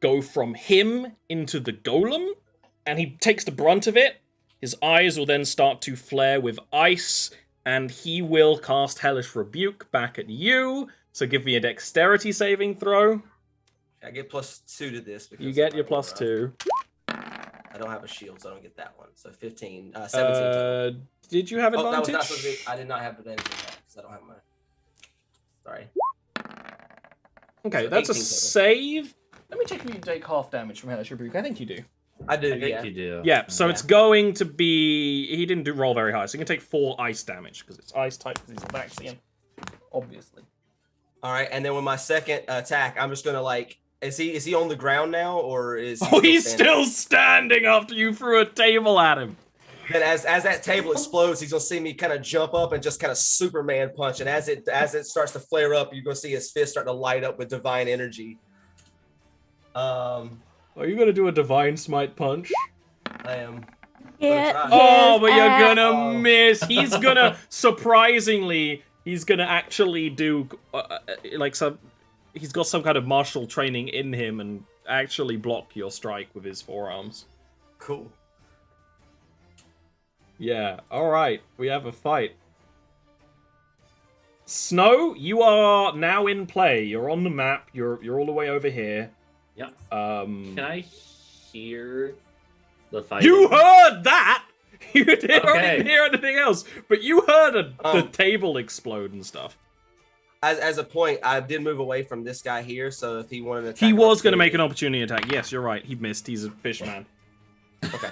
go from him into the golem, and he takes the brunt of it. His eyes will then start to flare with ice, and he will cast Hellish Rebuke back at you. So give me a dexterity saving throw. I get +2 to this. Because You get of your my +2. I don't have a shield, so I don't get that one. So 15, 17 total. Did you have Oh, advantage? that was not supposed to be. I did not have advantage on that because I don't have my. Sorry. Okay, So that's a 18 total. save. Let me check if you take half damage from Hellish Rebuke. I think you do. I do. I think Yeah. you do. Yeah, so it's going to be... He didn't roll very high, so he can take 4 ice damage, because it's ice type, because he's a vaccine. Obviously. All right, and then with my second attack, I'm just gonna like. Is he on the ground now, or is he Oh, he's standing? still standing after you threw a table at him. Then as that table explodes, he's gonna see me kind of jump up and just kind of Superman punch. And as it starts to flare up, you're gonna see his fist start to light up with divine energy. Are you gonna do a divine smite punch? I am. Get try. Oh, but you're ass. gonna Oh. miss. He's gonna surprisingly. He's gonna actually do like some. He's got some kind of martial training in him and actually block your strike with his forearms. Cool. Yeah. All right. We have a fight. Snow, you are now in play. You're on the map. You're all the way over here. Yeah. Can I hear the fighting? You heard that. You didn't Okay. hear anything else, but you heard the Um, table explode and stuff. As a point, I did move away from this guy here, so if he wanted to attack He was going to opportunity- make an opportunity attack. Yes, you're right. He missed. He's a fish man. Okay.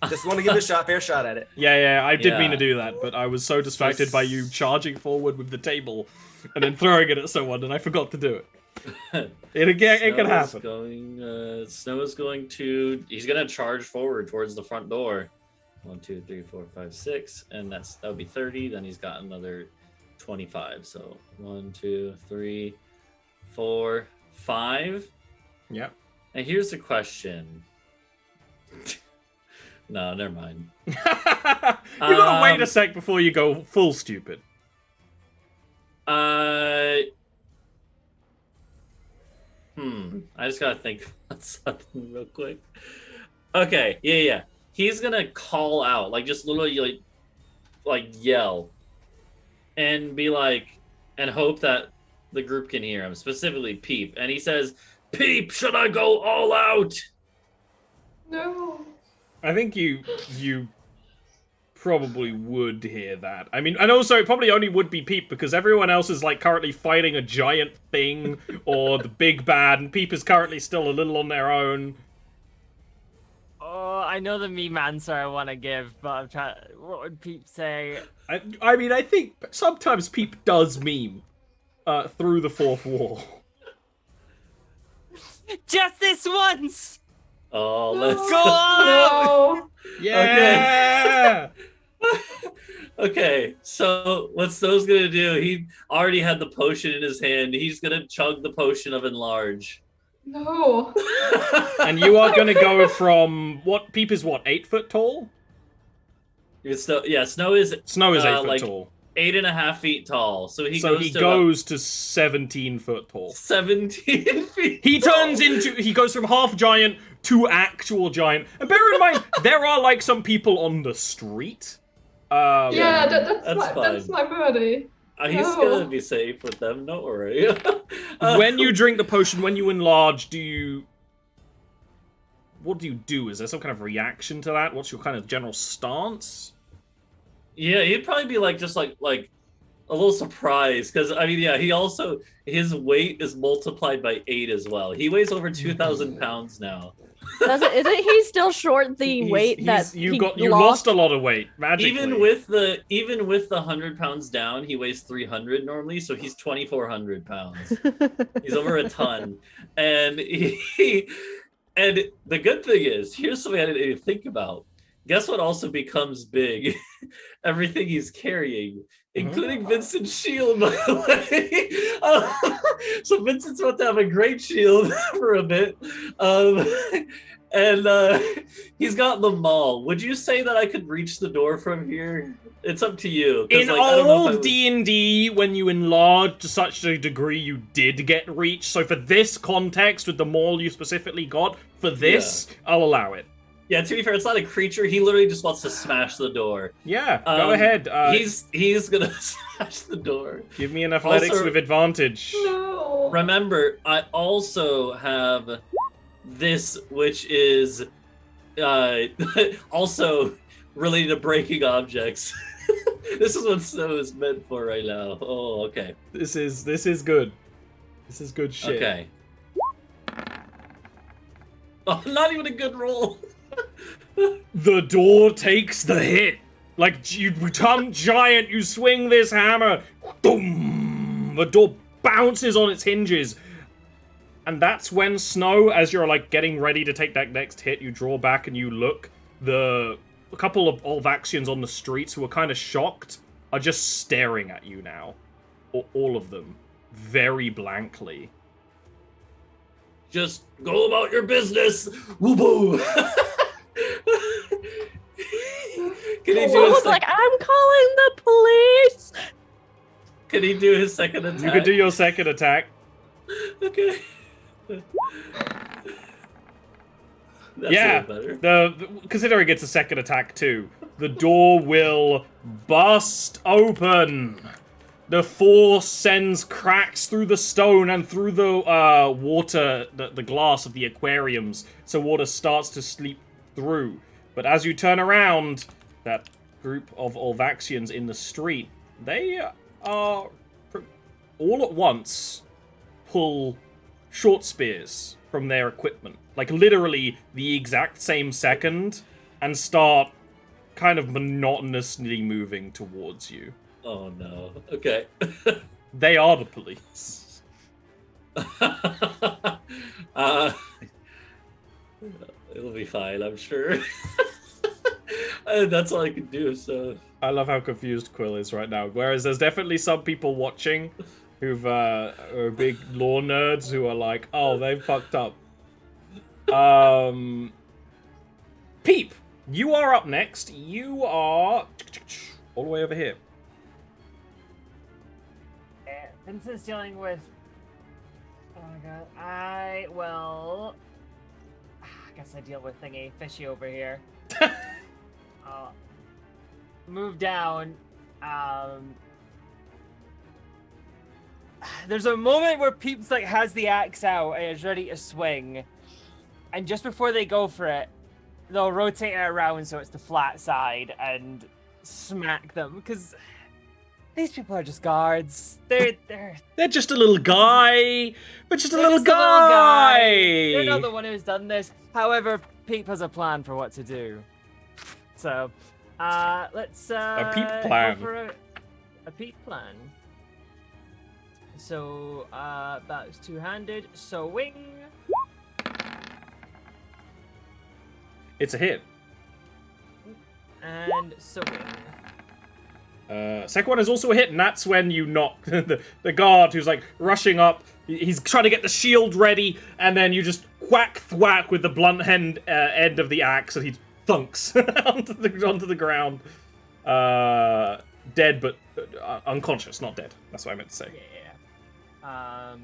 Just want to give it a fair shot at it. Yeah, I did mean Yeah. to do that, but I was so distracted by you charging forward with the table and then throwing it at someone, and I forgot to do it. It can happen. Snow is going to. He's going to charge forward towards the front door. 1, 2, 3, 4, 5, 6, and that would be 30. Then he's got another 25. So 1, 2, 3, 4, 5. Yep. And here's the question. No, never mind. You gotta wait a sec before you go full stupid. I just gotta think about something real quick. Okay, yeah. He's gonna call out, like just literally like yell, and be like, and hope that the group can hear him, specifically Peep. And he says, "Peep, should I go all out?" No. I think you probably would hear that. I mean, and also it probably only would be Peep because everyone else is like currently fighting a giant thing or the big bad, and Peep is currently still a little on their own. Oh, I know the meme answer I want to give, but I'm trying. What would Peep say? I mean, I think sometimes Peep does meme through the fourth wall. Just this once. Oh, let's Go on. No. Yeah. Okay, so what Snow's gonna do? He already had the potion in his hand. He's gonna chug the potion of enlarge. No. And you are going to go from what? Peep is what? 8 foot tall? Snow is Snow is 8 foot like tall. 8.5 feet tall. So he goes to 17 foot tall. 17 feet. He goes from half giant to actual giant. And bear in mind, there are like some people on the street. Yeah, that's that's my birdie. He's No. gonna be safe with them. Don't worry. When you drink the potion, when you enlarge, what do you do? Is there some kind of reaction to that? What's your kind of general stance? Yeah, he'd probably be like just like a little surprised because I mean, yeah, he also his weight is multiplied by 8 as well. He weighs over 2,000 pounds now. Isn't he still short the weight that you he lost a lot lot of weight magically. Even with the 100 pounds down, he weighs 300 normally, so he's 2,400 pounds. He's over a ton, and and the good thing is, here's something I didn't even think about. Guess what also becomes big? Everything he's carrying including Vincent's shield, by the way. So Vincent's about to have a great shield for a bit. And he's got the maul. Would you say that I could reach the door from here? It's up to you. In like, I don't know if I old would- D&D, when you enlarge to such a degree, you did get reach. So for this context, with the maul you specifically got, for this, I'll allow it. Yeah, to be fair, it's not a creature. He literally just wants to smash the door. Yeah, go ahead. He's gonna smash the door. Give me an athletics Also- with advantage. No. Remember, I also have this, which is also related to breaking objects. This is what snow is meant for right now. Oh, okay. This is good. This is good shit. Okay. Oh, not even a good roll. The door takes the hit. Like, you become giant, you swing this hammer. Boom! The door bounces on its hinges. And that's when Snow, as you're, like, getting ready to take that next hit, you draw back and you look. A couple of Olvaxians on the streets who are kind of shocked are just staring at you now. All of them. Very blankly. Just go about your business. Woo-boo. Can he do I his was like, I'm calling the police. Can he do his second attack? You can do your second attack. Okay. That's Yeah, a little better. considering it's a second attack too, the door will bust open. The force sends cracks through the stone and through the water, the glass of the aquariums, so water starts to seep through. But as you turn around, that group of Olvaxians in the street, they are all at once pull short spears from their equipment, like literally the exact same second, and start kind of monotonously moving towards you. Oh no. Okay. They are the police. It'll be fine, I'm sure. That's all I can do, so... I love how confused Quill is right now. Whereas there's definitely some people watching who've are big lore nerds who are like, oh, they fucked up. Peep, you are up next. You are all the way over here. Vincent's dealing with. Oh my god. I guess I deal with thingy fishy over here. Move down. There's a moment where Peeps like has the axe out and is ready to swing, and just before they go for it, they'll rotate it around so it's the flat side and smack them because. These people are just guards. They're just a little guy. But just a little just a little guy. guy. They're not the one who's done this. However, Peep has a plan for what to do. So, let's A Peep plan. go for a Peep plan. So, that's two-handed. So wing. It's a hit. And so wing. Second one is also a hit, and that's when you knock the guard who's like rushing up. He's trying to get the shield ready, and then you just whack thwack with the blunt end of the axe, and he thunks onto the ground. Dead, but unconscious, not dead. That's what I meant to say. Yeah.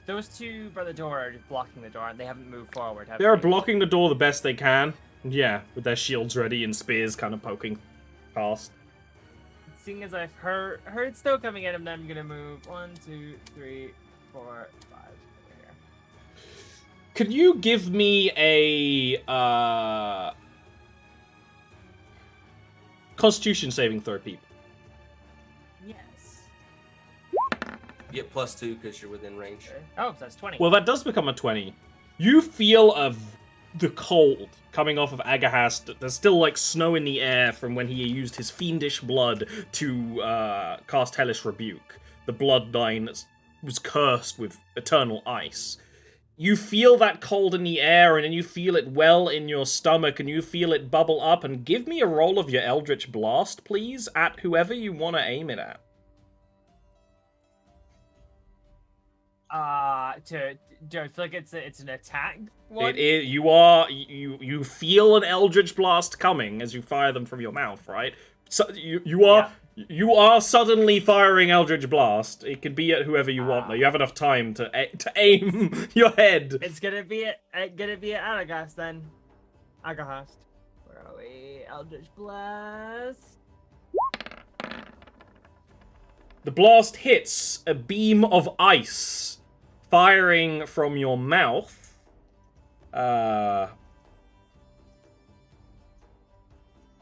Those two by the door are just blocking the door, and they haven't moved forward, have They're they? blocking the door the best they can. Yeah, with their shields ready and spears kind of poking past. Seeing as I've heard snow coming at him, then I'm gonna move 1, 2, 3, 4, 5. Here. Can you give me a Constitution saving throw, people? Yes. You get +2 because you're within range. Okay. Oh, so that's 20. Well, that does become a 20. You feel the cold coming off of Aggahast. There's still like snow in the air from when he used his fiendish blood to cast Hellish Rebuke, the bloodline that was cursed with eternal ice. you feel that cold in the air, and then you feel it well in your stomach, and you feel it bubble up. And give me a roll of your Eldritch Blast, please, at whoever you want to aim it at. Do I feel like it's an attack one? It is. You feel an Eldritch Blast coming as you fire them from your mouth, right? So you are suddenly firing Eldritch Blast. It could be at whoever you want, though. You have enough time to aim your head. It's gonna be at Aggahast then. Aggahast. Where are we? Eldritch Blast. The blast hits a beam of ice, firing from your mouth.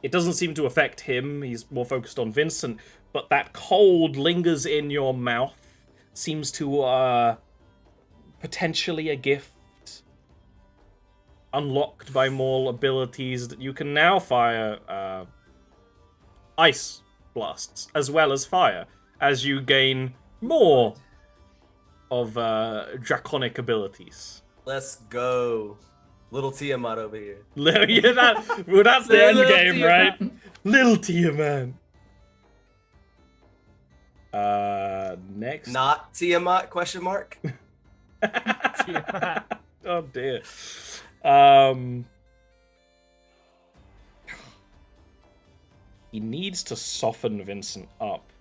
It doesn't seem to affect him. He's more focused on Vincent. But that cold lingers in your mouth. Seems to, potentially a gift. Unlocked by more abilities that you can now fire, ice blasts, as well as fire, as you gain more of, draconic abilities. Let's go. Little Tiamat over here. Yeah, that's the end game, right? Little Tiamat. Next. Not Tiamat, question mark? Oh dear. He needs to soften Vincent up.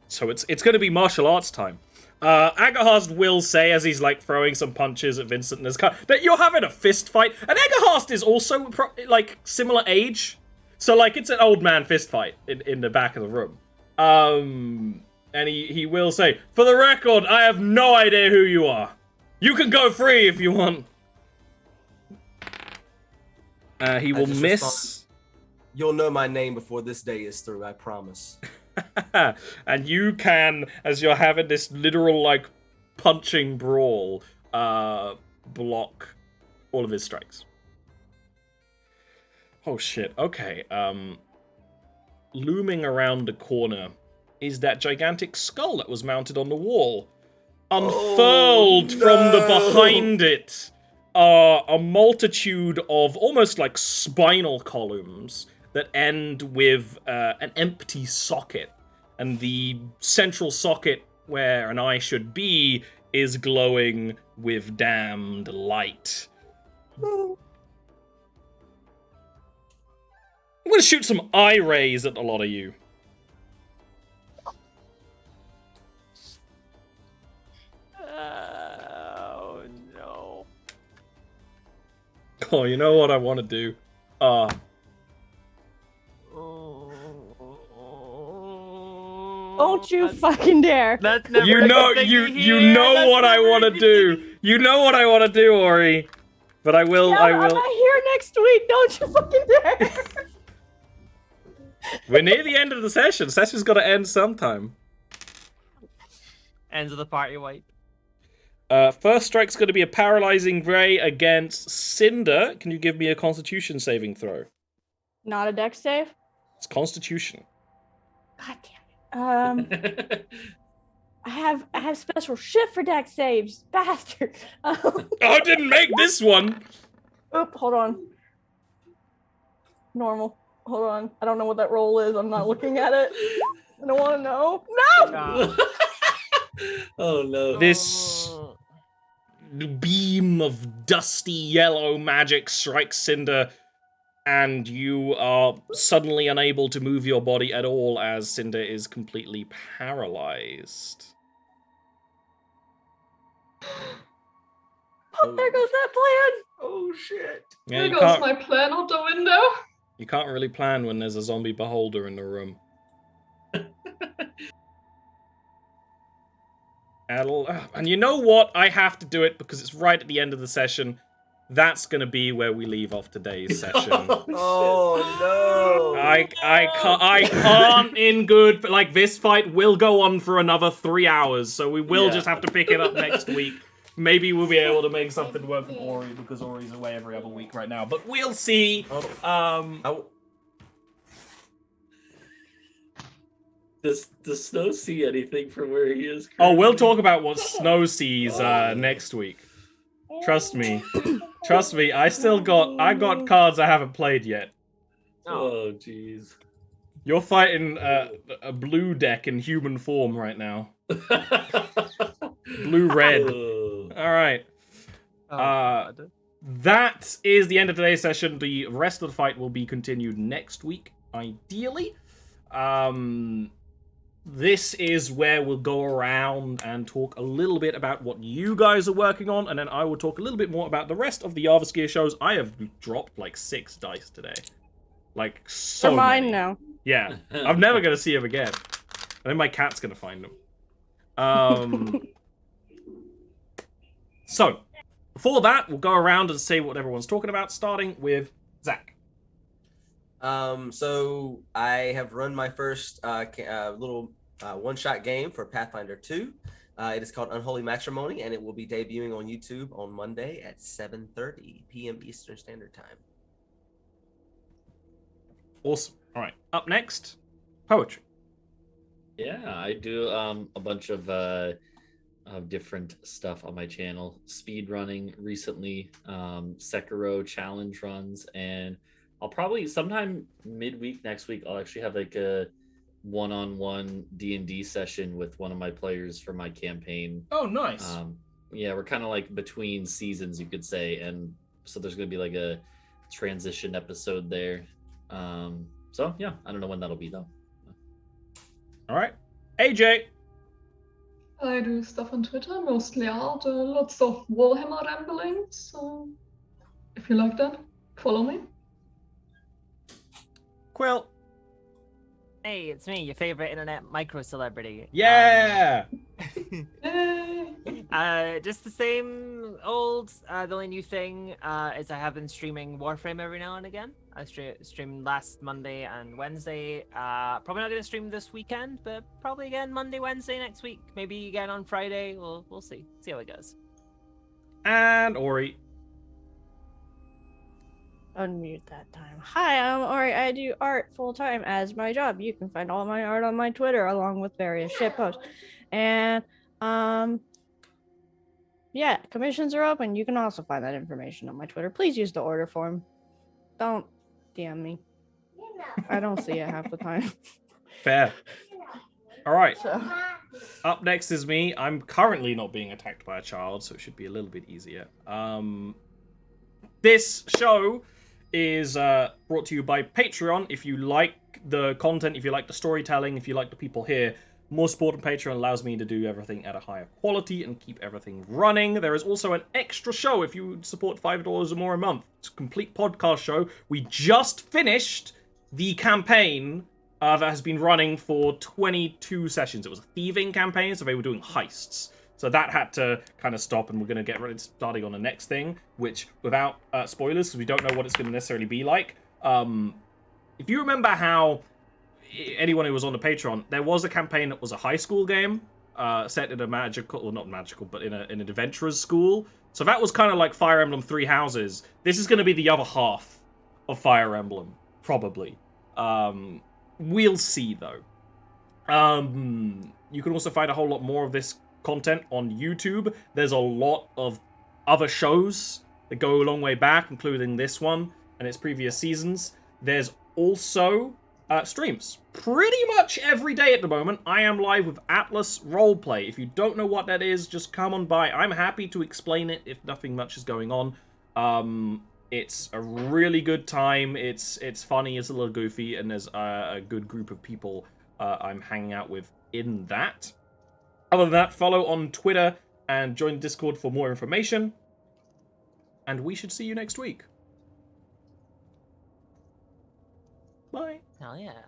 So it's going to be martial arts time. Aggahast will say, as he's like throwing some punches at Vincent and his car, that you're having a fist fight. And Aggahast is also like similar age, so like it's an old man fist fight in the back of the room. And he will say, for the record, I have no idea who you are. You can go free if you want. He will miss. Respond, you'll know my name before this day is through, I promise. And you can, as you're having this literal, like, punching brawl, block all of his strikes. Oh, shit. Okay, looming around the corner is that gigantic skull that was mounted on the wall. Unfurled from the behind it are a multitude of almost like spinal columns that end with an empty socket. And the central socket where an eye should be is glowing with damned light. I'm gonna shoot some eye rays at a lot of you. Oh no. Oh, you know what I want to do? Don't you fucking dare! That's never You know, you know what I want to do. You know what I want to do, Ori. But I will. Yeah, I I'm will. not here next week. Don't you fucking dare! We're near the end of the session. The session's got to end sometime. Ends of the party wipe. First strike's going to be a paralyzing ray against Cinder. Can you give me a Constitution saving throw? Not a dex save. It's Constitution. God damn it. I have special shit for dex saves, bastard. Oh, I didn't make this one. Oop, hold on. Normal. Hold on. I don't know what that roll is. I'm not looking at it. I don't want to know. No! Oh no. This beam of dusty yellow magic strikes Cinder, and you are suddenly unable to move your body at all as Cinder is completely paralyzed. Oh, there goes that plan. Oh shit. Yeah, There you goes can't, my plan out the window. you can't really plan when there's a zombie beholder in the room. And you know what? I have to do it because it's right at the end of the session. That's going to be where we leave off today's session. Oh no. I can't in good, but like this fight will go on for another 3 hours, so we will just have to pick it up next week. Maybe we'll be able to make something work for Ori because Ori's away every other week right now, but we'll see. Does Snow see anything from where he is? Oh, we'll currently? talk about what Snow sees next week. Trust me. Trust me, I got cards I haven't played yet. Oh, jeez. You're fighting a blue deck in human form right now. Blue-red. Alright. Oh, Uh, God. That is the end of today's session. The rest of the fight will be continued next week, ideally. This is where we'll go around and talk a little bit about what you guys are working on, and then I will talk a little bit more about the rest of the Jarviskjir shows. I have dropped like 6 dice today. Like, so They're mine many. now. Yeah. I'm never going to see him again. And then my cat's going to find them. So, before that, we'll go around and say what everyone's talking about, starting with Zach. So I have run my first little one-shot game for Pathfinder 2. It is called Unholy Matrimony, and it will be debuting on YouTube on Monday at 7:30 p.m. Eastern Standard Time. Awesome. All right. Up next, poetry. Yeah, I do a bunch of different stuff on my channel. Speed running recently, Sekiro challenge runs, and I'll probably sometime midweek next week I'll actually have like a one-on-one D&D session with one of my players for my campaign. Oh, nice. Yeah, we're kind of like between seasons, you could say, and so there's going to be like a transition episode there. So yeah, I don't know when that'll be though. All right. AJ. I do stuff on Twitter, mostly art, lots of Warhammer ramblings. So if you like that, follow me. Quill. Hey, it's me, your favorite internet micro celebrity. Yeah. Yay! Just the same old. The only new thing is I have been streaming Warframe every now and again. I streamed last Monday and Wednesday. Probably not going to stream this weekend, but probably again Monday, Wednesday next week. Maybe again on Friday. We'll see. See how it goes. And Ori. Unmute that time. Hi, I'm Ori. I do art full time as my job. You can find all my art on my Twitter along with various shit posts. And yeah, commissions are open. You can also find that information on my Twitter. Please use the order form. Don't DM me. I don't see it half the time. Fair. All right. So Up next is me. I'm currently not being attacked by a child, so it should be a little bit easier. This show is brought to you by Patreon. If you like the content, if you like the storytelling, if you like the people here, more support on Patreon allows me to do everything at a higher quality and keep everything running. There is also an extra show if you support $5 or more a month. It's a complete podcast show. We just finished the campaign that has been running for 22 sessions. It was a thieving campaign, so they were doing heists. So that had to kind of stop, and we're going to get ready starting on the next thing, which, without spoilers, because we don't know what it's going to necessarily be like. If you remember how, anyone who was on the Patreon, there was a campaign that was a high school game, set in a magical, well, not magical, but in an adventurer's school. So that was kind of like Fire Emblem Three Houses. This is going to be the other half of Fire Emblem, probably. We'll see, though. You can also find a whole lot more of this content on YouTube. There's a lot of other shows that go a long way back, including this one and its previous seasons. There's also streams. Pretty much every day at the moment, I am live with Atlas Roleplay. If you don't know what that is, just come on by. I'm happy to explain it if nothing much is going on. It's a really good time. It's funny, it's a little goofy, and there's a good group of people I'm hanging out with in that. Other than that, follow on Twitter and join Discord for more information. And we should see you next week. Bye. Hell yeah.